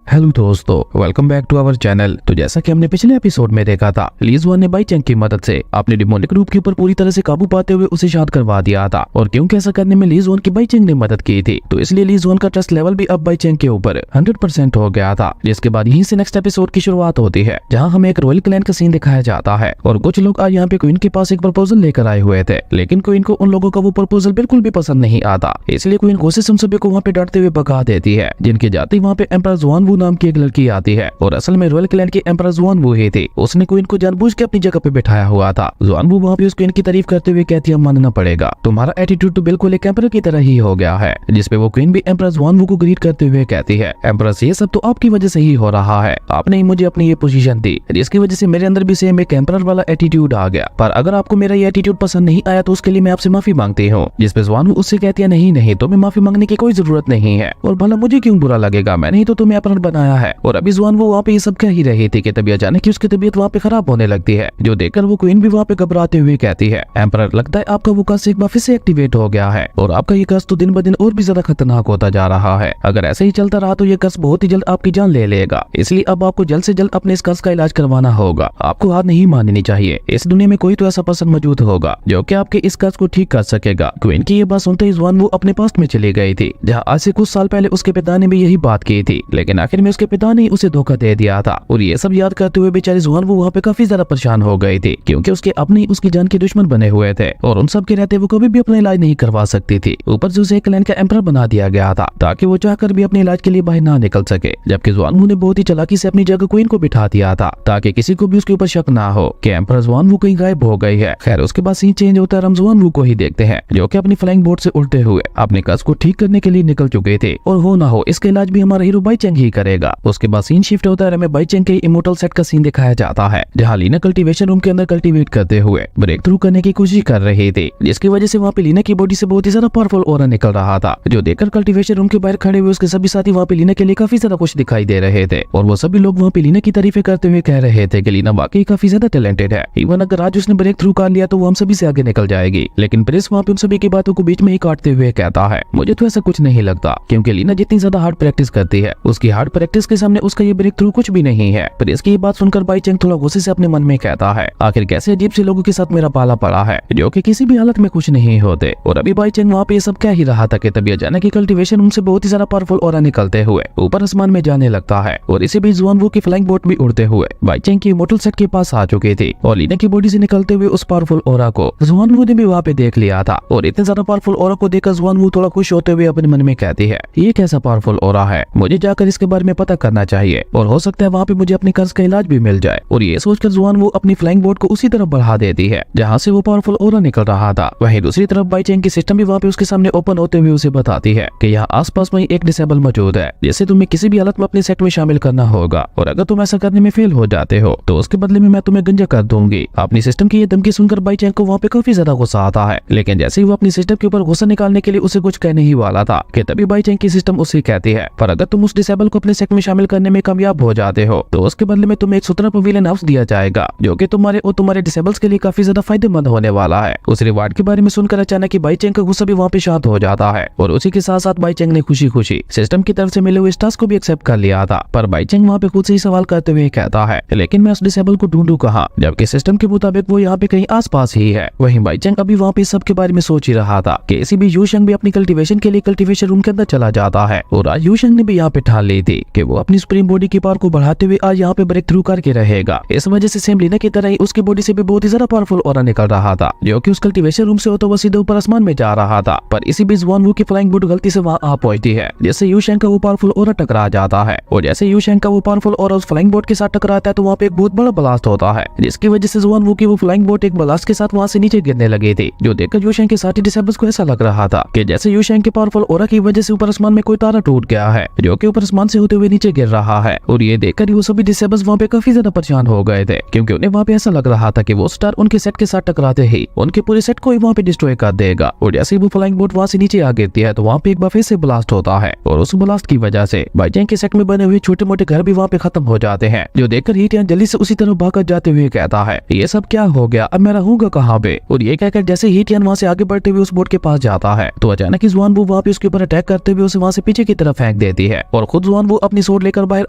हेलो दोस्तों, welcome back to our channel. तो जैसा कि हमने पिछले एपिसोड में देखा था, ली जुआन ने बाई चेंग की मदद से अपने डिमोनिक रूप के ऊपर पूरी तरह से काबू पाते हुए उसे शांत करवा दिया था। और क्योंकि ऐसा करने में ली जुआन की बाई चेंग ने मदद की थी, तो इसलिए ली जुआन का ट्रस्ट लेवल भी अब बाई चेंग के ऊपर 100% हो गया था। जिसके बाद यहीं से नेक्स्ट एपिसोड की शुरुआत होती है, जहाँ हमें एक रॉयल क्लैन का सीन दिखाया जाता है और कुछ लोग आज यहाँ पे क्वीन के पास एक प्रपोजल लेकर आए हुए थे, लेकिन क्वीन को उन लोगों का वो प्रपोजल बिल्कुल भी पसंद नहीं आता। इसलिए क्वीन गुस्से से उन सभी को वहाँ पे डांटते हुए भगा देती है, जिनके जाते वहाँ पे एम्परर जुआन वू नाम की एक लड़की आती है और असल में रॉयल क्लैन की एम्परर जुआनवू ही थी। उसने क्वीन को जानबूझ के अपनी जगह पे बिठाया हुआ था। जुआनवू वहाँ पे उस क्वीन की तारीफ करते हुए कहती है मानना पड़ेगा, तुम्हारा एटीट्यूड तो बिल्कुल एक एम्परर की तरह ही हो गया है। जिसपे वो क्वीन भी एम्परर जुआनवू को ग्रीट करते हुए कहती है, एम्परर ये सब तो आपकी वजह से ही हो रहा है। आपने ही मुझे अपनी ये पोजीशन दी जिसकी वजह से मेरे अंदर भी सेम एक एम्परर वाला एटीट्यूड आ गया। पर अगर आपको मेरा ये एटीट्यूड पसंद नहीं आया तो उसके लिए मैं आपसे माफी मांगती हूँ। जिसपे जुआनवू उससे कहती है नहीं तुम्हें माफी मांगने की कोई जरूरत नहीं है, और भला मुझे क्यों बुरा लगेगा, मैंने ही तो तुम्हें एम्परर बनाया है। और अभी जुआनवू वहाँ पे ये सब कह ही रही थी कि तभी अचानक उसकी तबीयत वहाँ पे खराब होने लगती है, जो देखकर वो क्वीन भी वहाँ पे घबराते हुए कहती है, एम्परर लगता है आपका वो कर्स एक बार फिर से एक्टिवेट हो गया है और आपका ये कर्स तो दिन ब दिन और भी ज्यादा खतरनाक होता जा रहा है। अगर ऐसे ही चलता रहा तो ये कर्स बहुत ही जल्द आपकी जान ले लेगा, इसलिए अब आपको जल्द से जल्द अपने इस कर्स का इलाज करवाना होगा। आपको हार नहीं माननी चाहिए, इस दुनिया में कोई तो ऐसा पर्सन मौजूद होगा जो कि आपके इस कर्स को ठीक कर सकेगा। क्वीन की ये बात सुनते ही जुआनवू अपने पास्ट में चली गई थी, जहाँ आज से कुछ साल पहले उसके पिता ने भी यही बात की थी, लेकिन आखिर में उसके पिता ने उसे धोखा दे दिया था। और ये सब याद करते हुए बेचारी जुआनवू वहाँ पे काफी ज्यादा परेशान हो गई थी, क्योंकि उसके अपने उसकी जान के दुश्मन बने हुए थे और उन सब के रहते वो कभी भी अपना इलाज नहीं करवा सकती थी। ऊपर से उसे क्लैन का एम्परर बना दिया गया था ताकि वो चाहकर भी अपने इलाज के लिए बाहर ना निकल सके। जबकि जुआनवू ने बहुत ही चालाकी से अपनी जगह क्वीन को बिठा दिया था ताकि किसी को भी उसके ऊपर शक ना हो कि एम्परर जुआनवू कहीं गायब हो गई है। खैर उसके बाद सीन चेंज होता है, हम जुआनवू को ही देखते हैं जो कि अपनी फ्लाइंग बोट से उल्टे हुए अपने कर्स को ठीक करने के लिए निकल चुके थे, और हो ना हो इसका इलाज भी हमारा हीरो बाईचेंग ही करेगा। उसके बाद सीन शिफ्ट होता है, हमें बाईचेंग के इमोर्टल सेट का सीन दिखाया जाता है, जहाँ लीना कल्टीवेशन रूम के अंदर कल्टीवेट करते हुए ब्रेक थ्रू करने की कोशिश कर रही थी, जिसकी वजह से वहाँ पे लीना की बॉडी से बहुत ही ज्यादा पावरफुल ऑरा निकल रहा था, जो देखकर कल्टीवेशन रूम के बाहर खड़े हुए उसके सभी साथी वहाँ पे लीना के लिए काफी ज्यादा खुश दिखाई दे रहे थे। और वो सभी लोग वहाँ पे लीना की तारीफें करते हुए कह रहे थे कि लीना वाकई काफी ज्यादा टैलेंटेड है, इवन अगर आज उसने ब्रेक थ्रू कर लिया तो वो हम सभी से आगे निकल जाएगी। लेकिन प्रिंस वहाँ पे उन सभी की बातों को बीच में ही काटते हुए कहता है, मुझे तो ऐसा कुछ नहीं लगता, क्योंकि लीना जितनी ज्यादा हार्ड प्रैक्टिस करती है उसकी हार्ड प्रैक्टिस के सामने उसका ये ब्रेक थ्रू कुछ भी नहीं है। प्रिंस की ये बात सुनकर बाईचेंग थोड़ा गुस्से से अपने मन में कहता है, आखिर कैसे अजीब से लोगों के साथ मेरा पाला पड़ा है जो कि किसी भी हालत में खुश नहीं होते। और अभी बाईचेंग वहाँ पे ये सब कह ही रहा था कि तभी अचानक कल्टीवेशन रूम से बहुत ही ज्यादा पावरफुल ऑरा निकलते हुए ऊपर आसमान में जाने लगता है, और इसी बीच जुआनवू की फ्लाइंग बोट भी उड़ते हुए बाईचेंग की इमोर्टल सेट के पास आ चुकी थी, और लीना की बॉडी से निकलते हुए उस पावरफुल ऑरा को जुआनवू ने भी वहाँ पे देख लिया था। और इतने ज्यादा पावरफुल ऑरा को देखकर जुआनवू थोड़ा खुश होते हुए अपने मन में कहती है, ये कैसा पावरफुल ऑरा है, मुझे जाकर इसके बारे में पता करना चाहिए और हो सकता है वहाँ पे मुझे अपने कर्ज का इलाज भी मिल जाए। और ये सोचकर जुआनवू अपनी फ्लाइंग बोट को उसी तरफ बढ़ा देती है जहाँ से वो पावरफुल ऑरा निकल रहा था। वहीं दूसरी तरफ बाईचेंग की सिस्टम भी वहाँ पे उसके सामने ओपन होते हुए उसे बताती है कि यहाँ आसपास में एक डिसेबल मौजूद है, जिसे तुम्हें किसी भी हालत में अपने सेट में शामिल करना होगा, और अगर तुम ऐसा करने में फेल हो जाते हो तो उसके बदले में मैं तुम्हें गंजा कर दूंगी। अपनी सिस्टम की ये धमकी सुनकर बाईचेंग को वहाँ पे काफी ज्यादा गुस्सा आता है, लेकिन जैसे ही वो अपनी सिस्टम के ऊपर गुस्सा निकालने के लिए उसे कुछ कहने ही वाला था कि तभी बाईचेंग की सिस्टम उसे कहती है, पर अगर तुम उस डिसेबल को अपने सेट में शामिल करने में कामयाब हो जाते हो तो उसके बदले में तुम्हें एक सुतरा पवेलियन हाउस दिया जाएगा, जो कि तुम्हारे और तुम्हारे डिसेबल्स के लिए काफी ज्यादा फायदेमंद होने वाला है। उस रिवार्ड के बारे में सुनकर अचानक बाईचेंग का गुस्सा भी वहाँ पे शांत हो जाता है, और उसी के साथ साथ बाईचेंग ने खुशी खुशी सिस्टम की तरफ से मिले हुए स्टार्स को भी एक्सेप्ट कर लिया था। पर बाईचेंग वहाँ पे खुद से ही सवाल करते हुए कहता है, लेकिन मैं उस डिसेबल को ढूंढूं कहाँ, जबकि सिस्टम के मुताबिक वो यहाँ पे कहीं आसपास ही है। वहीं बाईचेंग अभी वहाँ पे सब के बारे में सोच ही रहा था कि इसी भी यूशंग भी अपनी कल्टीवेशन के लिए कल्टीवेशन रूम के अंदर चला जाता है, और आज यूशंग ने भी यहाँ पे ठान ली थी कि वो अपनी सुप्रीम बॉडी की पावर को बढ़ाते हुए आज यहाँ पे ब्रेक थ्रू करके रहेगा। इस वजह से सेम लीना की तरह ही उसकी बॉडी से भी बहुत ही ज्यादा पावरफुल ऑरा निकल रहा था, जो कि उस कल्टीवेशन रूम से होता हुआ सीधे ऊपर आसमान में जा रहा था। पर इसी बीच जुआनवू की फ्लाइंग बोट गलती से वहाँ आ पहुंचती है, जिससे यूशंग का वो पावरफुल ऑरा टकरा जाता है, और जैसे यूशंग का वो पावरफुल ऑरा उस फ्लाइंग बोट के साथ टकराता है तो वहाँ पे एक बहुत बड़ा ब्लास्ट होता है, जिसकी वजह से जुआनवू की वो फ्लाइंग बोट एक ब्लास्ट के साथ वहाँ से नीचे गिरने लगी थी, जो देखकर यूशंग के साथी डिसेबल्स को ऐसा लग रहा था कि जैसे यूशंग के पावरफुल ऑरा की वजह से ऊपर आसमान में कोई तारा टूट गया है, जो कि ऊपर आसमान से होते हुए नीचे गिर रहा है। और ये देखकर वो सभी डिसेबल्स वहाँ पे काफी ज्यादा परेशान हो गए थे, क्योंकि उन्हें वहाँ पे ऐसा लग रहा था कि वो स्टार उनके सेट के साथ टकराते ही उनके पूरे सेट को ही वहाँ पे डिस्ट्रॉय कर देगा। और जैसे ही वो फ्लाइंग बोट वहाँ से नीचे आ गिरती है तो वहाँ पे एक बार फिर से ब्लास्ट होता है, और उस ब्लास्ट की वजह से बाईचेंग के सेट में बने हुए छोटे मोटे घर भी वहाँ पे खत्म हो जाते हैं, जो देखकर हीटियन जल्दी से उसी तरफ भागकर जाते हुए कहता है, ये सब क्या हो गया, अब मैं रहूंगा कहाँ पे। और ये कहकर जैसे हीटियन वहाँ से आगे बढ़ते हुए उस बोट के पास जाता है तो अचानक जुआनवू वहाँ पे उसके ऊपर अटैक करते हुए उसे वहाँ से पीछे की तरफ फेंक देती है, और खुद जुआनवू अपनी सोर्ड लेकर बाहर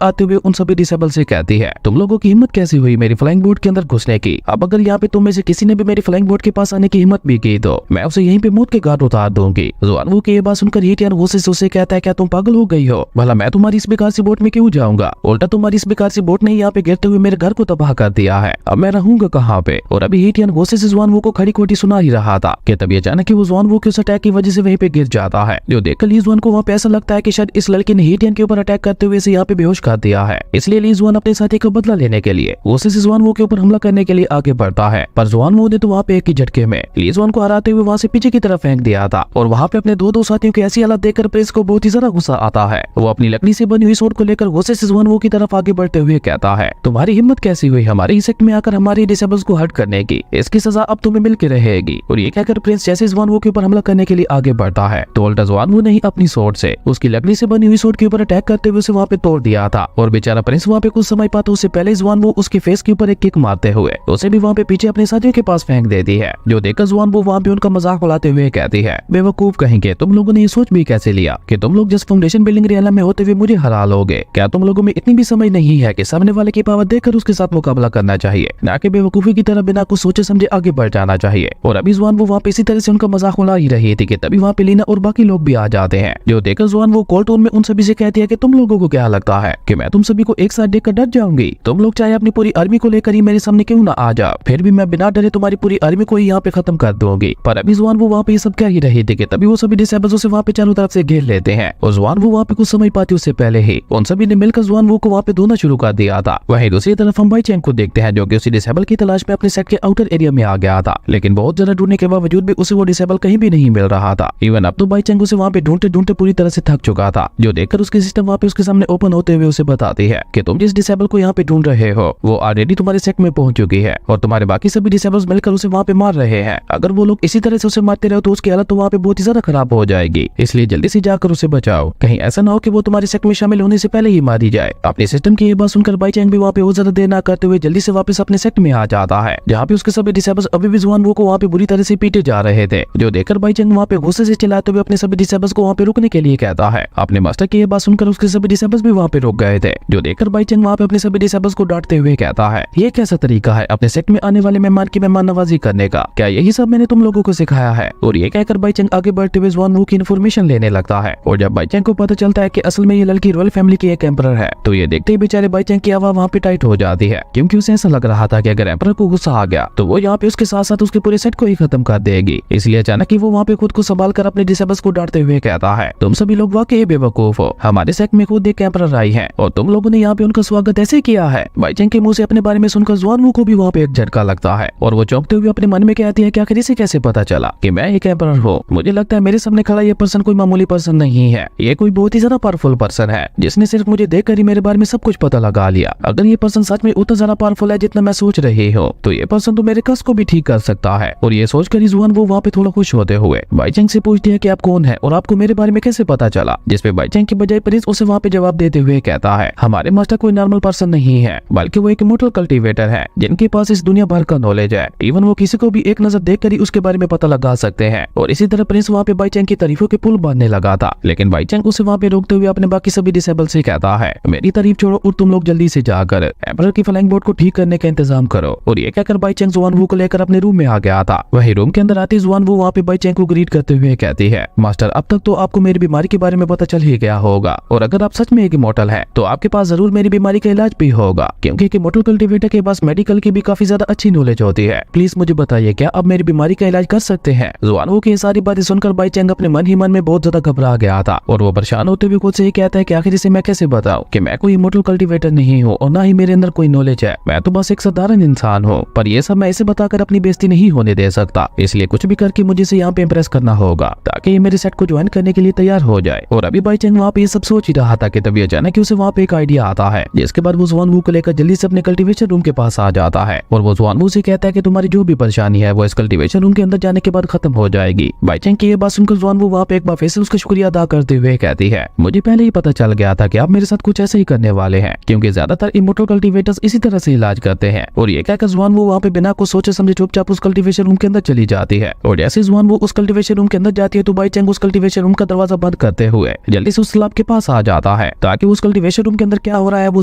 आते हुए उन सभी डिसेबल से कहती है, तुम लोगों की हिम्मत कैसी हुई मेरी फ्लाइंग बोट के अंदर घुसने की। अब अगर यहाँ पे तुम में से किसी ने भी मेरी फ्लाइंग बोट के पास आने की हिम्मत भी की तो मैं उसे यहीं पे मौत के घाट उतार दूंगी। जुआनवू की ये बात सुनकर हीटियन गुस्से से उसे कहता है, क्या तुम पागल हो गई हो, भला मैं तुम्हारी इस बेकार सी बोट में क्यों जाऊंगा, उल्टा तुम्हारी इस बेकार सी बोट ने यहाँ पे गिरते हुए मेरे घर को तबाह कर दिया है, अब मैं रहूंगा कहाँ पे। और अभी हीटियन गुस्से से जुआनवू को खड़ी खोटी सुना ही रहा था कि तभी अचानक वो जुआनवू के उस अटैक की वजह से वहीं पे गिर जाता है, जो देखकर जुआन को वहाँ पे ऐसा लगता है कि शायद इस लड़के ने हीटियन के ऊपर अटैक करते करते हुए इसे यहाँ पे बेहोश कर दिया है। इसलिए ली जुआन अपने साथी का बदला लेने के लिए उसे जुआन वो के ऊपर हमला करने के लिए आगे बढ़ता है, पर जुआन वो ने तो वहाँ पे एक ही झटके में ली जुआन को हराते हुए वहाँ से पीछे की तरफ फेंक दिया था। और वहाँ पे अपने दो साथियों की ऐसी हालत देखकर प्रिंस को बहुत ही ज्यादा गुस्सा आता है। वो अपनी लकड़ी से बनी हुई सोड को लेकर गुस्से से जुआन वो की तरफ आगे बढ़ते हुए कहता है, तुम्हारी हिम्मत कैसी हुई हमारे इस सेक्ट में आकर हमारी डिसेबल्स को हर्ट करने की, इसकी सजा अब तुम्हें मिल के रहेगी। और ये कहकर प्रिंस जैसे जुआन वो के ऊपर हमला करने के लिए आगे बढ़ता है तो उल्टा जुआन वो नहीं अपनी सोड से उसकी लकड़ी से बनी हुई सोड के ऊपर अटैक करते हुए उसे वहाँ पे तोड़ दिया था। और बेचारा प्रिंस वहाँ पे कुछ समय पाता उससे पहले जुआन वो उसके फेस के ऊपर एक किक मारते हुए उसे भी वहाँ पे पीछे अपने साथियों के पास फेंक देती है, जो देखकर जुआन वो वहाँ पे उनका मजाक उड़ाते हुए कहती है, बेवकूफ कहेंगे, तुम लोगों ने ये सोच भी कैसे लिया कि तुम लोग जिस फाउंडेशन बिल्डिंग रियाला में होते हुए मुझे हरा लोगे? क्या तुम लोगों में इतनी भी समझ नहीं है कि सामने वाले की पावर देखकर उसके साथ मुकाबला करना चाहिए, ना कि बेवकूफी की तरह बिना कुछ सोचे समझे आगे बढ़ जाना चाहिए। और अभी जुआन वो वहाँ पे इसी तरह से उनका मजाक उड़ा ही रही थी कि तभी वहाँ पे लीना और बाकी लोग भी आ जाते हैं, जो देखकर जुआन वो कोल्ड टोन में उन सभी से कहती है कि तुम लोगों को क्या लगता है कि मैं तुम सभी को एक साथ देखकर डर जाऊंगी? तुम लोग चाहे अपनी पूरी आर्मी को लेकर ही मेरे सामने क्यों ना आ जाओ, फिर भी मैं बिना डरे तुम्हारी पूरी आर्मी को ही यहाँ पे खत्म कर दूंगी। पर अभी जुआन वो वहाँ पे ये सब कह ही रही थी कि तभी वो सभी डिसेबल्स उसे वहाँ पे चारों तरफ से घेर लेते हैं। और जुआन वो वहाँ पे कुछ समय पाती उससे पहले ही उन सभी ने मिलकर जुआन वो को वहाँ पे धोना शुरू कर दिया था। वहीं दूसरी तरफ हम बाई चैंग को देखते हैं, जो कि उसी डिसेबल की तलाश में अपने सेट के आउटर एरिया में आ गया था, लेकिन बहुत ज्यादा ढूंढने के बावजूद भी उसे वो डिसेबल कहीं भी नहीं मिल रहा था। इवन अब तो बाई चैंग उसे वहाँ पे ढूंढते ढूंढते पूरी तरह से थक चुका था, जो देखकर उसकी सिस्टम वहाँ पे उसके सामने ओपन होते हुए उसे बताती है कि तुम जिस डिसेबल को यहाँ पे ढूंढ रहे हो वो ऑलरेडी तुम्हारे सेट में पहुंच चुकी है और तुम्हारे बाकी सभी डिसेबल्स मिलकर उसे वहाँ पे मार रहे हैं। अगर वो लोग इसी तरह से उसे मारते रहे तो उसकी हालत तो वहाँ पे बहुत ही ज्यादा खराब हो जाएगी, इसलिए जल्दी से जाकर उसे बचाओ, कहीं ऐसा ना हो कि वो तुम्हारे सेट में शामिल होने से पहले ही मारी जाए। अपने सिस्टम की ये बात सुनकर बाई चैंग भी वहाँ पे बहुत ज्यादा देर ना करते हुए जल्दी से वापस अपने सेट में आ जाता है, जहाँ पे उसके सभी डिसेबल्स अभी भी जुआन वो को वहाँ पे बुरी तरह से पीटे जा रहे थे, जो देखकर बाई चैंग वहाँ पे गुस्से से चिल्लाते हुए अपने सभी डिसेबल्स को वहाँ पे रुकने के लिए कहता है। अपने मास्टर की ये बात सुनकर उसके सभी डिसेबल्स भी वहाँ पे रुक गए थे, जो देखकर बाई चैंग वहाँ पे अपने सभी डिसेबल्स को डांटते हुए कहता है, ये कैसा तरीका है अपने सेट में आने वाले मेहमान की मेहमान नवाजी करने का? क्या यही सब मैंने तुम लोगों को सिखाया है? और ये कहकर बाई चैंग आगे बढ़ते हुए जुआन वो की इन्फॉर्मेशन लेने लगता है। और जब बाई चैंग को पता चलता है कि असल में ये लड़की रॉयल फैमिली की एक एम्परर है, तो ये देखते ही बेचारे बाई चैंग की आवाज वहाँ पे टाइट हो जाती है, क्योंकि उसे ऐसा लग रहा था कि अगर एम्परर को गुस्सा आ गया तो वो यहाँ पे उसके साथ साथ उसके पूरे सेट को ही खत्म कर देगी। इसलिए अचानक ही वो वहाँ पे खुद को संभाल कर अपने डिसेबल्स को डांटते हुए कहता है, तुम सभी लोग वाकई बेवकूफ हो, हमारे सेट में खुद एक एम्परर आई है और तुम लोगों ने यहाँ पे उनका स्वागत ऐसे किया है। बाई चैंग के मुंह से अपने बारे में सुनकर जुआन वो को भी वहाँ पे एक झटका लगता है और वो चौंकते हुए अपने मन में कहती है कि आखिर इसे कैसे पता चला कि मैं एक एम्परर हूँ? मुझे लगता है मेरे सामने खड़ा ये पर्सन कोई मामूली पर्सन नहीं है, ये कोई बहुत ही ज्यादा पावरफुल पर्सन है जिसने सिर्फ मुझे देखकर ही मेरे बारे में सब कुछ पता लगा लिया। अगर ये पर्सन सच में उतना ज्यादा पावरफुल है जितना मैं सोच रही हूँ तो ये पर्सन तो मेरे कष्ट को भी ठीक कर सकता है। और ये सोचकर ही जुआन वो वहाँ पे थोड़ा खुश होते हुए बाई चैंग से पूछती है कि आप कौन है और आपको मेरे बारे में कैसे पता चला? जिसपे बाई चैंग की बजाय प्रिंस उसे वहाँ पे जवाब देते हुए कहता है, हमारे मास्टर कोई नॉर्मल पर्सन नहीं है, बल्कि वो एक इमोर्टल कल्टीवेटर है जिनके पास इस दुनिया भर का नॉलेज है। इवन वो किसी को भी एक नजर देखकर ही उसके बारे में पता लगा सकते हैं। और इसी तरह प्रिंस वहाँ पे बाई चैंग की तारीफों के पुल बांधने लगा था, लेकिन बाई चैंग उसे वहाँ पे रोकते हुए अपने बाकी सभी डिसेबल से कहता है, मेरी तारीफ छोड़ो और तुम लोग जल्दी से जाकर एम्परर की फ्लाइंग बोट को ठीक करने का इंतजाम करो। और ये कहकर बाई चैंग जुआन वो को लेकर अपने रूम में आ गया था। वही रूम के अंदर आती जुआन वो वहाँ पे बाई चैंग को ग्रीट करते हुए कहती है, मास्टर अब तक तो आपको मेरी बीमारी के बारे में पता चल ही गया होगा और अगर आप सच में एक इमोर्टल है तो आपके पास जरूर मेरी बीमारी का इलाज भी होगा, क्योंकि एक इमोर्टल कल्टीवेटर के पास मेडिकल की भी काफी ज्यादा अच्छी नॉलेज होती है। प्लीज मुझे बताइए क्या आप मेरी बीमारी का इलाज कर सकते हैं? जुआन वो की सारी बातें सुनकर बाई चैंग अपने मन ही मन में बहुत ज्यादा घबरा गया था और वो परेशान होते हुए खुद से ही कहता है कि आखिर इसे मैं कैसे बताऊं कि मैं कोई इमोर्टल कल्टीवेटर नहीं हूँ और ना ही मेरे अंदर कोई नॉलेज है, मैं तो बस एक साधारण इंसान हूँ। पर ये सब मैं इसे बताकर अपनी बेइज्जती नहीं होने दे सकता, इसलिए कुछ भी करके मुझे इसे यहाँ पे इम्प्रेस करना होगा ताकि ये मेरे सेट को ज्वाइन करने के लिए तैयार हो जाए। और अभी बाई चैंग वहाँ पे ये सब सोच ही रहा था कि तभी अचानक उसे वहाँ पे एक आइडिया आता है, जिसके बाद वो जुआन वो को लेकर जल्दी से अपने कल्टीवेशन रूम के पास आ जाता है और वो जुआन वो से कहता है कि तुम्हारी जो भी परेशानी है वो इस कल्टीवेशन रूम के अंदर जाने के बाद खत्म हो जाएगी। बाई चैंग की ये बात सुनकर जुआन वो वहाँ पे एक बार फिर से उसका शुक्रिया अदा करते हुए कहती है, मुझे पहले ही पता चल गया था कि आप मेरे साथ कुछ ऐसे ही करने वाले हैं, क्योंकि ज्यादातर इमोर्टल कल्टीवेटर्स इसी तरह से इलाज करते हैं। और ये कहकर जुआन वो वहाँ पे बिना कुछ सोचे समझे चुपचाप उस कल्टीवेशन रूम के अंदर चली जाती है। और जैसे जुआन वो उस कल्टीवेशन रूम के अंदर जाती है तो बाई चैंग उस कल्टीवेशन रूम का दरवाजा बंद करते हुए जल्दी से उस तालाब के पास आ जाता है ताकि उस कल्टीवेशन रूम के अंदर क्या हो रहा है वो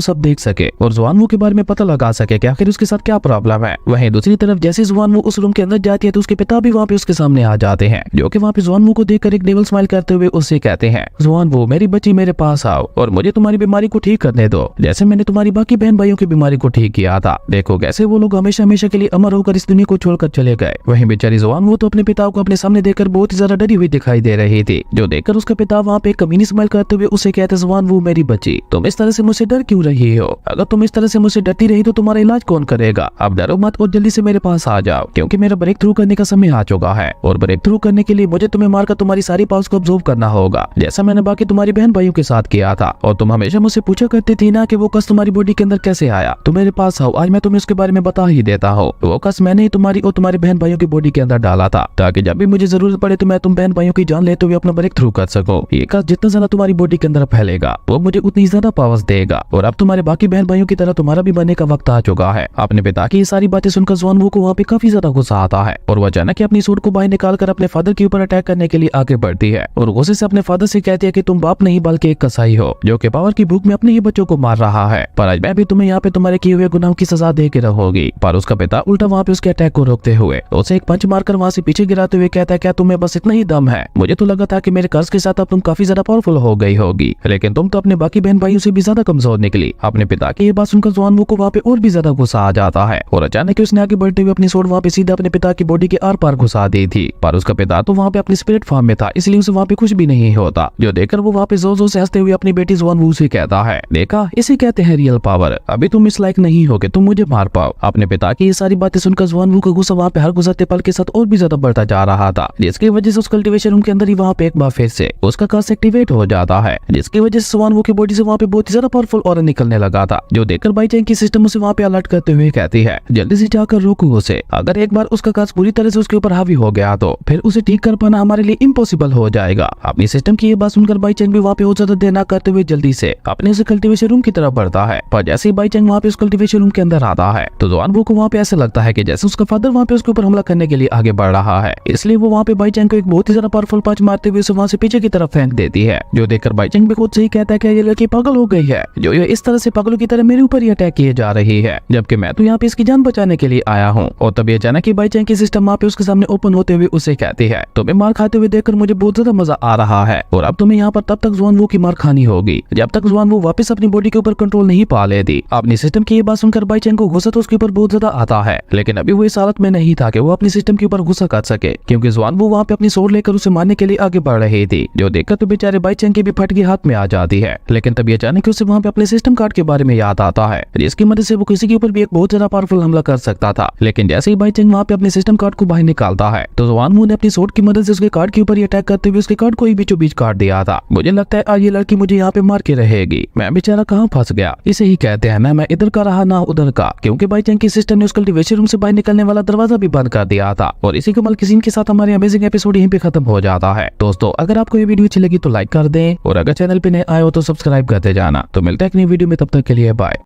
सब देख सके और जुआन वो के बारे में पता लगा सके कि आखिर उसके साथ क्या प्रॉब्लम है। वहीं दूसरी तरफ जैसे जुआन वो उस रूम के अंदर जाती है तो उसके पिता भी वहाँ पे उसके सामने आ जाते हैं, जो कि वहाँ पे जुआन वो को देखकर एक डेविल स्माइल करते हुए उससे कहते हैं, जुआन वो मेरी बच्ची मेरे पास आओ और मुझे तुम्हारी बीमारी को ठीक करने दो, जैसे मैंने तुम्हारी बाकी बहन भाइयों की बीमारी को ठीक किया था। देखो कैसे वो लोग हमेशा हमेशा के लिए अमर होकर इस दुनिया को छोड़कर चले गए। वहीं बेचारी जुआन वो तो अपने पिता को अपने सामने देखकर बहुत ही ज्यादा डरी हुई दिखाई दे रही थी, जो देखकर उसका पिता वहाँ पे कमीनी स्माइल करते हुए उसे कहते, जुआन जुआन वो मेरी बच्ची, तुम इस तरह से मुझसे डर क्यों रही हो? अगर तुम इस तरह से मुझसे डरती रही तो तुम्हारा इलाज कौन करेगा? अब डरो मत और जल्दी से मेरे पास आ जाओ, क्योंकि मेरा ब्रेक थ्रू करने का समय आ चुका है और ब्रेक थ्रू करने के लिए मुझे तुम्हें मारकर तुम्हारी सारी पावर्स को ऑब्जर्व करना होगा, जैसा मैंने बाकी तुम्हारी बहन भाइयों के साथ किया था। और तुम हमेशा मुझसे पूछा करती थी ना कि वो कस तुम्हारी बॉडी के अंदर कैसे आया, तो मेरे पास आओ, आज मैं तुम्हें उसके बारे में बता ही देता हूँ। वो कस मैंने ही तुम्हारी और तुम्हारे बहन भाइयों की बॉडी के अंदर डाला था, ताकि जब भी मुझे जरूरत पड़े तो मैं तुम बहन भाइयों की जान लेते हुए अपना ब्रेक थ्रू कर सको। ये कस जितना ज्यादा तुम्हारी बॉडी के अंदर फैलेगा वो मुझे उतनी ज्यादा पावर्स देगा, और अब तुम्हारे बाकी बहन भाइयों की तरह तुम्हारा भी बनने का वक्त आ चुका है। अपने पिता की ये सारी बातें सुनकर जुआन वो को वहाँ पे काफी ज्यादा गुस्सा आता है और वो अचानक अपनी सूट को बाहर निकालकर अपने फादर के ऊपर अटैक करने के लिए आगे बढ़ती है और गुस्से से अपने फादर से कहती है कि तुम बाप नहीं बल्कि एक कसाई हो, जो कि पावर की भूख में अपने ही बच्चों को मार रहा है, पर आज मैं भी तुम्हें यहाँ पे तुम्हारे किए हुए गुनाहों की सजा दे के रहूंगी। पर उसका पिता उल्टा वहाँ पे उसके अटैक को रोकते हुए उसे एक पंच मारकर वहाँ से पीछे गिराते हुए कहता है, क्या तुम्हें बस इतना ही दम है? मुझे तो लगा था कि मेरे कर्ज के साथ अब तुम काफी ज्यादा पावरफुल हो गई होगी, लेकिन तुम तो अपने बाकी बहन भाइयों से भी ज्यादा कमजोर निकली। अपने पिता की ये बात सुनकर जुआन वो को वहाँ पे और भी ज्यादा गुस्सा आ जाता है और अचानक उसने आगे बढ़ते हुए अपनी सोड वहाँ पे सीधा अपने पिता की बॉडी के आर पार घुसा दी थी। पर उसका पिता तो वहाँ पे अपनी स्पिरिट फॉर्म में था, इसलिए उसे वहाँ पे कुछ भी नहीं होता, जो देखकर वो वहाँ पे जोर जोर से हंसते हुए अपनी बेटी जुआन वो से कहता है, देखा, इसे कहते हैं रियल पावर, अभी तुम इस लायक नहीं हो कि तुम मुझे मार पाओ। अपने पिता की ये सारी बातें सुनकर जुआन वो का गुस्सा वहाँ पे हर गुजरते पल के साथ और भी ज्यादा बढ़ता जा रहा था, जिसकी वजह से उस कल्टीवेशन रूम के अंदर ही वहाँ पे एक बार फिर से उसका कर्स एक्टिवेट हो जाता है, जिसकी वजह से जुआन वो की बॉडी से वहाँ पे बहुत ही ज्यादा पावरफुल ऑरा निकलने लगा था, जो देखकर बाईचैंग की सिस्टम उसे वहाँ पे अलर्ट करते हुए कहती है, जल्दी से जाकर रोको उसे, अगर एक बार उसका कर्स पूरी तरह से उसके ऊपर हावी हो गया तो फिर उसे ठीक कर पाना हमारे लिए इम्पॉसिबल हो जाएगा। अपनी सिस्टम की ये बात सुनकर बाईचैंग भी वहाँ पे और ज्यादा देर न करते हुए जल्दी से अपने उस कल्टीवेशन रूम की तरफ बढ़ता है, पर जैसे ही बाईचैंग वहाँ पे उस कल्टीवेशन रूम के अंदर आता है तो जुआन वो को वहाँ पे ऐसा लगता है कि जैसे उसका फादर वहाँ पे उसके ऊपर हमला करने के लिए आगे बढ़ रहा है, इसलिए वो वहाँ पे बाईचैंग को एक बहुत ही ज्यादा पावरफुल पंच मारते हुए उसे वहाँ से पीछे की तरफ फेंक देती है, जो देखकर बाईचैंग भी खुद से ही कहता है कि ये लड़की पागल हो गई है, जो ये इस तरह से पागलों की तरह मेरे ऊपर ही अटैक किए जा रही है, जबकि मैं तो यहाँ पे इसकी जान बचाने के लिए आया हूँ। और तभी अचानक ही बाईचैंग की सिस्टम वहाँ पे उसके सामने ओपन होते हुए उसे कहती है, तुम्हें मार खाते हुए देखकर मुझे बहुत ज्यादा मजा आ रहा है और अब तुम्हें यहाँ पर तब तक जुआन वो की मार खानी होगी जब तक जुआन वो वापस अपनी बॉडी के ऊपर कंट्रोल नहीं पा लेती। अपनी सिस्टम की ये बात सुनकर बाईचैंग को गुस्सा तो उसके ऊपर बहुत ज्यादा आता है, लेकिन अभी वो इस हालत में नहीं था कि वो अपनी सिस्टम के ऊपर गुस्सा कर सके, क्योंकि जुआन वो वहाँ पे अपनी सोड लेकर उसे मारने के लिए आगे बढ़ रही थी, जो देखकर तो बेचारे बाईचैंग की भी फटकी हाथ में आ जाती है। लेकिन तभी अचानक उसे वहाँ पे अपने सिस्टम कार्ड के बारे में याद आता है, जिसकी मदद से वो किसी के ऊपर भी एक बहुत ज्यादा पावरफुल हमला कर सकता था। लेकिन जैसे ही बाईचैंग वहाँ पे अपने सिस्टम कार्ड को बाहर निकालता है तो जुआन वो ने अपनी सोड की मदद से उसके कार्ड के ऊपर अटैक करते हुए उसके कार्ड को ही बीचों बीच काट दिया था। मुझे लगता है आज ये लड़की मुझे यहाँ पे मार के रहेगी, मैं बेचारा कहाँ फंस गया। इसे ही कहते हैं ना मैं इधर का रहा ना उधर का, क्योंकि बाईचैंग की सिस्टम ने उस कल्टीवेशन रूम से बाहर निकलने वाला दरवाजा भी बंद कर दिया था। और इसी कमाल की सीन के साथ हमारे अमेजिंग एपिसोड यहीं पे खत्म हो जाता है। दोस्तों अगर आपको ये वीडियो अच्छी लगी तो लाइक कर दें और अगर चैनल पे नए आए हो तो सब्सक्राइब करते जाना। तो मिलते हैं एक नई वीडियो में, तब तक के लिए बाय।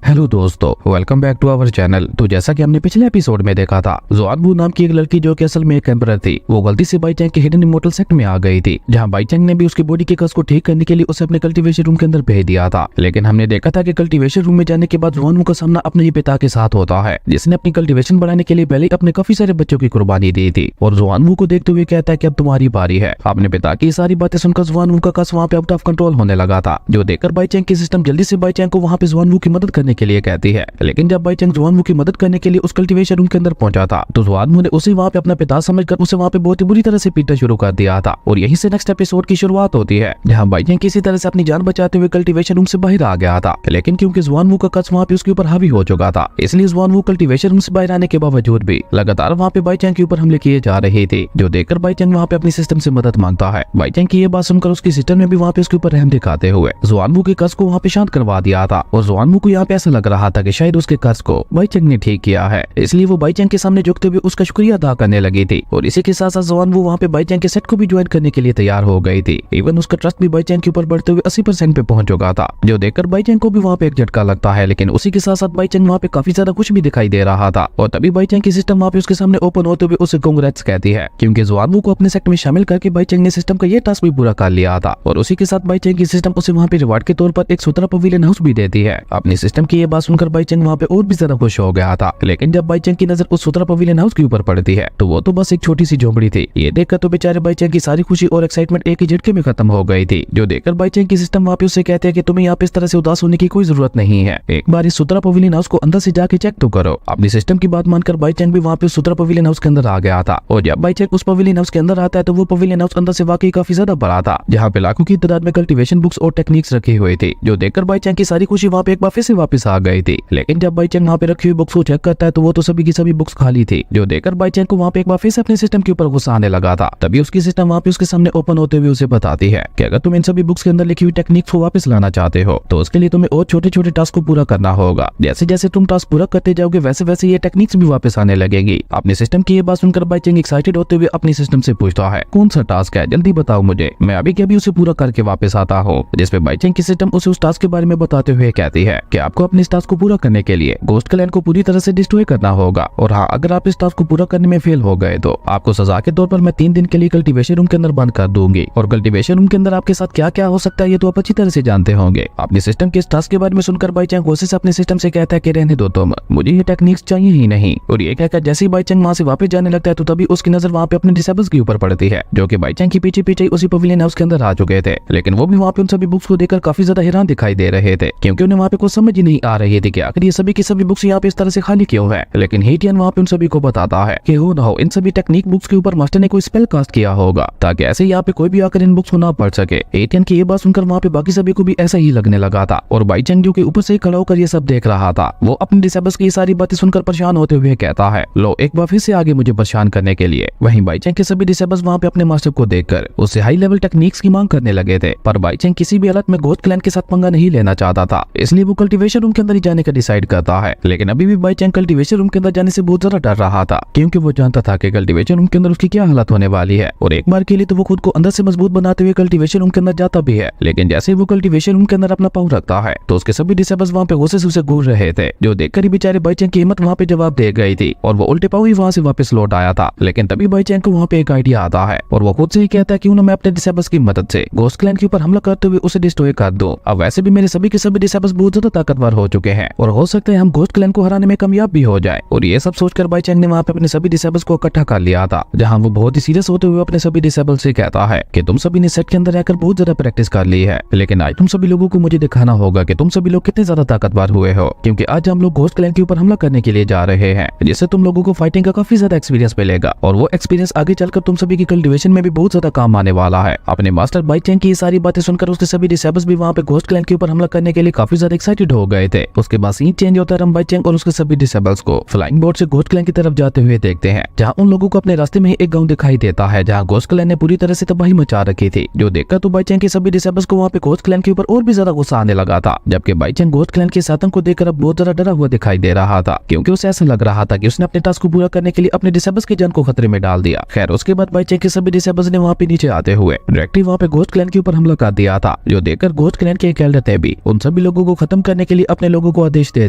हेलो दोस्तों, welcome back to our channel. तो जैसा कि हमने पिछले एपिसोड में देखा था, जुआन वू नाम की एक लड़की जो कि असल में एक एम्परर थी, वो गलती से बाईचैंग के हिडन इमोर्टल सेक्ट में आ गई थी, जहां बाईचैंग ने भी उसकी बॉडी के कर्स को ठीक करने के लिए उसे अपने कल्टीवेशन रूम के अंदर भेज दिया था। लेकिन हमने देखा था कि कल्टीवेशन रूम में जाने के बाद जुआन वू का सामना अपने ही पिता के साथ होता है, जिसने अपनी कल्टीवेशन बढ़ाने के लिए पहले ही अपने काफी सारे बच्चों की कुर्बानी दी थी। और जुआन वू को देखते हुए कहता है कि अब तुम्हारी बारी है। अपने पिता की सारी बातें सुनकर जुआन वू का कर्स वहाँ पे आउट ऑफ कंट्रोल होने लगा था, जो देखकर बाईचैंग की सिस्टम जल्दी से बाईचैंग को वहाँ पे जुआन वू की मदद करने के लिए कहती है। लेकिन जब बाईचैंग जुआन वू की मदद करने के लिए उस कल्टीवेशन रूम के अंदर पहुंचा था तो जुआन वू ने उसे वहाँ पे अपना पिता समझकर उसे वहाँ पे बहुत ही बुरी तरह से पीटना शुरू कर दिया था। और यहीं से नेक्स्ट एपिसोड की शुरुआत होती है, जहाँ बाईचैंग किसी तरह से अपनी जान बचाते हुए कल्टीवेशन रूम से बाहर आ गया था। लेकिन क्योंकि जुआन वू का कर्स वहाँ पे उसके ऊपर हावी हो चुका था, इसलिए जुआन वू कल्टीवेशन रूम से बाहर आने के बावजूद भी लगातार वहाँ पे बाईचैंग के ऊपर हमले किए जा रहे थे, जो देखकर बाईचैंग वहाँ पे अपनी सिस्टम से मदद मांगता है। बाईचैंग की ये बात सुनकर उसकी सिस्टम ने भी वहाँ पे उसके ऊपर रहम दिखाते हुए जुआन वू के कर्स को वहाँ पे शांत करवा दिया था। और जुआन वू को यहाँ पे ऐसा लग रहा था कि शायद उसके कर्स को बाईचैंग ने ठीक किया है, इसलिए वो बाईचैंग के सामने झुकते हुए उसका शुक्रिया अदा करने लगी थी। और इसी के साथ साथ जुआन वो वहाँ पे बाईचैंग के सेट को भी ज्वाइन करने के लिए तैयार हो गई थी। इवन उसका ट्रस्ट भी बाईचैंग के ऊपर बढ़ते हुए 80% पे पहुंच चुका था, जो देखकर बाईचैंग को भी वहाँ पे एक झटका लगता है। लेकिन उसी के साथ साथ बाईचैंग वहाँ पे काफी ज्यादा कुछ भी दिखाई दे रहा था। और तभी बाईचैंग की सिस्टम वहाँ पे उसके सामने ओपन होते हुए उसे कांग्रेट्स कहती है, क्योंकि जुआन वो को अपने सेक्ट में शामिल करके बाईचैंग ने सिस्टम का ये टास्क भी पूरा कर लिया था। और उसी के साथ बाईचैंग की सिस्टम उसे वहाँ पे रिवार्ड के तौर पर एक सुतरा पवेलियन हाउस भी देती है। अपनी सिस्टम की की ये बात सुनकर बाईचंग वहाँ पे और भी ज्यादा खुश हो गया था। लेकिन जब बाईचंग की नजर उस सुतरा पवेलियन हाउस के ऊपर पड़ती है तो वो तो बस एक छोटी सी झोपड़ी थी। ये देखकर तो बेचारे बाईचंग की सारी खुशी और एक्साइटमेंट एक ही झटके में खत्म हो गई थी। जो देखकर बाईचंग की सिस्टम वहाँ पे उससे कहते हैं कि तुम्हें यहाँ पे इस तरह से उदास होने की कोई जरूरत नहीं है, एक बार इस सुतरा पवेलियन हाउस को अंदर से जाके चेक तो करो। अपनी सिस्टम की बात मानकर बाईचंग भी वहाँ पे सुतरा पवेलियन हाउस के अंदर आ गया था। और जब बाईचंग उस पवेलियन हाउस के अंदर आता है तो वो पवेलियन हाउस अंदर से वाकई काफी ज्यादा बड़ा था, जहाँ पे लाखों की तादाद में कल्टीवेशन बुक्स और टेक्निक्स रखी हुई थी। जो देखकर बाईचंग की सारी खुशी वहाँ पे एक बार फिर से वापस आ गई थी। लेकिन जब बाईचंग वहाँ पे रखी हुई बुक्स को चेक करता है तो वो तो सभी की सभी बुक्स खाली थी। जो देखकर बाईचंग को वहाँ पे एक बार फिर से अपने सिस्टम के ऊपर गुस्सा आने लगा था। तभी उसकी सिस्टम वहाँ पे उसके सामने ओपन होते हुए उसे बताती है कि अगर तुम इन सभी बुक्स के अंदर लिखी हुई टेक्निक को वापस लाना चाहते हो तो उसके लिए तुम्हें और छोटे छोटे टास्क को पूरा करना होगा। जैसे जैसे तुम टास्क पूरा करते जाओगे वैसे वैसे ये टेक्निक्स भी वापस आने लगेगी। अपने सिस्टम की ये बात सुनकर बाईचंग एक्साइटेड होते हुए अपनी सिस्टम से पूछता है, कौन सा टास्क है, जल्दी बताओ मुझे, मैं अभी के अभी उसे पूरा करके वापस आता हूँ। जिसपे बाईचंग की सिस्टम उसे उस टास्क के बारे में बताते हुए कहती है कि आपको अपने इस टास्क को पूरा करने के लिए घोस्ट क्लैन को पूरी तरह से डिस्ट्रॉय करना होगा। और हाँ, अगर आप इस टास्क को पूरा करने में फेल हो गए तो आपको सजा के तौर पर मैं 3 दिन के लिए कल्टीवेशन रूम के अंदर बंद कर दूंगी। और कल्टीवेशन रूम के अंदर आपके साथ क्या क्या हो सकता है ये तो आप अच्छी तरह से जानते होंगे। अपने सिस्टम के इस टास्क के बारे में सुनकर बाईचंग गुस्से से अपने सिस्टम से कहता है कि रहने दो तुम, मुझे ये टेक्निक्स चाहिए ही नहीं। और ये कहकर जैसे ही बाईचंग वहाँ से वापस जाने लगता है तो तभी उसकी नजर वहाँ पे अपने डिसेबल्स के ऊपर पड़ती है, जो कि बाईचंग के पीछे पीछे उसी पवेलियन हाउस के अंदर आ चुके थे। लेकिन वो भी वहाँ पे उन सभी बुक्स को देखकर काफी ज्यादा हैरान दिखाई दे रहे थे, क्योंकि उन्हें वहाँ पे कुछ समझ ही नहीं आ रही थी कि आखिर ये सभी की सभी बुक्स यहाँ पे इस तरह से खाली क्यों है। लेकिन हेटियन वहाँ पे उन सभी को बताता है कि हो ना हो इन सभी टेक्निक बुक्स के ऊपर मास्टर ने कोई स्पेल कास्ट किया होगा ताकि ऐसे यहाँ पे कोई भी आकर इन बुक्स को ना पढ़ सके। हेटियन की ये बात सुनकर वहाँ पे बाकी सभी को भी ऐसा ही लगने लगा था। और बाईचंग जो कि ऊपर से खड़ा होकर ये सब देख रहा था, वो अपने डिसेबल्स की सारी बातें सुनकर परेशान होते हुए कहता है, लो एक बार फिर से आगे मुझे परेशान करने के लिए। वहीं बाईचंग के सभी डिसेबल्स वहाँ पे अपने मास्टर को देखकर उससे हाई लेवल टेक्निक्स की मांग करने लगे थे। पर बाईचंग किसी भी हालत में घोस्ट क्लैन के साथ पंगा नहीं लेना चाहता था, इसलिए वो कल्टीवेशन रूम के अंदर ही जाने का डिसाइड करता है। लेकिन अभी भी बाईचंग कल्टीवेशन रूम के अंदर जाने से बहुत ज्यादा डर रहा था, क्योंकि वो जानता था कि कल्टीवेशन रूम के अंदर उसकी क्या हालत होने वाली है। और एक बार के लिए तो वो खुद को अंदर से मजबूत बनाते हुए कल्टीवेशन रूम के अंदर जाता भी है। लेकिन जैसे ही वो कल्टीवेशन रूम के अंदर अपना पाँव रखता है तो उसके सभी डिसेबल्स वहाँ पे गुस्से से उसे घूर रहे थे, जो देखकर ही बेचारे बाईचंग की हिम्मत वहाँ पे जवाब दे गई थी और वो उल्टे पाँव ही वहाँ से वापस लौट आया था। लेकिन तभी बाईचंग को वहाँ पे एक आइडिया आता है और वो खुद से ही कहता है क्यों ना मैं अपने डिसेबल्स की मदद से घोस्ट क्लैन के ऊपर हमला करते हुए उसे डिस्ट्रॉय कर दूं। अब वैसे भी मेरे सभी के सभी डिसेबल्स बहुत ज्यादा ताकतवर हो चुके हैं और हो सकता है हम घोस्ट क्लैन को हराने में कामयाब भी हो जाए। और ये सब सोचकर बाईचंग ने वहाँ पे अपने सभी डिसेबल्स को इकट्ठा कर लिया था, जहाँ वो बहुत ही सीरियस होते हुए अपने सभी डिसेबल्स से कहता है कि तुम सभी ने सेट के अंदर रहकर बहुत ज्यादा प्रैक्टिस कर ली है, लेकिन आज तुम सभी लोगों को मुझे दिखाना होगा कि तुम सभी लोग कितने ज्यादा ताकतवर हुए हो, क्योंकि आज हम लोग घोस्ट क्लैन के ऊपर हमला करने के लिए जा रहे हैं, जिससे तुम लोगों को फाइटिंग का काफी ज्यादा एक्सपीरियंस मिलेगा और वो एक्सपीरियंस आगे चलकर तुम सभी की कल्टीवेशन में भी बहुत ज्यादा काम आने वाला है। अपने मास्टर बाईचंग की ये सारी बातें सुनकर उसके सभी डिसेबल्स भी वहाँ पे घोस्ट क्लैन के ऊपर हमला करने के लिए काफी ज्यादा एक्साइटेड हो गए थे। उसके बाद सीन चेंज होता है, हम बाईचंग और उसके सभी डिसेबल्स को फ्लाइंग बोट से घोस्ट क्लैन की तरफ जाते हुए देखते हैं, जहाँ उन लोगों को अपने रास्ते में ही एक गाँव दिखाई देता है जहाँ घोस्ट क्लैन ने पूरी तरह से तबाही मचा रखी थी। जो देखकर तो बाईचंग के सभी डिसेबल्स को वहाँ पे घोस्ट क्लैन के ऊपर और भी ज्यादा गुस्सा आने लगा था, जबकि बाईचंग घोस्ट क्लैन के आतंक को देखकर अब बहुत ज्यादा डरा हुआ दिखाई दे रहा था, क्योंकि उसे ऐसा लग रहा था कि उसने अपने टास्क को पूरा करने के लिए अपने डिसेबल्स की जान को खतरे में डाल दिया। खैर उसके बाद बाईचंग के सभी डिसेबल्स ने वहाँ पे नीचे आते हुए डायरेक्टली वहाँ पे घोस्ट क्लैन के ऊपर हमला कर दिया था। जो देखकर घोस्ट क्लैन के एक एल्डर ने भी उन सभी लोगों को खत्म करने के लिए अपने लोगों को आदेश दे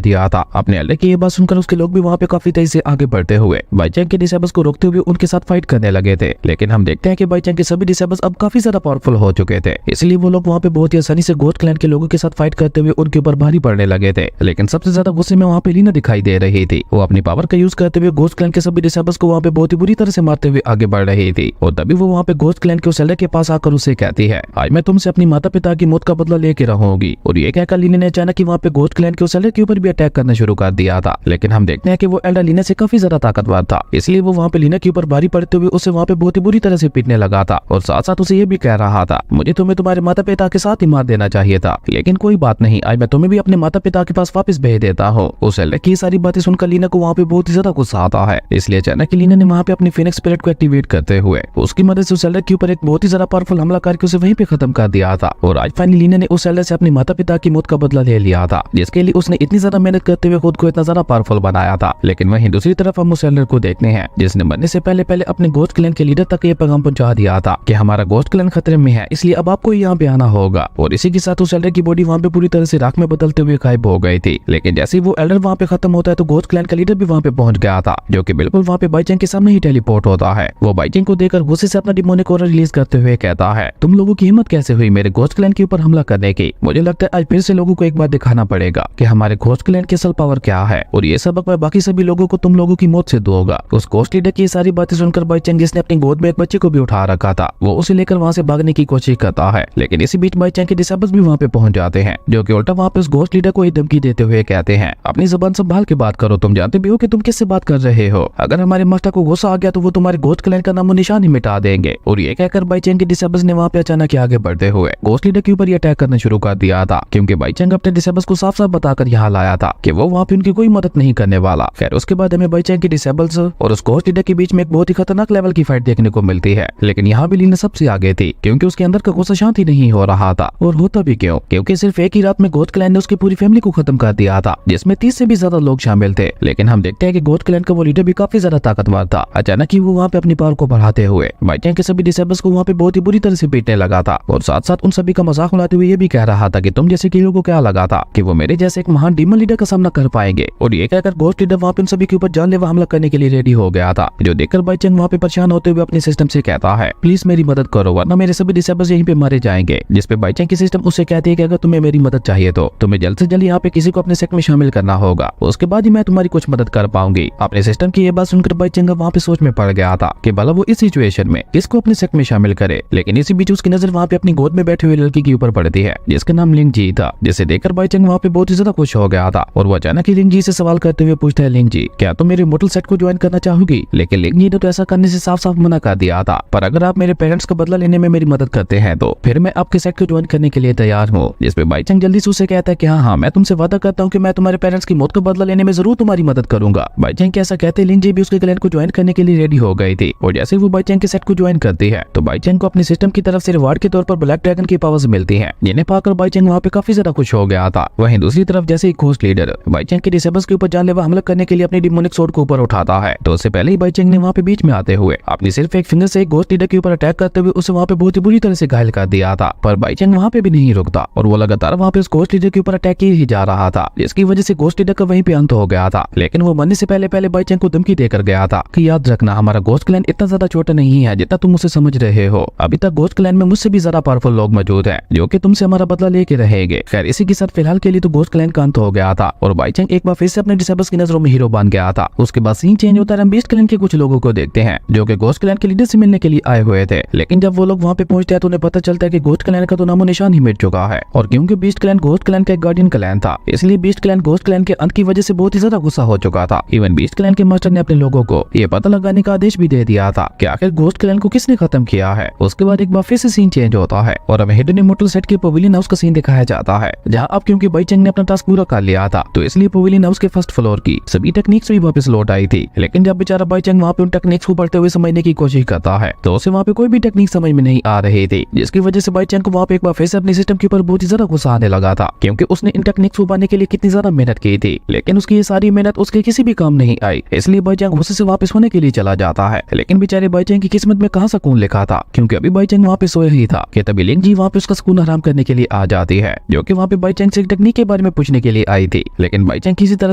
दिया था। अपने एल्डर की ये बात सुनकर उसके लोग भी वहाँ पे काफी तेजी से आगे बढ़ते हुए बाईचंग के डिसेबल्स को रोकते हुए उनके साथ फाइट करने लगे थे। लेकिन हम देखते हैं कि बाईचंग के सभी डिसेबल्स अब काफी ज्यादा पावरफुल हो चुके थे, इसलिए वो लोग वहाँ पे बहुत ही आसानी से घोस्ट क्लैन के लोगों के साथ फाइट करते हुए उनके ऊपर भारी पड़ने लगे थे। लेकिन सबसे ज्यादा गुस्से में वहाँ पे लीना दिखाई दे रही थी। वो अपनी पावर का यूज करते हुए घोस्ट क्लैन के सभी डिसेबल्स को वहाँ पे बहुत ही बुरी तरह से मारते हुए आगे बढ़ रही थी। और तभी वो वहाँ पे घोस्ट क्लैन के उस एल्डर के पास आकर उसे कहती है, आज मैं तुमसे अपनी माता पिता की मौत का बदला लेके रहूंगी। और ये कहकर लीना ने अचानक ही वहाँ पे घोस्ट क्लैन के उस एल्डर के ऊपर भी अटैक करना शुरू कर दिया था। लेकिन हम देखते हैं कि वो एल्डर लीना से काफी ज्यादा ताकतवर था, इसलिए वो वहाँ पे लीना के ऊपर भारी पड़ते हुए उसे वहाँ पे बहुत ही बुरी तरह से पीटने लगा था और साथ साथ उसे ये भी कह रहा था, मुझे तुम्हें तुम्हारे माता पिता के साथ ही मार देना चाहिए था, लेकिन कोई बात नहीं, आज मैं तुम्हें भी अपने माता पिता के पास वापस भेज देता हूँ। उस एल्डर की सारी बातें सुनकर लीना को वहाँ पे बहुत ही ज्यादा गुस्सा आता है, इसलिए अचानक लीना ने वहाँ पे अपनी फिनिक्स स्पिरिट को एक्टिवेट करते हुए उसकी मदद से उस एल्डर के ऊपर एक बहुत ही ज्यादा पावरफुल हमला करके उसे वहीं पे खत्म कर दिया था। और आज फाइनली लीना ने उस एल्डर से अपने माता पिता की मौत का बदला ले लिया था, जिसके लिए उसने इतनी ज्यादा मेहनत करते हुए खुद को इतना ज्यादा पावरफुल बनाया था। लेकिन वहीं दूसरी तरफ हम उस एल्डर को देखते हैं जिसने मरने से पहले पहले अपने घोस्ट क्लैन के लीडर तक ये पैगाम पहुंचा दिया था कि हमारा घोस्ट क्लैन खतरे में है, इसलिए अब आपको यहाँ पे आना होगा। और इसी के साथ उस एल्डर की बॉडी वहाँ पे पूरी तरह से राख में बदलते हुए गायब हो गई थी। लेकिन जैसे ही वो एल्डर वहाँ पे खत्म होता है तो घोस्ट क्लैन का लीडर भी वहाँ पे पहुंच गया था, जो कि बिल्कुल वहाँ पे बाईचंग के सामने ही टेलीपोर्ट होता है। वो बाईचंग को देखकर गुस्से से अपना डिमोनिक ऑरा रिलीज करते हुए कहता है, तुम लोगों की हिम्मत कैसे हुई मेरे घोस्ट क्लैन के ऊपर हमला करने की? मुझे लगता है आज फिर से लोगों को एक बार दिखाना पड़ेगा देगा कि हमारे घोस्ट क्लैन की असल पावर क्या है और ये सबक मैं बाकी सभी लोगों को तुम लोगों की मौत से दूंगा। उस घोस्ट लीडर की सारी बातें सुनकर बाईचंग, जिसने अपनी गोद में एक बच्चे को भी उठा रखा था, वो उसे लेकर वहाँ से भागने की कोशिश करता है। लेकिन इसी बीच बाईचंग के डिसेबल्स भी वहाँ पे पहुंच जाते हैं, जो कि उल्टा वहाँ पे उस घोस्ट लीडर को एक धमकी देते हुए कहते हैं, अपनी जुबान संभाल के बात करो, तुम जानते भी हो कि तुम किससे बात कर रहे हो। अगर हमारे मास्टर को गुस्सा आ गया तो वो तुम्हारे घोस्ट क्लैन का नामो निशान ही मिटा देंगे। और ये कहकर बाईचंग के डिसेबल्स ने वहाँ पे अचानक आगे बढ़ते हुए घोस्ट लीडर के ऊपर ये अटैक करना शुरू कर दिया था, क्योंकि बाईचंग अपने डिसेबल्स को साफ साफ बताकर यहाँ लाया था कि वो वहाँ पे उनकी कोई मदद नहीं करने वाला। खैर उसके बाद हमें बाईचंग के डिसेबल्स और उस घोस्ट लीडर के बीच में एक बहुत ही खतरनाक लेवल की फाइट देखने को मिलती है। लेकिन यहाँ भी लीना सबसे आगे थी, क्योंकि उसके अंदर का गुस्सा शांत ही नहीं हो रहा था। और होता भी क्यों, क्योंकि सिर्फ एक ही रात में घोस्ट क्लैन ने उसकी पूरी फैमिली को खत्म कर दिया था, जिसमें 30 से भी ज्यादा लोग शामिल थे। लेकिन हम देखते हैं कि घोस्ट क्लैन का वो लीडर भी काफी ज्यादा ताकतवर था। अचानक ही वो वहाँ पे अपनी पावर को बढ़ाते हुए बाईचंग के सभी डिसेबल्स को वहाँ पे बहुत ही बुरी तरह से पीटने लगा था, और साथ साथ उन सभी का मजाक उड़ाते हुए ये भी कह रहा था कि तुम जैसे कीड़ों को क्या लगा था कि वो मेरे जैसे एक महान डीमन लीडर का सामना कर पाएंगे। और ये कहकर घोस्ट लीडर वहाँ पे उन सभी के ऊपर जानलेवा हमला करने के लिए रेडी हो गया था, जो देखकर बाईचंग वहाँ पे परेशान होते हुए अपने सिस्टम से कहता है, प्लीज मेरी मदद करो वरना मेरे सभी डिसेबल्स यहीं पे मारे जाएंगे। जिसपे बाईचंग की सिस्टम उससे कहती है कि अगर तुम्हें मेरी मदद चाहिए तो तुम्हें जल्द से जल्द यहाँ पे किसी को अपने सेक्ट में शामिल करना होगा, उसके बाद ही मैं तुम्हारी कुछ मदद कर पाऊंगी। अपने सिस्टम की ये बात सुनकर बाईचंग वहाँ पे सोच में पड़ गया था कि भला वो इस सिचुएशन में किसको अपने सेक्ट में शामिल करे। लेकिन इसी बीच उसकी नजर वहाँ पे अपनी गोद में बैठे हुए लड़की के ऊपर पड़ती है, जिसका नाम लिंग जी था, जिसे देखकर बाईचंग वहाँ पे बहुत ही ज्यादा खुश हो गया था। और वो अचानक ही लिंग जी से सवाल करते हुए पूछता है, लिंग जी क्या तुम मेरे मोटल सेट को ज्वाइन करना चाहोगी? लेकिन लिंग जी ने तो ऐसा करने से साफ साफ मना कर दिया था, पर अगर आप मेरे पेरेंट्स का बदला लेने में मेरी मदद करते हैं तो फिर मैं आपके सेट को ज्वाइन करने के लिए तैयार हूँ। जिसपे बाईचंग जल्दी से उसे कहता है कि हाँ मैं तुमसे वादा करता हूँ कि मैं तुम्हारे पेरेंट्स की मौत का बदला लेने में जरूर तुम्हारी मदद करूंगा। बाईचंग के ऐसा कहते लिंग जी भी उसके क्लैन को ज्वाइन करने के लिए रेडी हो गई थी, और जैसे वो बाईचंग के सेट को ज्वाइन करती है तो बाईचंग को अपने सिस्टम की तरफ से रिवार्ड के तौर पर ब्लैक ड्रैगन की पावर्स मिलती है, जिन्हें पाकर बाईचंग वहाँ पे काफी ज्यादा खुश हो गया था। वहीं दूसरी तरफ जैसे ही घोस्ट लीडर बाईचंग के डिसेबल्स के ऊपर जानलेवा हमला करने के लिए अपनी डिमोनिक स्वॉर्ड को ऊपर उठाता है, तो उससे पहले ही बाईचंग ने वहाँ पे बीच में आते हुए अपनी सिर्फ एक फिंगर से घोस्ट लीडर के ऊपर अटैक करते हुए उसे वहाँ पे बहुत ही बुरी तरह से घायल कर दिया था। पर बाईचंग वहाँ पे भी नहीं रुकता और वो लगातार वहाँ पे उस घोस्ट लीडर के ऊपर अटैक किए ही जा रहा था, जिसकी वजह से घोस्ट लीडर का वहीं पे अंत हो गया था। लेकिन वो मरने से पहले बाईचंग को धमकी देकर गया था कि याद रखना हमारा घोस्ट क्लैन इतना ज्यादा छोटा नहीं है जितना तुम उसे समझ रहे हो। अभी तक घोस्ट क्लैन में मुझसे भी ज्यादा पावरफुल लोग मौजूद हैं जो कि तुमसे हमारा बदला लेके रहेंगे। खैर इसी के साथ फिलहाल के लिए तो घोस्ट क्लैन का अंत हो गया था और बाईचंग एक बार फिर से अपने डिसेबल्स की नजरों में हीरो बन गया था। उसके बाद सीन चेंज होता है, हम बीस्ट क्लैन के कुछ लोगों को देखते हैं जो कि घोस्ट क्लैन के लीडर से मिलने के लिए आए हुए थे। लेकिन जब वो लोग वहाँ पे पहुंचते हैं तो उन्हें पता चलता है कि घोस्ट क्लैन का तो नामो निशान ही मिट चुका है। और क्योंकि बीस्ट क्लैन घोस्ट क्लैन का एक गार्डियन क्लैन था, इसलिए बीस्ट क्लैन घोस्ट क्लैन के अंत की वजह से बहुत ही ज्यादा गुस्सा हो चुका था। इवन बीस्ट क्लैन के मास्टर ने अपने लोगों को ये पता लगाने का आदेश भी दे दिया था कि आखिर घोस्ट क्लैन को किसने खत्म किया है। उसके बाद एक बार फिर से सीन चेंज होता है और हमें हिडन इमोर्टल सेट के पवेलियन हाउस का सीन दिखाया जाता है, जहाँ अब क्योंकि बाईचंग ने अपना टास्क पूरा कर लिया था तो इसलिए पवेलियन हाउस के फर्स्ट फ्लोर की सभी टेक्निक्स भी वापस लौट आई थी। लेकिन जब बेचारा बाईचंग वहाँ पे उन टेक्निक्स को पढ़ते हुए समझने की कोशिश करता है तो उसे वहाँ पे कोई भी टेक्निक समझ में नहीं आ रही थी, जिसकी वजह से बाईचंग को वहाँ पे एक बार फिर से अपने सिस्टम के ऊपर बहुत ही ज्यादा गुस्सा आने लगा था, क्योंकि उसने इन टेक्निक्स को पाने के लिए कितनी ज्यादा मेहनत की थी। लेकिन उसकी ये सारी मेहनत उसके किसी भी काम नहीं आई, इसलिए बाईचंग गुस्से से वापस होने के लिए चला जाता है। लेकिन बेचारे बाईचंग की किस्मत में कहाँ सुकून लिखा था, क्योंकि अभी बाईचंग वहाँ पे सोया ही था कि तभी लिंग जी वहाँ पे उसका सुकून हराम करने के लिए आ जाती है, जो कि वहाँ पे बाईचंग से टेक्निक के बारे में पूछने के लिए आई थी। लेकिन बाईचंग किसी तरह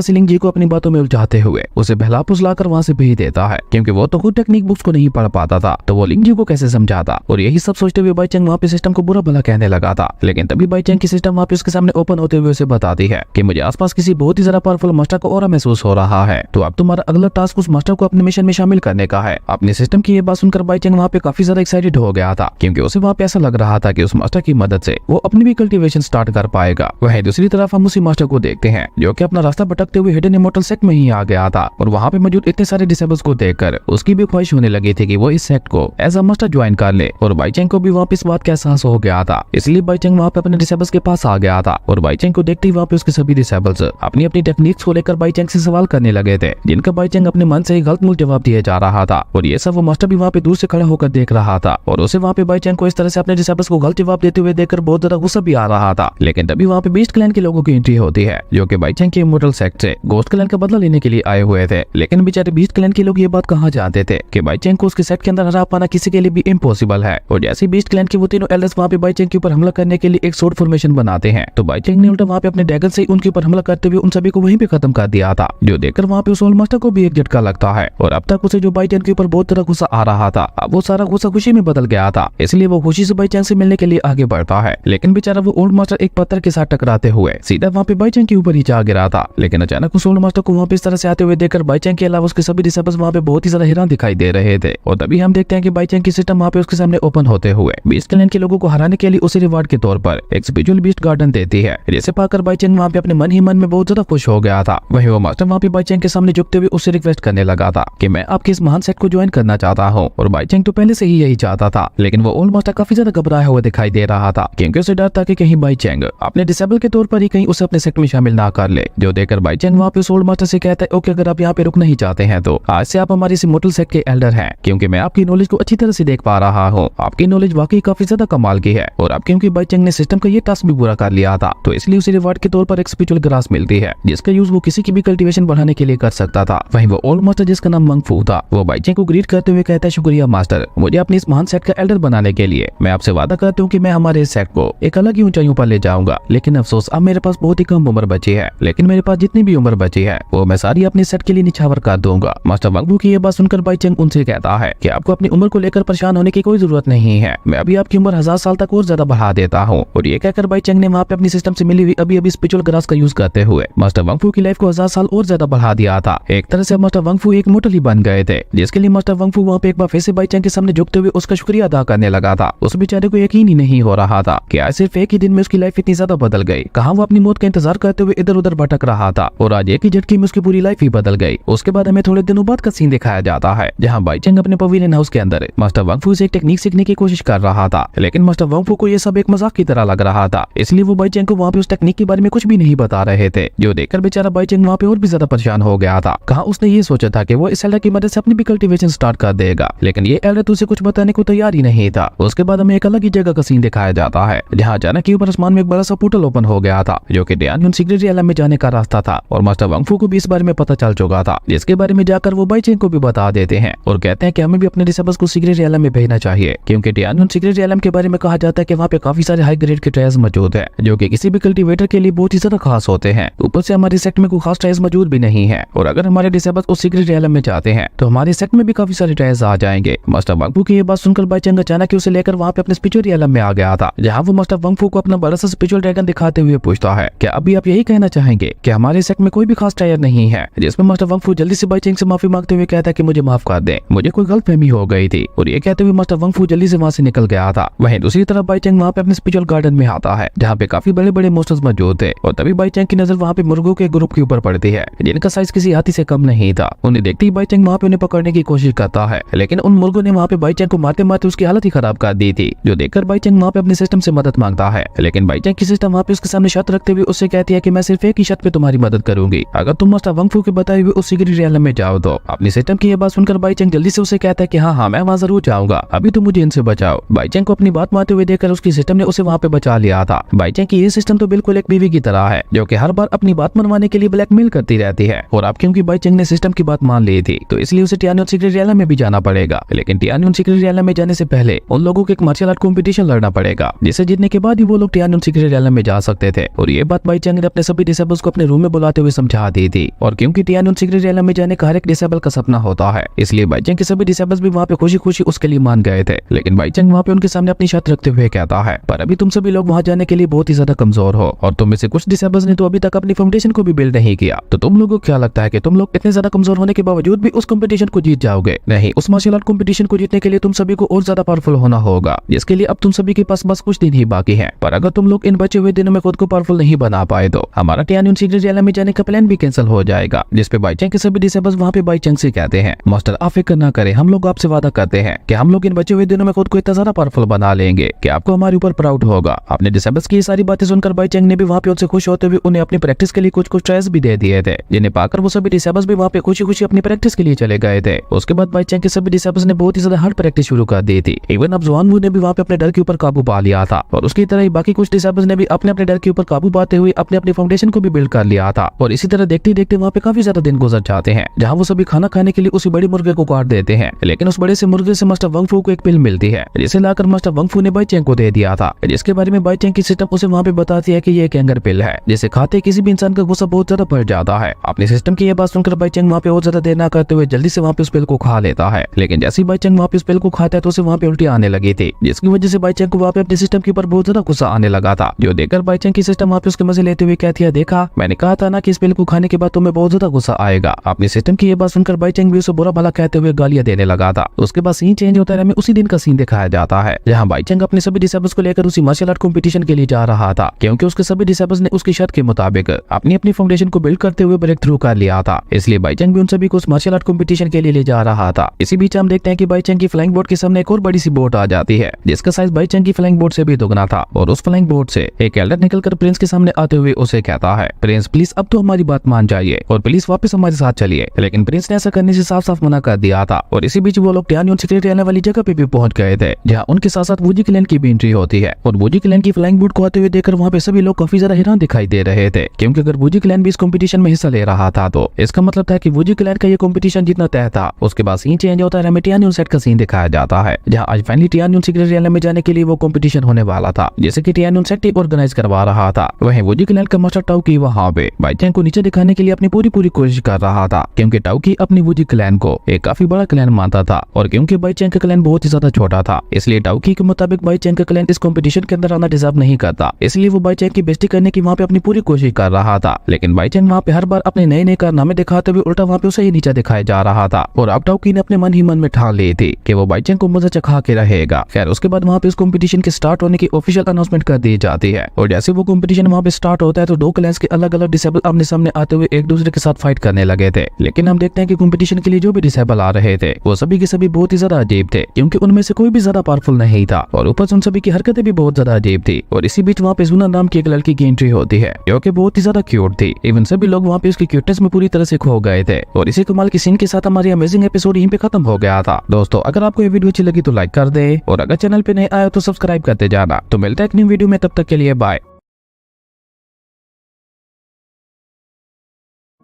से लिंग जी को अपनी बातों में उलझाते हुए उसे बहला फुसलाकर वहाँ से भेज देता है, क्योंकि वो तो खुद टेक्निक बुक्स को नहीं पढ़ पाता था तो वो लिंग जी को कैसे समझाता। और यही सब सोचते हुए बाईचंग वहाँ पे सिस्टम को बुरा भला कहने लगा था। लेकिन तभी बाईचंग की सिस्टम वहाँ पे उसके सामने ओपन होते हुए उसे बताती है कि मुझे आसपास किसी बहुत ही ज्यादा पावरफुल मास्टर को ऑरा महसूस हो रहा है, तो अब तुम्हारा अगला टास्क उस मास्टर को अपने मिशन में शामिल करने का है। अपने सिस्टम की ये बात सुनकर बाईचंग वहाँ पे काफी ज्यादा एक्साइटेड हो गया था, क्योंकि उसे वहाँ पे ऐसा लग रहा था कि उस मास्टर की मदद से वो अपनी भी कल्टीवेशन स्टार्ट कर पाएगा। वहीं दूसरी तरफ हम उसी मास्टर को देखते हैं जो कि अपना रास्ता भटकते हुए हिडन इमोर्टल सेक्ट में ही आ गया था, और वहाँ पे मौजूद इतने सारे डिसेबल्स को देखकर उसकी भी ख्वाहिश होने लगी थी कि वो इस सेक्ट को एज अ मास्टर ज्वाइन कर ले। और बाईचंग को भी वहाँ पे इस बात का एहसास हो गया था, इसलिए बाईचंग वहाँ पे अपने डिसेबल्स के पास आ गया था। और बाईचंग को देखते ही वहाँ पे उसके सभी डिसेबल्स अपनी अपनी टेक्निक्स को लेकर बाईचंग से सवाल करने लगे थे, जिनका बाईचंग अपने मन से ही गलत मूल जवाब दिए जा रहा था। और ये सब वो मास्टर भी वहाँ पे दूर से खड़ा होकर देख रहा था, और उसे वहाँ पे बाईचंग को इस तरह से अपने डिसेबल्स को गलत जवाब देते हुए देखकर बहुत ज्यादा गुस्सा भी आ रहा था। लेकिन तभी वहाँ पे बीस्ट क्लैन के लोगों की एंट्री होती है, जो कि बाईचंग के इमोर्टल सेक्ट से घोस्ट क्लैन का बदला लेने के लिए आए हुए थे। लेकिन बेचारे बीस्ट क्लैन के लोग ये बात कहाँ जानते थे कि बाईचंग को उसके सेट के अंदर हरा पाना किसी के लिए भी इम्पॉसिबल है। और जैसे बीस्ट क्लैन के वो तीनों एल्डर्स वहाँ पे बाईचंग के ऊपर हमला करने के लिए एक स्वॉर्ड फॉर्मेशन बनाते हैं, तो बाईचंग ने उल्टा वहाँ पे अपने डैगन से उनके ऊपर हमला करते हुए उन सभी को वहीं पे खत्म कर दिया था, जो देखकर वहाँ पे उस ओल्ड मास्टर को भी एक झटका लगता है। और अब तक उसे जो बाईचंग के ऊपर बहुत तरह गुस्सा आ रहा था, अब वो सारा गुस्सा खुशी में बदल गया था, इसलिए वो खुशी से बाईचंग से मिलने के लिए आगे बढ़ता है। लेकिन बेचारा वो ओल्ड मास्टर एक पत्थर के साथ टकराते हुए सीधा वहाँ पे बाईचैंग के ऊपर ही जा गिरा था। लेकिन अचानक उस ओल्ड मास्टर को वहाँ पे इस तरह से आते हुए देखकर बाईचैंग के अलावा उसके सभी डिसेबल्स वहाँ पे बहुत ही ज्यादा हैरान दिखाई दे रहे थे। और तभी हम देखते हैं कि बाईचैंग की सिस्टम वहाँ पे उसके सामने ओपन होते हुए बीस्ट क्लैन के लोगों को हराने के लिए उसे रिवार्ड के तौर पर एक स्पिरिचुअल बीस्ट गार्डन देती है, जिसे पाकर बाईचैंग वहाँ पे अपने मन ही मन में बहुत ज्यादा खुश हो गया था। वही वो मास्टर वहाँ पे बाईचैंग के सामने झुकते हुए उससे रिक्वेस्ट करने लगा था कि मैं आपके इस महान सेट को ज्वाइन करना चाहता हूँ। और बाईचैंग तो पहले से ही यही चाहता था, लेकिन वो ओल्ड मास्टर काफी ज्यादा घबराया हुआ दिखाई दे रहा था, क्योंकि उसे डर था कि कहीं बाईचैंग अपने डिसेबल के तौर पर ही कहीं उसे अपने सेट में शामिल ना कर ले। जो देखकर बाईचैंग वहाँ पे उस ओल्ड मास्टर से कहता है, ओके अगर आप यहाँ पे रुकना ही चाहते हैं तो आज से आप हमारे इस इमोर्टल सेट के एल्डर हैं, क्योंकि मैं आपकी नॉलेज को अच्छी तरह से देख पा रहा हूँ। आपकी नॉलेज वाकई काफी ज्यादा कमाल की है। और अब क्योंकि बाईचैंग ने सिस्टम का ये टास्क भी पूरा कर लिया था, तो इसलिए उसे रिवार्ड के तौर पर एक स्पिरिचुअल ग्रास मिलती है, जिसका यूज वो किसी की भी कल्टीवेशन बढ़ाने के लिए कर सकता था। वहीं वो ओल्ड मास्टर जिसका नाम मंग फू था, वो बाईचैंग को ग्रीट करते हुए कहता है, शुक्रिया मास्टर, मुझे अपने इस महान सेट का एल्डर बनाने के लिए। मैं आपसे वादा करता हूँ कि मैं हमारे इस सेट को एक अलग ही ऊंचाइयों पर ले जाऊंगा। लेकिन अफसोस अब मेरे पास बहुत ही कम उम्र बची है, लेकिन मेरे पास जितनी भी उम्र बची है वो मैं सारी अपने सेट के लिए निछावर कर दूंगा। मास्टर वंग फू की ये बात सुनकर बाईचैंग उनसे कहता है कि आपको अपनी उम्र को लेकर परेशान होने की कोई जरूरत नहीं है, मैं अभी आपकी उम्र 1000 साल तक और ज्यादा बढ़ा देता हूँ। और ये कहकर बाईचैंग ने वहाँ पे अपनी सिस्टम से मिली हुई अभी स्पिरिचुअल ग्रास का यूज करते हुए मास्टर वंग फू की लाइफ को 1000 साल और ज्यादा बढ़ा दिया था। एक तरह से मास्टर वंग फू एक मोटल ही बन गए थे, जिसके लिए मास्टर वंग फू वहाँ पे एक बार फिर से बाईचैंग के सामने झुकते हुए उसका शुक्रिया अदा करने लगा था। उस बेचारे को यकीन ही नहीं हो रहा था कि आज सिर्फ एक ही दिन में उसकी लाइफ इतनी ज्यादा बदल गई। कहाँ वो अपनी मौत का इंतजार करते हुए इधर उधर भटक रहा था, और आज एक ही झटके में उसकी पूरी लाइफ ही बदल गई। उसके बाद हमें थोड़े दिनों बाद का सीन दिखाया जाता है, जहाँ बाईचैंग अपने पवेलियन हाउस के अंदर मास्टर वंग फू से एक टेक्निक सीखने की कोशिश कर रहा था। लेकिन मास्टर वंग फू को ये सब एक मजाक की तरह लग रहा था, इसलिए वो बाईचैंग को वहाँ पे उस टेक्निक के बारे में कुछ भी नहीं बता रहे थे। जो देखकर बेचारा बाईचैंग वहाँ पे और भी ज्यादा परेशान हो गया था। कहाँ उसने ये सोचा था कि वो इस एल्डर की मदद से अपनी भी कल्टीवेशन स्टार्ट कर देगा, लेकिन ये एल्डर तो उसे कुछ बताने को तैयार ही नहीं था। उसके बाद हमें एक अलग ही जगह का सीन दिखाया जाता है, जहाँ अचानक के ऊपर आसमान में एक बड़ा सा पोर्टल ओपन हो गया था, जो कि डियान सीक्रेट रियलम में जाने का रास्ता था। और मास्टर वंग फू को भी इस बारे में पता चल चुका था, जिसके बारे में जाकर वो बाईचैंग को भी बता देते हैं और कहते हैं कि हमें भी अपने डिसेबल्स को सीक्रेट रियलम में भेजना चाहिए, क्योंकि डियान सीक्रेट रियलम के बारे में कहा जाता है कि वहाँ पे काफी सारे हाई ग्रेड के ट्रायल्स मौजूद है, जो कि किसी भी कल्टीवेटर के लिए बहुत ही ज्यादा खास होते हैं। ऊपर से हमारे सेट में कोई खास ट्रायल्स मौजूद भी नहीं है, और अगर हमारे डिसेबल्स उस सीक्रेट रियलम में जाते हैं तो हमारे सेट में भी काफी सारे ट्रायल्स आ जाएंगे। मास्टर वंग फू की ये बात सुनकर बाईचैंग अचानक उसे लेकर वहाँ पे अपने स्पिरिचुअल रियलम में आ गया था, जहाँ वो मास्टर वंग फू को अपना बड़ा सा स्पिरिचुअल ड्रैगन दिखाते हुए पूछता है, क्या अभी आप यही कहना चाहेंगे कि हमारे सेट में कोई भी खास ट्रायल नहीं है? जिसमें मास्टर वंग फू जल्दी से बाईचैंग से माफी मांगते हुए कहता है कि मुझे माफ कर दे, मुझे कोई गलतफहमी हो गई थी। और ये कहते हुए मास्टर वंग फू जल्दी से वहाँ से निकल गया था। वहीं दूसरी तरफ बाईचैंग वहाँ पे अपने स्पिरिचुअल गार्डन में आता है, जहाँ पे काफी बड़े बड़े मॉन्स्टर्स मौजूद थे। और तभी बाईचैंग की नजर वहाँ पे मुर्गों के ग्रुप के ऊपर पड़ती है, जिनका साइज किसी हाथी से कम नहीं था। उन्हें देखते ही बाईचैंग वहाँ पे उन्हें पकड़ने की कोशिश करता है, लेकिन उन मुर्गों ने वहाँ पे बाईचैंग को मारते मारते उसकी हालत ही खराब कर दी थी। जो देखकर बाईचैंग वहाँ पे अपने सिस्टम से मदद मांगता है, लेकिन बाईचैंग की सिस्टम वहाँ पे उसके सामने शर्त रखते हुए उससे कहती है कि मैं सिर्फ एक ही शर्त पे तुम्हारी मदद करूंगी, अगर तुम मास्टर वंग फू के बताए हुए उस सीक्रेट रियलम में जाओ तो। अपनी सिस्टम की ये बात सुनकर बाईचैंग जल्दी से उसे कहता है कि हाँ मैं वहाँ जरूर जाऊंगा, अभी तुम मुझे इनसे बचाओ। बाईचैंग को अपनी बात मानते हुए देखकर उसकी सिस्टम ने उसे वहाँ पे बचा लिया था। बाईचैंग की ये सिस्टम तो बिल्कुल एक बीवी की तरह है, जो कि हर बार अपनी बात मनवाने के लिए ब्लैकमेल करती रहती है। और अब क्योंकि बाईचैंग ने सिस्टम की बात मान ली थी, तो इसलिए उसे टियान्योन सीक्रेट रियलम में भी जाना पड़ेगा। लेकिन टियान्योन सीक्रेट रियलम में जाने से पहले उन लोगों को एक मार्शल आर्ट कॉम्पिटिशन लड़ना पड़ेगा, जिसे जीतने के बाद ही वो लोग टियान्योन सीक्रेट रियलम में जा सकते थे। और ये बात बाईचैंग ने अपने सभी डिसेबल्स को अपने रूम में बुलाते हुए समझा दी थी। और क्योंकि टियान्योन सीक्रेट रियलम में जाने का हर एक डिसेबल का सपना होता है, इसलिए बाईचैंग के सभी डिसेबल्स भी वहाँ पे खुशी खुशी उसके लिए मान गए थे। लेकिन बाईचैंग वहाँ पे उनके सामने अपनी शर्त रखते हुए कहता है, पर अभी तुम सभी लोग वहाँ जाने के लिए बहुत ही ज्यादा कमजोर हो, और तुम में से कुछ डिसेबल्स ने तो अभी तक अपनी फाउंडेशन को भी बिल्ड नहीं किया। तो तुम लोगों को क्या लगता है कि तुम लोग इतने ज्यादा कमजोर होने के बावजूद भी उस कंपटीशन को जीत जाओगे? नहीं, उस मार्शल आर्ट कंपटीशन को जीतने के लिए तुम सभी को और ज्यादा पावरफुल होना होगा, जिसके लिए अब तुम सभी के पास बस कुछ दिन ही बाकी है। पर अगर तुम लोग इन बचे हुए दिनों में खुद को पावरफुल नहीं बना पाए तो हमारा टियान्योन सीक्रेट रियलम में जाने का प्लान भी कैंसिल हो जाएगा। जिसपे बाईचैंग के सभी डिसेबल्स वहाँ पे बाईचैंग से कहते हैं, मास्टर आप फिक्र न करें, हम लोग आपसे वादा करते हैं कि हम लोग इन बचे हुए दिनों में खुद को इतना ज्यादा पावरफुल बना लेंगे कि आपको हमारे ऊपर प्राउड होगा। अपने डिसेबल्स की ये सारी बातें सुनकर बाईचैंग ने भी वहाँ पे उनसे खुश होते हुए उन्हें अपनी प्रैक्टिस के लिए कुछ ट्रायल्स भी दे दिए थे, जिन्हें पाकर वो सभी डिसेबल्स भी वहाँ पे खुशी खुशी अपनी प्रैक्टिस के लिए चले गए थे। उसके बाद बाईचैंग के सभी डिसेबल्स ने बहुत ही ज्यादा हार्ड प्रैक्टिस शुरू कर दी थी। इवन अब जुआन वू ने भी वहाँ पे अपने डर के ऊपर काबू पा लिया था, और उसकी तरह ही बाकी कुछ डिसेबल्स ने भी अपने अपने डर के ऊपर काबू पाते हुए अपने अपने फाउंडेशन को भी बिल्ड कर लिया था। और इसी तरह देखते देखते वहाँ पे काफी ज्यादा दिन गुजर जाते हैं, जहाँ वो सभी खाना खाने के लिए उसी बड़ी मुर्गे को काट देते हैं। लेकिन उस बड़े से मुर्गे से मास्टर वंग फू को एक पिल मिलती है, जिसे लाकर मास्टर वंग फू ने बाईचैंग को दे दिया था, जिसके बारे में बाईचैंग की सिस्टम उसे वहाँ पे बताती है कि ये एक एंगर पिल है, जिसे खाते किसी भी इंसान का गुस्सा बहुत ज्यादा बढ़ जाता है। अपने सिस्टम की ये बात सुनकर बाईचैंग वहाँ पे और ज्यादा देर न करते हुए जल्दी से वहाँ पे उस पिल को खा लेता है। लेकिन जैसे ही बाईचैंग वहाँ पे उस पिल को खाता है तो उसे वहाँ पे उल्टी आने लगी थी, जिसकी वजह से बाईचैंग को वहाँ पे अपने सिस्टम के ऊपर बहुत ज्यादा गुस्सा आने लगा था। जो देखकर बाईचैंग की सिस्टम वहाँ पे उसके मजे लेते हुए कहती है, देखा मैंने कहा था ना कि इस पिल को खाने के बाद तुम्हें बहुत ज्यादा गुस्सा आएगा। अपने सिस्टम की ये बात सुनकर बाई चैंग भी उसे बुरा भला कहते हुए गालियां देने लगा था। उसके बाद सीन चेंज होता है, हमें उसी दिन का सीन दिखाया जाता है जहाँ बाई चैंग अपने सभी डिसेबल्स को लेकर उसी मार्शल आर्ट कंपटीशन के लिए जा रहा था, क्योंकि उसके सभी डिसेबल्स ने उसकी शर्त के मुताबिक अपनी अपनी फाउंडेशन को बिल्ड करते हुए ब्रेक थ्रू कर लिया था। इसलिए बाई चैंग भी उन सभी को उस मार्शल आर्ट कंपटीशन के लिए ले जा रहा था। इसी बीच हम देखते हैं कि बाई चैंग की फ्लाइंग बोर्ड के सामने एक और बड़ी सी बोट आ जाती है, जिसका साइज बाई चैंग की फ्लाइंग बोर्ड से भी दुगना था। और उस फ्लाइंग बोर्ड से एक एल्डर निकलकर प्रिंस के सामने आते हुए उसे कहता है, प्रिंस प्लीज अब तो हमारी बात मान जाइए और प्लीज वापस हमारे साथ चलिए। लेकिन प्रिंस ने ऐसा करने से साफ साफ मना कर दिया था। और इसी बीच वो लोग टियान्यून सीक्रेट रहने वाली जगह पे भी पहुंच गए थे, जहाँ उनके साथ साथ वूजी क्लैन की भी एंट्री होती है। और वूजी क्लैन की फ्लाइंग बोट को आते हुए देखकर वहाँ पे सभी लोग काफी ज्यादा हैरान दिखाई दे रहे थे, क्योंकि अगर वूजी क्लैन भी इस कंपटीशन में हिस्सा ले रहा था तो इसका मतलब था कि वूजी क्लैन का ये कंपटीशन जितना तय था। उसके बाद सीन चेंज होता है, हमें टियान्यून सेट का सीन दिखाया जाता है, जहाँ आज फाइनली टियान्यून सीक्रेट रियल में जाने के लिए वो कंपटीशन होने वाला था, जैसे कि टियान्यून सेट टीम ऑर्गेनाइज करवा रहा था। वहीं वूजी क्लैन का मास्टर टाओ की वहाँ पे बाई चैंग को नीचे दिखाने के लिए अपनी पूरी कोशिश कर रहा था, क्योंकि टाओ की अपनी वूजी क्लैन को एक काफी बड़ा क्लैन मानता था। और क्योंकि बाई चैंग का क्लैन बहुत ही ज्यादा छोटा था, इसलिए टाओ की के मुताबिक बाई चैंग का क्लैन इस कंपटीशन के अंदर आना डिजर्व नहीं करता। इसलिए वो बाई चैंग की बेइज्जती करने की वहाँ पे अपनी पूरी कोशिश कर रहा था। लेकिन बाई चैंग वहाँ पे हर बार अपने नए नए कारनामे दिखाते हुए उल्टा वहाँ पे उसे ही नीचा दिखाया जा रहा था। और अब टाओ की ने अपने मन ही मन में ठान ली थी कि वो बाई चैंग को मजा चखा के रहेगा। खैर उसके बाद वहाँ पे उस कंपटीशन के स्टार्ट होने की ऑफिशियल अनाउंसमेंट कर दी जाती है। और जैसे वो कंपटीशन वहाँ पे स्टार्ट होता है तो दो क्लैंस के अलग अलग डिसेबल आमने सामने आते हुए एक दूसरे के साथ फाइट करने लगे थे। लेकिन हम देखते हैं कि कंपटीशन के लिए जो भी डिसेबल आ रहे थे वो सभी के सभी बहुत ही ज्यादा अजीब थे, क्योंकि उनमें से कोई भी ज्यादा पावरफुल नहीं था। और ऊपर से उन सभी की हरकतें भी बहुत ज्यादा अजीब थी। और इसी बीच वहाँ पे जुना नाम की एक लड़की की एंट्री होती है, जो कि बहुत ही ज्यादा क्यूट थी। इवन सभी लोग वहाँ पे उसकी क्यूटनेस में पूरी तरह से खो गए थे। और इसी कमाल की सीन के साथ हमारी अमेजिंग एपिसोड यहीं पे खत्म हो गया था। दोस्तों अगर आपको ये वीडियो अच्छी लगी तो लाइक कर दे, और अगर चैनल पे नए आए तो सब्सक्राइब करते जाना। तो मिलता है एक न्यू वीडियो में, तब तक के लिए बाय।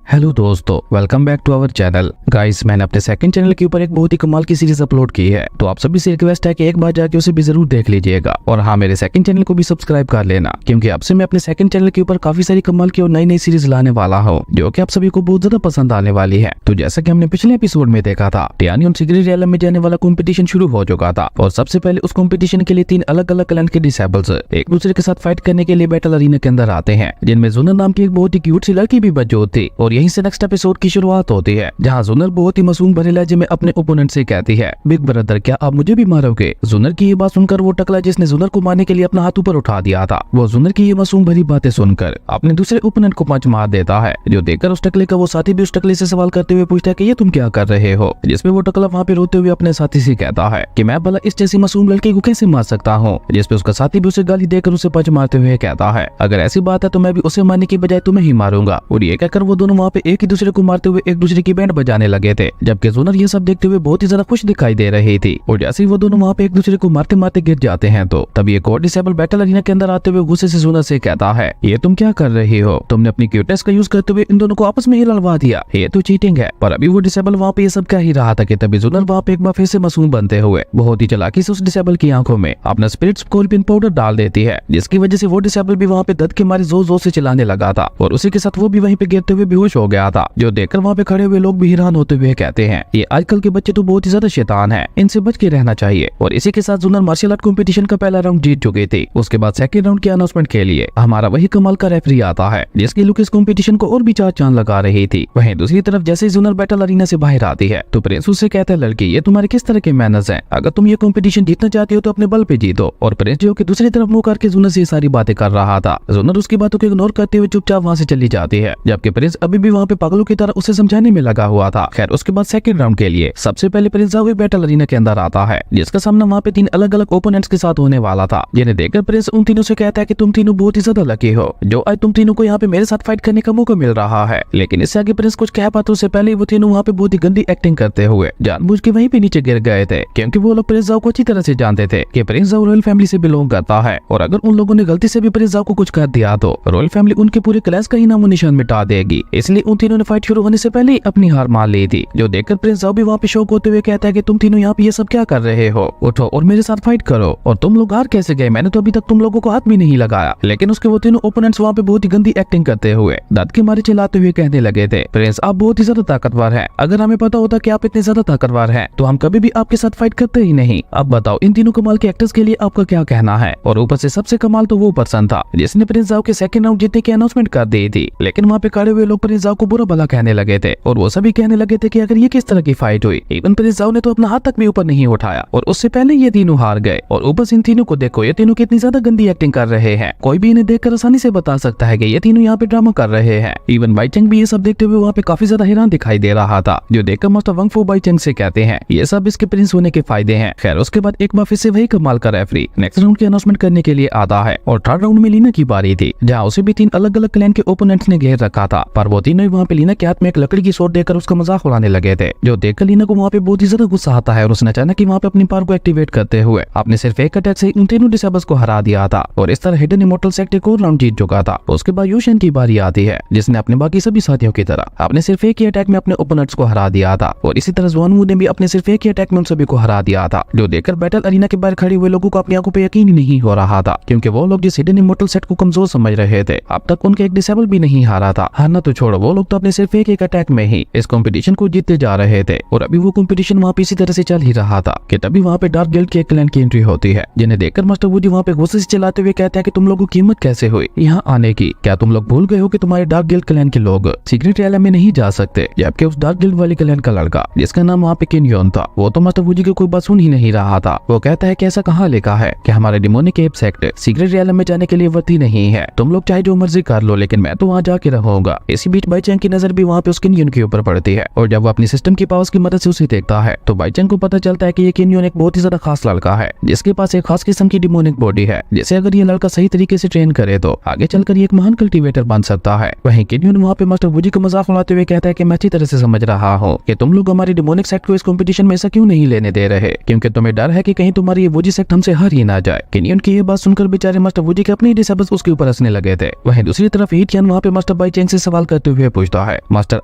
हेलो दोस्तों, welcome back to our channel. Guys मैंने अपने सेकंड चैनल के ऊपर एक बहुत ही कमाल की सीरीज अपलोड की है, तो आप सभी से रिक्वेस्ट है कि एक बार जाके उसे भी जरूर देख लीजिएगा। और हाँ, मेरे सेकंड चैनल को भी सब्सक्राइब कर लेना, क्योंकि अब से मैं अपने सेकंड चैनल के ऊपर काफी सारी कमाल की और नई नई सीरीज लाने वाला हूँ, जो कि आप सभी को बहुत ज्यादा पसंद आने वाली है। तो जैसा कि हमने पिछले एपिसोड में देखा था, टियान्यून सीक्रेट रियल में जाने वाला कॉम्पिटिशन शुरू हो चुका था। और सबसे पहले उस कॉम्पिटिशन के लिए 3 अलग अलग क्लैन के डिसेबल्स एक दूसरे के साथ फाइट करने के लिए बैटल अरीना के अंदर आते हैं, जिनमें जुनर नाम की एक बहुत ही क्यूट सी लड़की भी मौजूद थी। और यहीं से नेक्स्ट एपिसोड की शुरुआत होती है, जहां जुनर बहुत ही मासूम भरे लहजे में अपने ओपोनेंट से कहती है, बिग ब्रदर क्या आप मुझे भी मारोगे? जुनर की ये बात सुनकर वो टकला जिसने जुनर को मारने के लिए अपना हाथ ऊपर उठा दिया था, वो जुनर की ये मासूम भरी बातें सुनकर अपने दूसरे ओपोनेंट को पंच मार देता है, जो देखकर उस टकले का वो साथी भी उस टकले से सवाल करते हुए पूछता है कि ये तुम क्या कर रहे हो? जिसपे वो टकला वहाँ पे रोते हुए अपने साथी से कहता है कि मैं भला इस जैसी मासूम लड़की को कैसे मार सकता हूँ? जिसपे उसका साथी भी उसे गाली देकर उसे पंच मारते हुए कहता है, अगर ऐसी बात है तो मैं भी उसे मारने की बजाय तुम्हें ही मारूंगा। और ये कहकर वो दोनों वहाँ पे एक ही दूसरे को मारते हुए एक दूसरे की बैंड बजाने लगे थे, जबकि जुनर ये सब देखते हुए बहुत ही ज्यादा खुश दिखाई दे रही थी। और जैसे ही वो दोनों वहाँ पे एक दूसरे को मारते मारते गिर जाते हैं, तो तभी एक और डिसेबल बैटल अरीना के अंदर आते हुए गुस्से से जुनर से कहता है, ये तुम क्या कर रही हो? तुमने अपनी क्यूटनेस का यूज करते हुए इन दोनों को आपस में ही लड़वा दिया, ये तो चीटिंग है। पर अभी वो डिसेबल वहाँ पे ये सब कह ही रहा था कि तभी जुनर वहाँ पे एक बार फिर से मासूम बनते हुए बहुत ही चालाकी से उस डिसेबल की आंखों में अपना स्पिरिट स्कॉर्पियन पाउडर डाल देती है, जिसकी वजह से वो डिसेबल भी वहाँ पे दर्द के मारे जोर जोर से चिल्लाने लगा था। और उसी के साथ वो भी वहीं पे गिरते हुए बेहोश हो गया था, जो देखकर वहाँ पे खड़े हुए लोग भी हैरान होते हुए कहते हैं, ये आजकल के बच्चे तो बहुत ही ज्यादा शैतान हैं, इनसे बच के रहना चाहिए। और इसी के साथ जुनर मार्शल आर्ट कंपटीशन का पहला राउंड जीत चुके थे। उसके बाद सेकंड राउंड के अनाउंसमेंट के लिए हमारा वही कमाल का रेफरी आता है, जिसकी लुक इस कंपटीशन को और भी 4 चांद लगा रही थी। वहीं दूसरी तरफ जैसे जुनर बैटल अरीना से बाहर आती है, तो प्रिंस उससे कहता है, लड़की ये तुम्हारे किस तरह के मैनर्स हैं? अगर तुम ये कंपटीशन जीतना चाहती हो तो अपने बल पे जीतो। और प्रिंस जो कि दूसरी तरफ मुंह करके जुनर से सारी बातें कर रहा था, जुनर उसकी बातों को इग्नोर करते हुए चुपचाप वहाँ से चली जाती है, जबकि प्रिंस अभी भी वहाँ पे पागलों की तरह उसे समझाने में लगा हुआ था। खैर उसके बाद सेकंड राउंड के लिए सबसे पहले प्रिंस जाओ बैटल अरीना के अंदर आता है, जिसका सामना वहाँ पे 3 अलग अलग ओपोनेंट्स के साथ होने वाला था, जिन्हें देखकर प्रिंस उन तीनों से कहता है कि तुम तीनों बहुत ही ज्यादा लकी हो, जो आज तुम तीनों को यहाँ पे मेरे साथ फाइट करने का मौका मिल रहा है। लेकिन इससे आगे प्रिंस कुछ कह पाते उससे पहले वो तीनों वहाँ पे बहुत ही गंदी एक्टिंग करते हुए जानबूझ के वहीं पे नीचे गिर गए थे, क्योंकि वो लोग प्रिंस जाओ को अच्छी तरह से जानते थे कि प्रिंस जाओ रॉयल फैमिली से बिलोंग करता है, और अगर उन लोगों ने गलती से भी प्रिंस जाओ को कुछ कर दिया तो रॉयल फैमिली उनके पूरे क्लास का ही नामो निशान मिटा देगी। इसलिए इसलिए उन तीनों ने फाइट शुरू होने से पहले ही अपनी हार मान ली थी। जो देखकर प्रिंस जाओ भी वहाँ पे शौक होते हुए कहता है कि तुम तीनों यहाँ पे ये सब क्या कर रहे हो, उठो और मेरे साथ फाइट करो। और तुम लोग हार कैसे गए, मैंने तो अभी तक तुम लोगों को हाथ भी नहीं लगाया। लेकिन उसके वो तीनों ओपोनेंट्स वहाँ पे बहुत ही गंदी एक्टिंग करते हुए दांत के मारे चिल्लाते हुए कहने लगे थे, प्रिंस आप बहुत ही ज्यादा ताकतवर हैं, अगर हमें पता होता कि आप इतने ज्यादा ताकतवर हैं तो हम कभी भी आपके साथ फाइट करते ही नहीं। अब बताओ इन तीनों कमाल के एक्टर्स के लिए आपका क्या कहना है। और ऊपर से सबसे कमाल तो वो पर्सन था जिसने प्रिंस जाओ के सेकंड राउंड जीतने की अनाउंसमेंट कर दी थी। लेकिन वहाँ पे खड़े हुए लोग प्रिंस जाओ को बुरा भला कहने लगे थे और वो सभी कहने लगे थे कि अगर ये किस तरह की फाइट हुई, इवन प्रिंस जाओ ने तो अपना हाथ तक भी ऊपर नहीं उठाया और उससे पहले ये तीनों हार गए। और ऊपर से इन तीनों को देखो, ये तीनों कितनी ज्यादा गंदी एक्टिंग कर रहे हैं। कोई भी इन्हें देखकर आसानी से बता सकता है कि ये तीनों यहाँ पे ड्रामा कर रहे हैं। इवन बाई चेंग भी ये सब देखते हुए वहाँ पे काफी ज्यादा हैरान दिखाई दे रहा था। जो देखकर मास्टर वंग फू बाई चेंग से कहते हैं ये सब इसके प्रिंस होने के फायदे हैं। खैर उसके बाद एक बार फिर से वही कमाल का रेफरी नेक्स्ट राउंड की अनाउंसमेंट करने के लिए आता है और थर्ड राउंड में लीना की बारी थी, जहाँ उसे भी 3 अलग अलग क्लैन के ओपोनेंट्स ने घेर रखा था। पर वो तीनों वहाँ पे लीना के हाथ में एक लकड़ी की सोट देकर उसका मजाक उड़ाने लगे थे। जो देखकर लीना को वहाँ पे बहुत ही ज्यादा गुस्सा आता है और उसने अचानक वहाँ पे अपनी पावर को एक्टिवेट करते हुए आपने सिर्फ एक अटैक से उन तीनों डिसेबल्स को हरा दिया था और इस तरह हिडन इमोर्टल सेक्टर को राउंड जीत चुका था। उसके बाद यूशन की बारी आती है जिसने अपने बाकी सभी साथियों की तरह अपने सिर्फ एक ही अटैक में अपने ओपोनेंट्स को हरा दिया था और इसी तरह ज़ुआनवू ने भी अपने सिर्फ एक ही अटैक में उन सभी को हरा दिया था। जो देखकर बैटल अरीना के बाहर खड़े हुए लोगों को अपनी आंखों पे यकीन ही नहीं हो रहा था, क्योंकि वो लोग जिस हिडन इमोर्टल सेट को कमजोर समझ रहे थे अब तक उनके एक डिसेबल भी नहीं हारा था। हारना तो छोड़ो, वो लोग तो अपने सिर्फ एक अटैक में ही इस कंपटीशन को जीतते जा रहे थे। और अभी वो कंपटीशन वहाँ पे इसी तरह से चल ही रहा था कि तभी वहाँ पे डार्क गिल्ड के एक क्लैन की एंट्री होती है, जिन्हें देखकर मास्टर वूडी वहाँ पे गुस्से से चिल्लाते हुए कहते हैं कि तुम लोगों की हिम्मत कैसे हुई यहाँ आने की, क्या तुम लोग भूल गए हो कि तुम्हारे डार्क गिल्ड क्लैन के लोग सीक्रेट एरिया में नहीं जा सकते। जबकि उस डार्क गिल्ड वाले क्लैन का लड़का जिसका नाम वहाँ पे किन्योन था, वो तो मास्टर वूडी की कोई बात सुन ही नहीं रहा था। वो कहता है कि ऐसा कहाँ लिखा है कि हमारे demonic app sect secret area में जाने के लिए वर्ती नहीं है, तुम लोग चाहे जो मर्जी कर लो लेकिन मैं तो वहाँ जाके रहूंगा। इसी बीच बाई चैंग की नजर भी वहाँ पे उस किन्योन के ऊपर पड़ती है और जब वो अपनी सिस्टम की पावर्स की मदद से उसे देखता है तो बाई चैंग को पता चलता है कि ये किन्योन एक बहुत ही ज्यादा खास लड़का है जिसके पास एक खास किस्म की डिमोनिक बॉडी है, जिसे अगर ये लड़का सही तरीके से ट्रेन करे तो आगे चलकर ये एक महान कल्टीवेटर बन सकता है। वहीं किन्योन वहाँ पे मास्टर वूडी को मजाक उड़ाते हुए कहता है कि मैं अच्छी तरह से समझ रहा हूँ कि तुम लोग हमारी डिमोनिक सेक्ट को इस कंपटीशन में ऐसा क्यों नहीं लेने दे रहे, क्योंकि तुम्हें डर है कि कहीं तुम्हारी ये वूडी सेक्ट हमसे हार ही ना जाए। किन्योन की ये बात सुनकर बेचारे मास्टर वूडी के अपने डिसेबल्स उसके ऊपर हंसने लगे थे। वहीं दूसरी तरफ हीटियन वहाँ पे मास्टर बाई चेंग से सवाल करते हुए पूछता है, मास्टर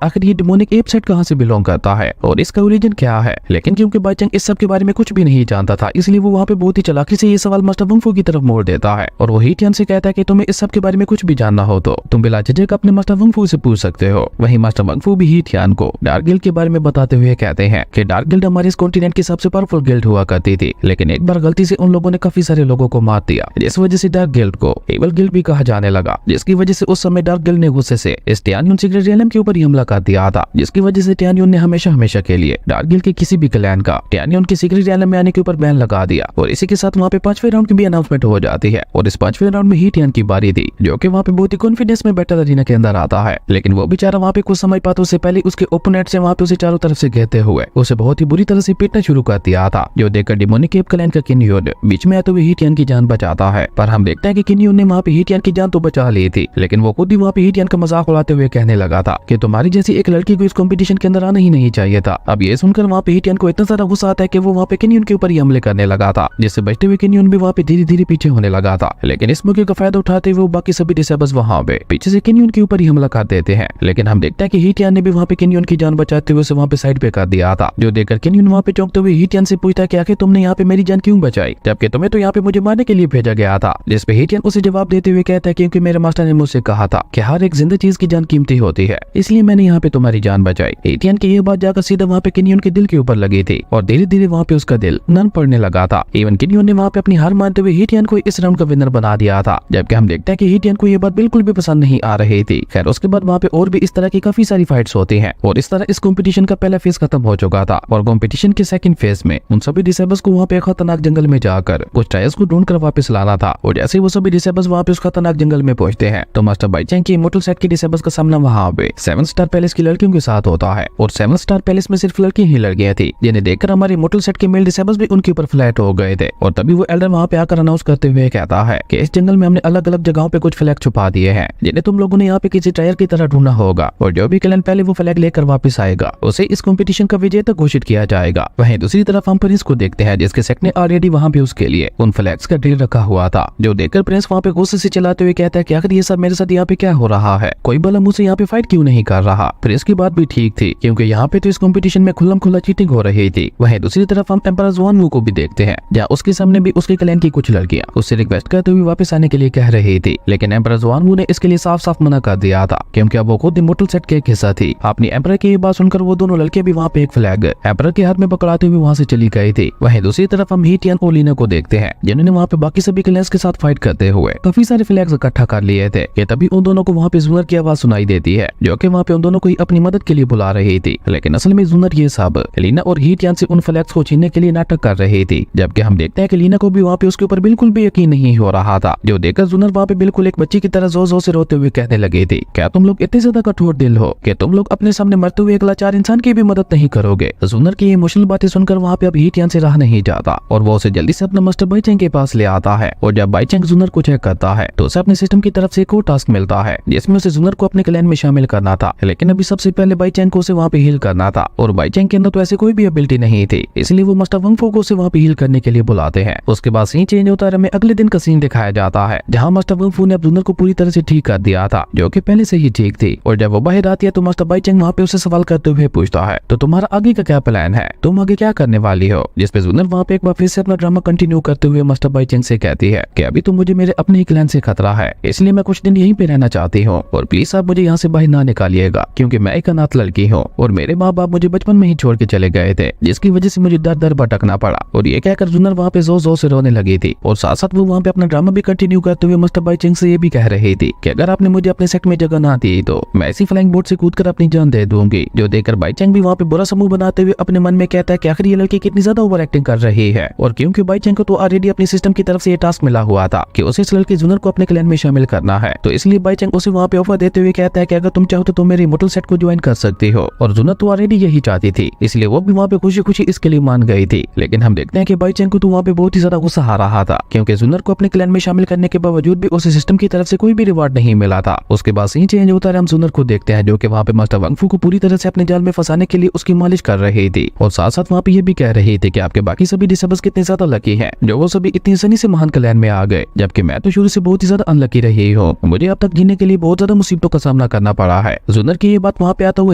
आखिर ये डिमोनिक एप सेट कहाँ से बिलोंग करता है और इसका ओरिजिन क्या है। लेकिन क्योंकि बाई चेंग इस सब के बारे में कुछ भी नहीं जानता था, इसलिए वो वहाँ पे बहुत ही चालाकी से ये सवाल मास्टर वंग फू की तरफ मोड़ देता है और वो हीटियन से कहता है कि तुम्हें इस सब के बारे में कुछ भी जानना हो तो तुम बिला झिझक अपने मास्टर वंग फू से पूछ सकते हो। वहीं मास्टर वंग फू भी हीटियन को डार्क गिल्ड के बारे में बताते हुए कहते हैं कि डार्क गिल्ड हमारे इस कॉन्टिनेंट की सबसे पावरफुल गिल्ड हुआ करती थी, लेकिन एक बार गलती से उन लोगों ने काफी सारे लोगों को मार दिया, जिस वजह से डार्क गिल्ड को एवल गिल्ड भी कहा जाने लगा, जिसकी वजह से उस समय डार्क गिल्ड ने गुस्से से इस टियान्यून सीक्रेट रियलम के ऊपर ही हमला कर दिया था, जिसकी वजह से टियान्यून ने हमेशा के लिए डार्क गिल्ड के किसी भी क्लैन का टियान्यून के सीक्रेट रियलम में आने के ऊपर बैन लगा दिया। और इसी के साथ वहाँ पे 5वें राउंड की भी अनाउंसमेंट हो जाती है और इस 5वें राउंड में हीटियन की बारी थी, जो कि वहाँ पे बहुत ही कॉन्फिडेंस में बैटल अरीना के अंदर आता है। लेकिन वो बेचारा वहाँ पे कुछ समय पाते उससे पहले उसके ओपोनेंट से वहाँ पे उसे चारों तरफ से घेरते हुए उसे बहुत ही बुरी तरह से पीटना शुरू कर दिया था। जो देखकर डिमोनिक एप क्लैन का किन्योन बीच में आते हुए हीटियन की जान बचाता है, पर हम देखते हैं कि किन्योन ने वहाँ पे हीटियन की जान तो बचा ली थी, लेकिन वो खुद ही वहाँ पे हीटियन का मजाक उड़ाते हुए कहने लगा था कि तुम्हारी जैसी एक लड़की को इस कंपटीशन के अंदर आना ही नहीं चाहिए था। अब ये सुनकर वहाँ पे हीटियन को इतना सारा गुस्सा आता है कि वो वहाँ पे किन्योन के ऊपर ही हमले करने लगा था, जिससे बचते हुए किन्योन भी वहाँ पे धीरे धीरे पीछे होने लगा था। लेकिन इस मौके का फायदा उठाते हुए बाकी सभी डिसेबल्स वहाँ पे पीछे से किन्योन के ऊपर ही हमला कर देते हैं। लेकिन हम देखते हैं कि हीटियन ने भी वहाँ पे किन्योन की जान बचाते हुए उसे वहाँ पे साइड पे कर दिया था। जो देखकर किन्योन वहाँ पे चौंकते हुए हीटियन से पूछता है कि आखिर तुमने यहाँ पे मेरी जान क्यों बचाई, जबकि तुम्हें तो यहाँ पे मुझे मारने के लिए भेजा गया था। जिस पे हीटियन उसे जवाब देते हुए कहता है क्योंकि मेरे मास्टर ने मुझसे कहा था कि हर एक जिंदा चीज की जान कीमती होती है, इसलिए मैंने यहाँ पे तुम्हारी जान बचाई। हीटियन की ये बात जाकर सीधा वहाँ पे किन्योन के दिल के ऊपर लगी थी और धीरे धीरे वहाँ पे उसका दिल नम पड़ने लगा था। इवन किन्योन ने वहाँ पे अपनी हार मानते हुए हीटियन को इस राउंड का विनर बना दिया था, जबकि हम देखते हैं कि हीटियन को ये बात बिल्कुल भी पसंद नहीं आ रही थी। खैर उसके बाद वहाँ पे और भी इस तरह की काफी सारी फाइट्स होती हैं और इस तरह इस कंपटीशन का पहला फेज खत्म हो चुका था और कंपटीशन के सेकंड फेज में उन सभी डिसेबल्स को वहाँ पे खतरनाक जंगल में जाकर कुछ ट्रायल्स को ढूंढकर वापस लाना था। और जैसे वो सभी डिसेबल्स वहाँ पे उस खतरनाक जंगल में पहुंचते हैं तो मास्टर बाई चैंग की इमोर्टल सेट के डिसेबल्स का सामना वहाँ पे 7 स्टार पैलेस की लड़कियों के साथ होता है और 7 स्टार पैलेस में सिर्फ लड़कियां ही लड़कियां थी, जिन्हें देखकर हमारे इमोर्टल सेट के मेल डिसेबल्स भी उनके ऊपर फ्लैट हो गए थे। और तभी वो एल्डर वहाँ पे आकर अनाउंस करते हुए कहता है कि इस जंगल में हमने अलग अलग जगहों पे कुछ फ्लैग छुपा दिए हैं, जिन्हें तुम लोगों ने यहाँ पे किसी ट्रायल की तरह ढूंढना होगा और जो भी क्लैन पहले वो फ्लैग लेकर वापस आएगा उसे इस कंपटीशन का विजेता घोषित किया जाएगा। वहीं दूसरी तरफ हम प्रिंस को देखते हैं जिसके सेट ने ऑलरेडी वहाँ पे उसके लिए उन फ्लैग्स का ड्रिल रखा हुआ था। जो देखकर प्रिंस वहाँ पे गुस्से से चलाते हुए कहता है कि आखिर ये सब मेरे साथ यहाँ पे क्या हो रहा है, कोई भला मुझसे यहाँ पे फाइट क्यों नहीं कर रहा। फिर इसकी बात भी ठीक थी क्योंकि यहाँ पे तो इस कंपटीशन में खुल्लम खुल्ला चीटिंग हो रही थी। वहीं दूसरी तरफ हम एम्परर जुआन वू को भी देखते हैं, जहाँ उसके सामने भी उसके क्लैन की कुछ लड़कियां उससे रिक्वेस्ट करते हुए वापस आने के लिए कह रही थी, लेकिन एम्परर जुआन वू ने इसके लिए साफ साफ मना कर दिया था क्योंकि अब वो खुद इमोर्टल सेट के एक हिस्सा थी। अपनी एम्परर की ये बात सुनकर वो दोनों लड़के भी वहाँ पे एक फ्लैग एम्परर के हाथ में पकड़ाते हुए वहाँ से चली गई थी। वहीं दूसरी तरफ हम हीटियन और लीना को देखते हैं, जिन्होंने वहाँ पे बाकी सभी क्लैंस के साथ फाइट करते हुए काफी सारे फ्लैग्स इकट्ठा कर लिए थे कि तभी उन दोनों को वहाँ पे जूनर की आवाज सुनाई देती है, जो कि वहाँ पे उन दोनों को अपनी मदद के लिए बुला रही थी। लेकिन असल में जूनर ये सब लीना और हीटियन से उन फ्लैग्स को छीनने के लिए नाटक कर रही थी, जबकि हम देखते हैं कि लीना को भी वहाँ पे उसके ऊपर बिल्कुल भी यकीन नहीं हो रहा था, जो देखकर जूनर वहाँ पे बिल्कुल एक बच्ची की तरह जोर जोर से रोते हुए कहने लगी थी, क्या तुम लोग इतने ज्यादा कठोर दिल हो कि तुम लोग अपने सामने मरते हुए एक लाचार इंसान की भी मदद नहीं करोगे। जूनर की ये इमोशनल बातें सुनकर वहाँ पे अब हीटियन से रहा नहीं जाता और वो उसे जल्दी से अपना मास्टर बाईचेंग के पास ले आता है। और जब बाईचेंग जूनर को चेक करता है तो उसे अपने सिस्टम की तरफ से एक और टास्क मिलता है, जिसमें उसे जूनर को अपने क्लैन में शामिल करना था। लेकिन अभी सबसे पहले बाईचेंग को उसे वहाँ पे हील करना था और बाईचेंग के अंदर तो ऐसी कोई भी एबिलिटी नहीं थी, इसलिए वो मास्टर वंगफू को उसे वहाँ पे हील करने के लिए बुलाते हैं। उसके बाद सीन चेंज होता है, हमें अगले दिन का सीन दिखाया जाता है, जहाँ मास्टर वंगफू ने अब जूनर को पूरी तरह से ठीक कर दिया था, जो कि पहले से ही ठीक थी। और जब वो बाहर आती है तो मास्टर बाईचेंग वहाँ पे उसे सवाल करते हुए पूछता है, तो तुम्हारा आगे का क्या प्लान है, तुम आगे क्या करने वाली हो। जिसपे जूनर वहाँ पे एक बार फिर से अपना ड्रामा कंटिन्यू करते हुए मास्टर बाईचेंग से कहती है कि अभी तो मुझे मेरे अपने ही क्लैन से खतरा है, इसलिए मैं कुछ दिन यहीं पे रहना चाहती हूँ और प्लीज आप मुझे यहाँ से बाहर ना निकालिएगा, क्योंकि मैं एक अनाथ लड़की हूँ और मेरे माँ बाप मुझे बचपन में ही छोड़ के चले गए थे, जिसकी वजह से मुझे दर दर भटकना पड़ा। और ये कहकर जूनर वहाँ पे जोर जोर से रोने लगी थी और साथ साथ वो वहाँ पे अपना ड्रामा भी कंटिन्यू करते हुए मास्टर बाईचेंग से ये भी कह रही थी कि अगर आपने मुझे अपने सेट में जगह ना दी तो मैं ऐसी फ्लाइंग बोर्ड से कूदकर अपनी जान दे दूंगी। जो देखकर बाईचेंग भी वहाँ पे बुरा समूह बनाते हुए अपने मन में कहता है कि आखिर ये लड़की कितनी ज्यादा ओवर एक्टिंग कर रही है। और क्योंकि बाईचेंग को तो ऑलरेडी अपनी सिस्टम की तरफ से ये टास्क मिला हुआ था कि उसे इस लड़के जूनर को अपने क्लैन में शामिल करना है, तो इसलिए बाईचेंग उसे वहाँ पे ऑफर देते हुए कहता है कि अगर तुम चाहो तो तुम मेरे इमोर्टल सेट को ज्वाइन कर सकती हो। और जूनर तो ऑलरेडी यही चाहती थी, इसलिए वो भी वहाँ पे खुशी खुशी इसके लिए मान गई थी। लेकिन हम देखते हैं कि बाईचेंग को तो वहाँ पे बहुत ही ज्यादा गुस्सा आ रहा था, क्योंकि जूनर को अपने क्लैन में शामिल करने के बावजूद भी उसे सिस्टम की तरफ से कोई भी रिवार्ड नहीं मिला था। उसके बाद सीन चेंज होता है, हम जूनर को देखते हैं जो कि वहाँ पे मास्टर वंगफू को पूरी तरह से अपने जाल में फंसाने के लिए उसकी मालिश कर रही थी और साथ साथ वहाँ पे ये भी कह रही थी कि आपके बाकी सभी डिसेबल्स कितने ज्यादा लकी हैं, जो वो सभी इतनी आसानी से महान क्लैन में आ गए, जबकि मैं तो शुरू से बहुत ही ज्यादा अनलकी रही हूँ। मुझे अब तक जीने के लिए बहुत ज्यादा मुसीबतों का सामना करना पड़ा है। जूनर की ये बात वहाँ पे आता हुआ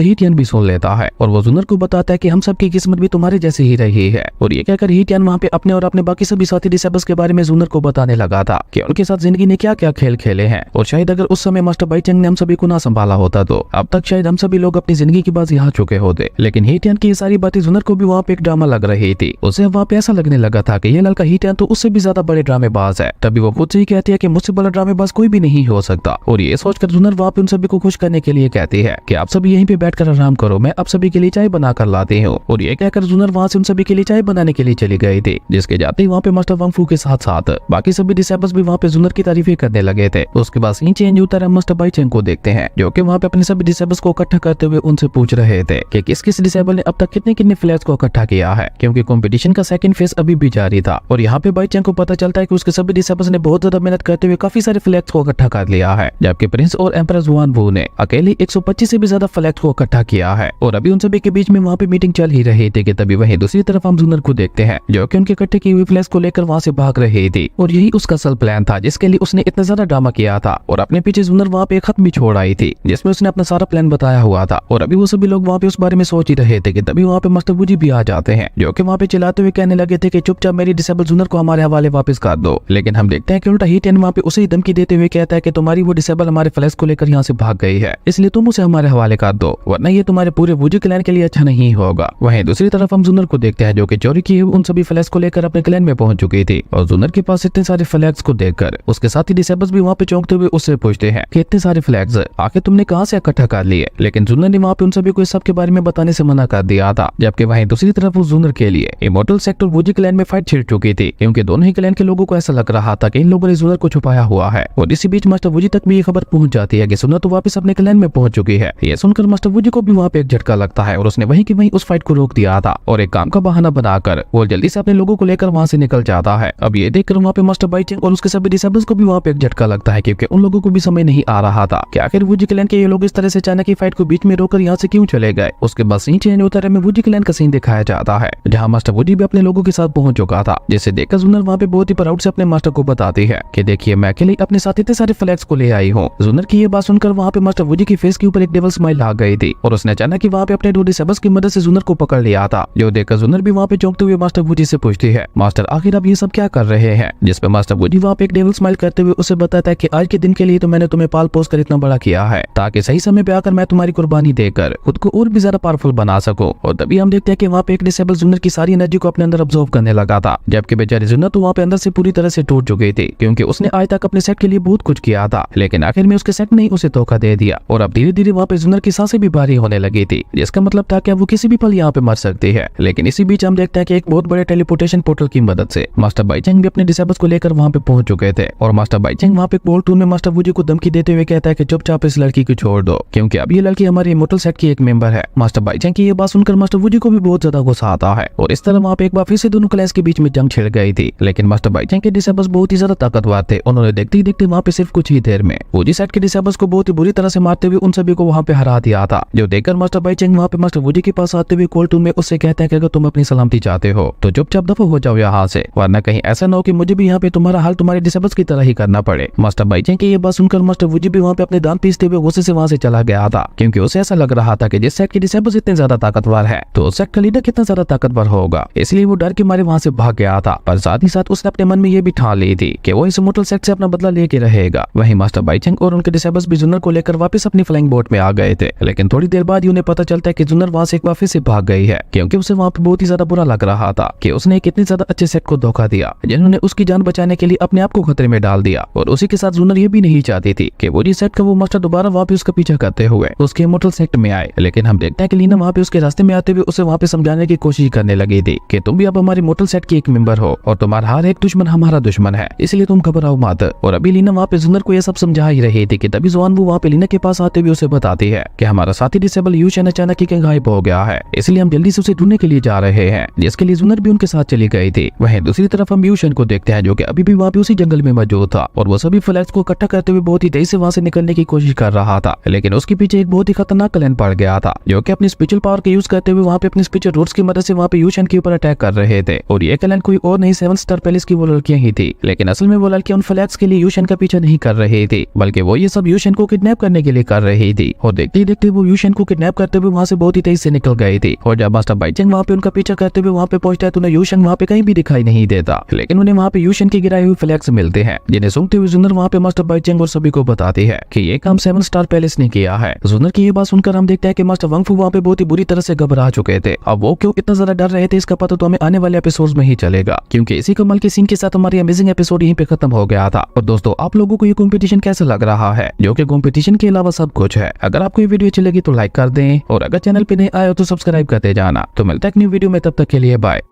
हीटियन भी सुन लेता है और वो जूनर को बताता है कि हम सबकी किस्मत भी तुम्हारे जैसे ही रही है। और ये कहकर हीटियन वहाँ पे अपने और अपने बाकी सभी साथी डिसेबल्स के बारे में जूनर को बताने लगा था कि उनके साथ जिंदगी ने क्या क्या खेल खेले हैं और शायद अगर उस समय मास्टर बाईचेंग ने हम सभी को ना संभाला होता तो अब तक शायद हम सभी लोग अपनी जिंदगी की बाजी हार चुके होते। लेकिन हीटियन की ये सारी बातें जूनर को भी वहाँ पे एक ड्रामा लग रही थी। उसे वहाँ पे ऐसा लगने लगा था कि ये लड़का हीटियन तो उससे भी ज्यादा बड़े ड्रामेबाज है। तभी वो खुद से ही कहती है कि मुझसे बड़ा ड्रामेबाज कोई भी नहीं हो सकता। और ये सोचकर जूनर वहाँ पे उन सभी को खुश करने के लिए कहती है कि आप सभी यहीं पे बैठकर आराम करो, मैं आप सभी के लिए चाय बना कर लाती हूँ। और ये कहकर जूनर वहाँ से उन सभी के लिए चाय बनाने के लिए चली गई थी, जिसके जाते ही वहाँ पे मास्टर वंगफू के साथ साथ बाकी सभी डिसेबल्स भी वहाँ पे जूनर की तारीफें करने लगे थे। उसके बाद सीन चेंज होता है, मास्टर बाईचेंग को देखते हैं जो कि वहाँ पे अपने सभी डिसेबल्स को इकट्ठा करते हुए उनसे पूछ रहे थे कि किस किस डिसेबल ने अब तक कितने फ्लैग्स को इकट्ठा किया है, क्योंकि कंपटीशन का सेकंड फेज अभी भी जारी था। और यहाँ पे बाईचेंग को पता चलता है कि उसके सभी डिसेबल्स ने बहुत ज्यादा मेहनत करते हुए काफी सारे फ्लैग्स को इकट्ठा कर लिया है, जबकि प्रिंस और एम्परर जुआन वू ने अकेले 125 से भी ज्यादा फ्लैग्स को इकट्ठा किया है। और अभी उन सभी के बीच में वहाँ पे मीटिंग चल ही रही थी कि तभी वहीं दूसरी तरफ हम जूनर को देखते हैं जो कि उनके इकट्ठे की हुई फ्लैग्स को लेकर वहाँ से भाग रही थी। और यही उसका असल प्लान था जिसके लिए उसने इतना ज्यादा ड्रामा किया था। और अपने पीछे जूनर वहाँ पे एक खत भी छोड़ आई थी जिसमें उसने अपना सारा प्लान बताया हुआ था। और अभी वो सभी लोग वहाँ पे उस बारे में सोच ही रहे थे कि तभी वहाँ पे मास्टर वूजी भी आ जाते हैं जो कि वहाँ पे चिल्लाते हुए कहने लगे थे कि चुपचाप मेरी डिसेबल जूनर को हमारे हवाले वापस कर दो। लेकिन हम देखते हैं कि उल्टा हीटियन वहाँ पे उसे ही धमकी देते हुए कहता है कि तुम्हारी वो डिसेबल हमारे फ्लैग्स को लेकर यहाँ से भाग गई है, इसलिए तुम उसे हमारे हवाले कर दो, वरना ये तुम्हारे पूरे वूजी क्लैन के लिए अच्छा नहीं होगा। वहीं दूसरी तरफ हम जूनर को देखते हैं जो कि चोरी किए हुए उन सभी फ्लैग्स को लेकर अपने क्लैन में पहुंच चुकी थी। और जूनर के पास इतने सारे फ्लैग्स को देखकर उसके साथी डिसेबल्स भी वहाँ पे चौंकते हुए उससे पूछते हैं कि इतने सारे फ्लैग्स आखिर तुमने कहाँ से इकट्ठा कर लिए। लेकिन जूनर ने वहाँ पे उन सभी को इस सब के बारे में बताने से मना कर दिया था। जबकि वहीं दूसरी तरफ उस जूनर के लिए इमोर्टल सेक्टर वूजी क्लैन में फाइट छिड़ चुकी थी, क्योंकि दोनों ही क्लैन के लोगों को ऐसा लग रहा था कि इन लोगों ने जूनर को छुपाया हुआ है। और इसी बीच मास्टर वूजी तक भी ये खबर पहुंच जाती है कि जूनर तो वापस अपने क्लैन में पहुंच चुकी है। ये सुनकर मास्टर वूजी को भी वहाँ पे एक झटका लगता है और उसने वहीं की वहीं उस फाइट को रोक दिया था और एक काम का बहाना बनाकर वो जल्दी से अपने लोगों को लेकर वहाँ से निकल जाता है। अब ये देखकर वहाँ पे मास्टर बाईचेंग और उसके सभी डिसेबल्स को भी वहाँ पे एक झटका लगता है, क्योंकि उन लोगों को भी समझ नहीं आ रहा था कि आखिर वूजी क्लैन के ये लोग इस तरह से अचानक ही फाइट को बीच में रोककर यहाँ से क्यों चले गए। उसके बाद सीन चेंज होता है, वूजी क्लैन का सीन दिखाया जाता है जहाँ मास्टर वूजी भी अपने लोगों के साथ पहुंच चुका था, जिसे देखकर जूनर वहाँ पे बहुत ही प्राउड से अपने मास्टर को बताती है कि देखिए मैं अकेले अपने साथ इतने सारे फ्लैग्स को ले आई हूँ। जूनर की ये बात सुनकर वहाँ पे मास्टर वूजी की फेस के ऊपर एक डेविल स्माइल आ गई थी और उसने अचानक ही वहाँ पे अपने 2 डिसेबल्स की मदद से जूनर को पकड़ लिया था। जो देखकर जूनर भी वहाँ पे चौंकते हुए मास्टर वूजी से पूछती है, मास्टर आखिर आप ये सब क्या कर रहे हैं? जिस पे मास्टर वूजी वहाँ पे एक डेविल स्माइल करते हुए उसे बताता है कि आज के दिन के लिए तो मैंने तुम्हें पाल पोस कर इतना बड़ा किया है ताकि सही समय पे आकर मैं तुम्हारी कुर्बानी देकर खुद को और भी ज्यादा पावरफुल बना सकूं। और तभी हम देखते हैं कि वहाँ पे एक डिसेबल जूनर की सारी एनर्जी को अपने अंदर ऑब्जर्व करने लगा था, जबकि बेचारी जूनर तो वहाँ पे अंदर से पूरी तरह से टूट चुकी थी क्योंकि उसने आज तक अपने सेट के लिए बहुत कुछ किया था, लेकिन आखिर में उसके सेट ने ही उसे धोखा दे दिया। और अब धीरे धीरे वहाँ पे जूनर की सांसें भी भारी होने लगी थी, जिसका मतलब था कि वो किसी भी पल यहाँ पे मर सकती है। लेकिन इसी बीच हम देखते हैं कि एक बहुत बड़े टेलीपोर्टेशन पोर्टल की मदद से मास्टर बाईचेंग भी अपने डिसेबल्स को लेकर वहाँ पे पहुंच चुके थे। और मास्टर बाईचेंग वहाँ पे पोल टूर में मास्टर वूजी को धमकी देते हुए कहता है कि चुपचाप इस लड़की को छोड़ दो क्योंकि अब ये लड़की हमारे इमोर्टल सेट की एक मेंबर है। मास्टर बाईचेंग की ये बात सुनकर मास्टर वूजी को भी बहुत ज्यादा गुस्सा आता है और इस तरह वहाँ पे एक बार फिर से दोनों क्लास के बीच में जंग छिड़ गई थी। लेकिन मास्टर बाईचेंग के डिसेबल्स बहुत ही ज्यादा ताकतवर थे, उन्होंने देखते ही देखते वहाँ पे सिर्फ कुछ ही देर में वूजी सेट के डिसेबल्स को बहुत ही बुरी तरह से मारते हुए उन सभी को वहाँ पे हरा दिया था। जो देखकर मास्टर बाईचेंग वहाँ पे मास्टर वूजी के पास आते हुए कोल टूर में उससे कहता है कि अगर तुम अपनी सलामती चाहते हो तो चुपचाप दफा हो जाओ यहाँ से, वरना कहीं ऐसा न हो कि मुझे भी यहाँ पे तुम्हारा हाल तुम्हारे डिसेबल्स की तरह ही करना पड़े। मास्टर बाईचेंग की ये बात सुनकर मास्टर वूजी भी वहाँ पे अपने दांत पीसते हुए गुस्से से वहाँ से चला गया था क्योंकि उसे ऐसा लग रहा था कि जिस सेट के डिसेबल्स इतने ज्यादा ताकतवर है तो उस सेट का लीडर कितना ज्यादा ताकतवर होगा, इसलिए वो डर के मारे वहाँ से भाग गया था। पर साथ ही साथ उसने अपने मन में ये भी ठान ली थी कि वो इस इमोर्टल सेट से अपना बदला लेके रहेगा। वहीं मास्टर बाईचेंग और उनके डिसेबल्स भी जूनर को लेकर वापस अपनी फ्लाइंग बोट में आ गए थे, लेकिन थोड़ी देर बाद ही उन्हें पता चलता है कि जूनर वहाँ से एक बार फिर से भाग गई है क्योंकि उसे वहाँ पे बहुत ही ज्यादा बुरा लग रहा था कि उसने एक इतने ज्यादा अच्छे सेट को धोखा दिया जिन्होंने उसकी जान बचाने के लिए अपने आप को खतरे में डाल दिया। और उसी के साथ जूनर ये भी नहीं चाहती थी कि वो सेट का वो मास्टर दोबारा वापस उसका पीछा करते हुए उसके इमोर्टल सेट में आए। लेकिन हम देखते हैं कि लीना वहाँ पे उसके रास्ते में आते हुए उसे वहाँ पे समझाने की कोशिश करने लगी थी कि तुम भी अब हमारी इमोर्टल सेट की एक मेंबर हो और तुम्हारा हर एक दुश्मन हमारा दुश्मन है, इसलिए तुम घबराओ मत। और अभी लीना वहाँ पे जूनर को ये सब समझा ही रही थी कि तभी जुआन वो वहाँ पे लीना के पास आते हुए उसे बताती है कि हमारा साथी डिसेबल यूशन अचानक ही कहीं गायब हो गया है, इसलिए हम जल्दी से उसे ढूंढने के लिए जा रहे हैं, जिसके लिए जूनर भी उनके साथ चली गई थी। वहीं दूसरी तरफ हम यूशन को देखते हैं जो कि अभी भी वहाँ पे उसी जंगल में मौजूद था और वो सभी फ्लैग्स को इकट्ठा करते हुए बहुत ही तेजी से वहाँ से निकलने की कोशिश कर रहा था। लेकिन उसके पीछे एक बहुत ही खतरनाक क्लैन पड़ गया था जो कि अपनी स्पिरिचुअल पावर का यूज करते हुए वहाँ पे अपनी स्पिरिचुअल रूट्स की मदद से वहाँ पे यूशन के ऊपर अटैक कर रहे थे। और ये क्लैन कोई और नहीं 7 स्टार पैलेस की वो लड़कियां ही थी, लेकिन असल में वो लड़कियां उन फ्लैग्स के लिए यूशन का पीछा नहीं कर रही थी बल्कि वो ये सब यूशन को किडनैप करने के लिए कर रही थी। और देखते ही देखते वो यूशन को किडनैप करते हुए वहाँ से बहुत ही तेजी से निकल गई थी। और जब मास्टर बाईचेंग वहाँ पे उनका पीछा करते हुए वहाँ पे पहुंचता है तो उन्हें यूशन वहाँ पे कहीं भी दिखाई नहीं देता, लेकिन उन्हें वहाँ पे यूशन की गिराई हुई फ्लैग्स मिलते हैं जिन्हें सुनते हुए जूनर वहाँ पे मास्टर बाईचेंग और सभी को बताती है कि ये काम 7 स्टार पैलेस ने किया है। जूनर की ये बात सुनकर हम देखते हैं कि मास्टर वंगफू वहाँ पे बहुत ही बुरी तरह से घबरा चुके थे। अब वो क्यों इतना ज्यादा डर रहे थे इसका पता तो हमें आने वाले एपिसोड्स में ही चलेगा, क्योंकि इसी कमाल के सीन के साथ हमारी अमेजिंग एपिसोड यहीं पे खत्म हो गया था। और दोस्तों आप लोगों को ये कंपटीशन कैसा लग रहा है, जो कि कंपटीशन के अलावा सब कुछ है। अगर आपको ये वीडियो अच्छी लगी तो लाइक कर दें और अगर चैनल पे नए आए हो तो सब्सक्राइब करते जाना। तो मिलता है एक न्यू वीडियो में, तब तक के लिए बाय।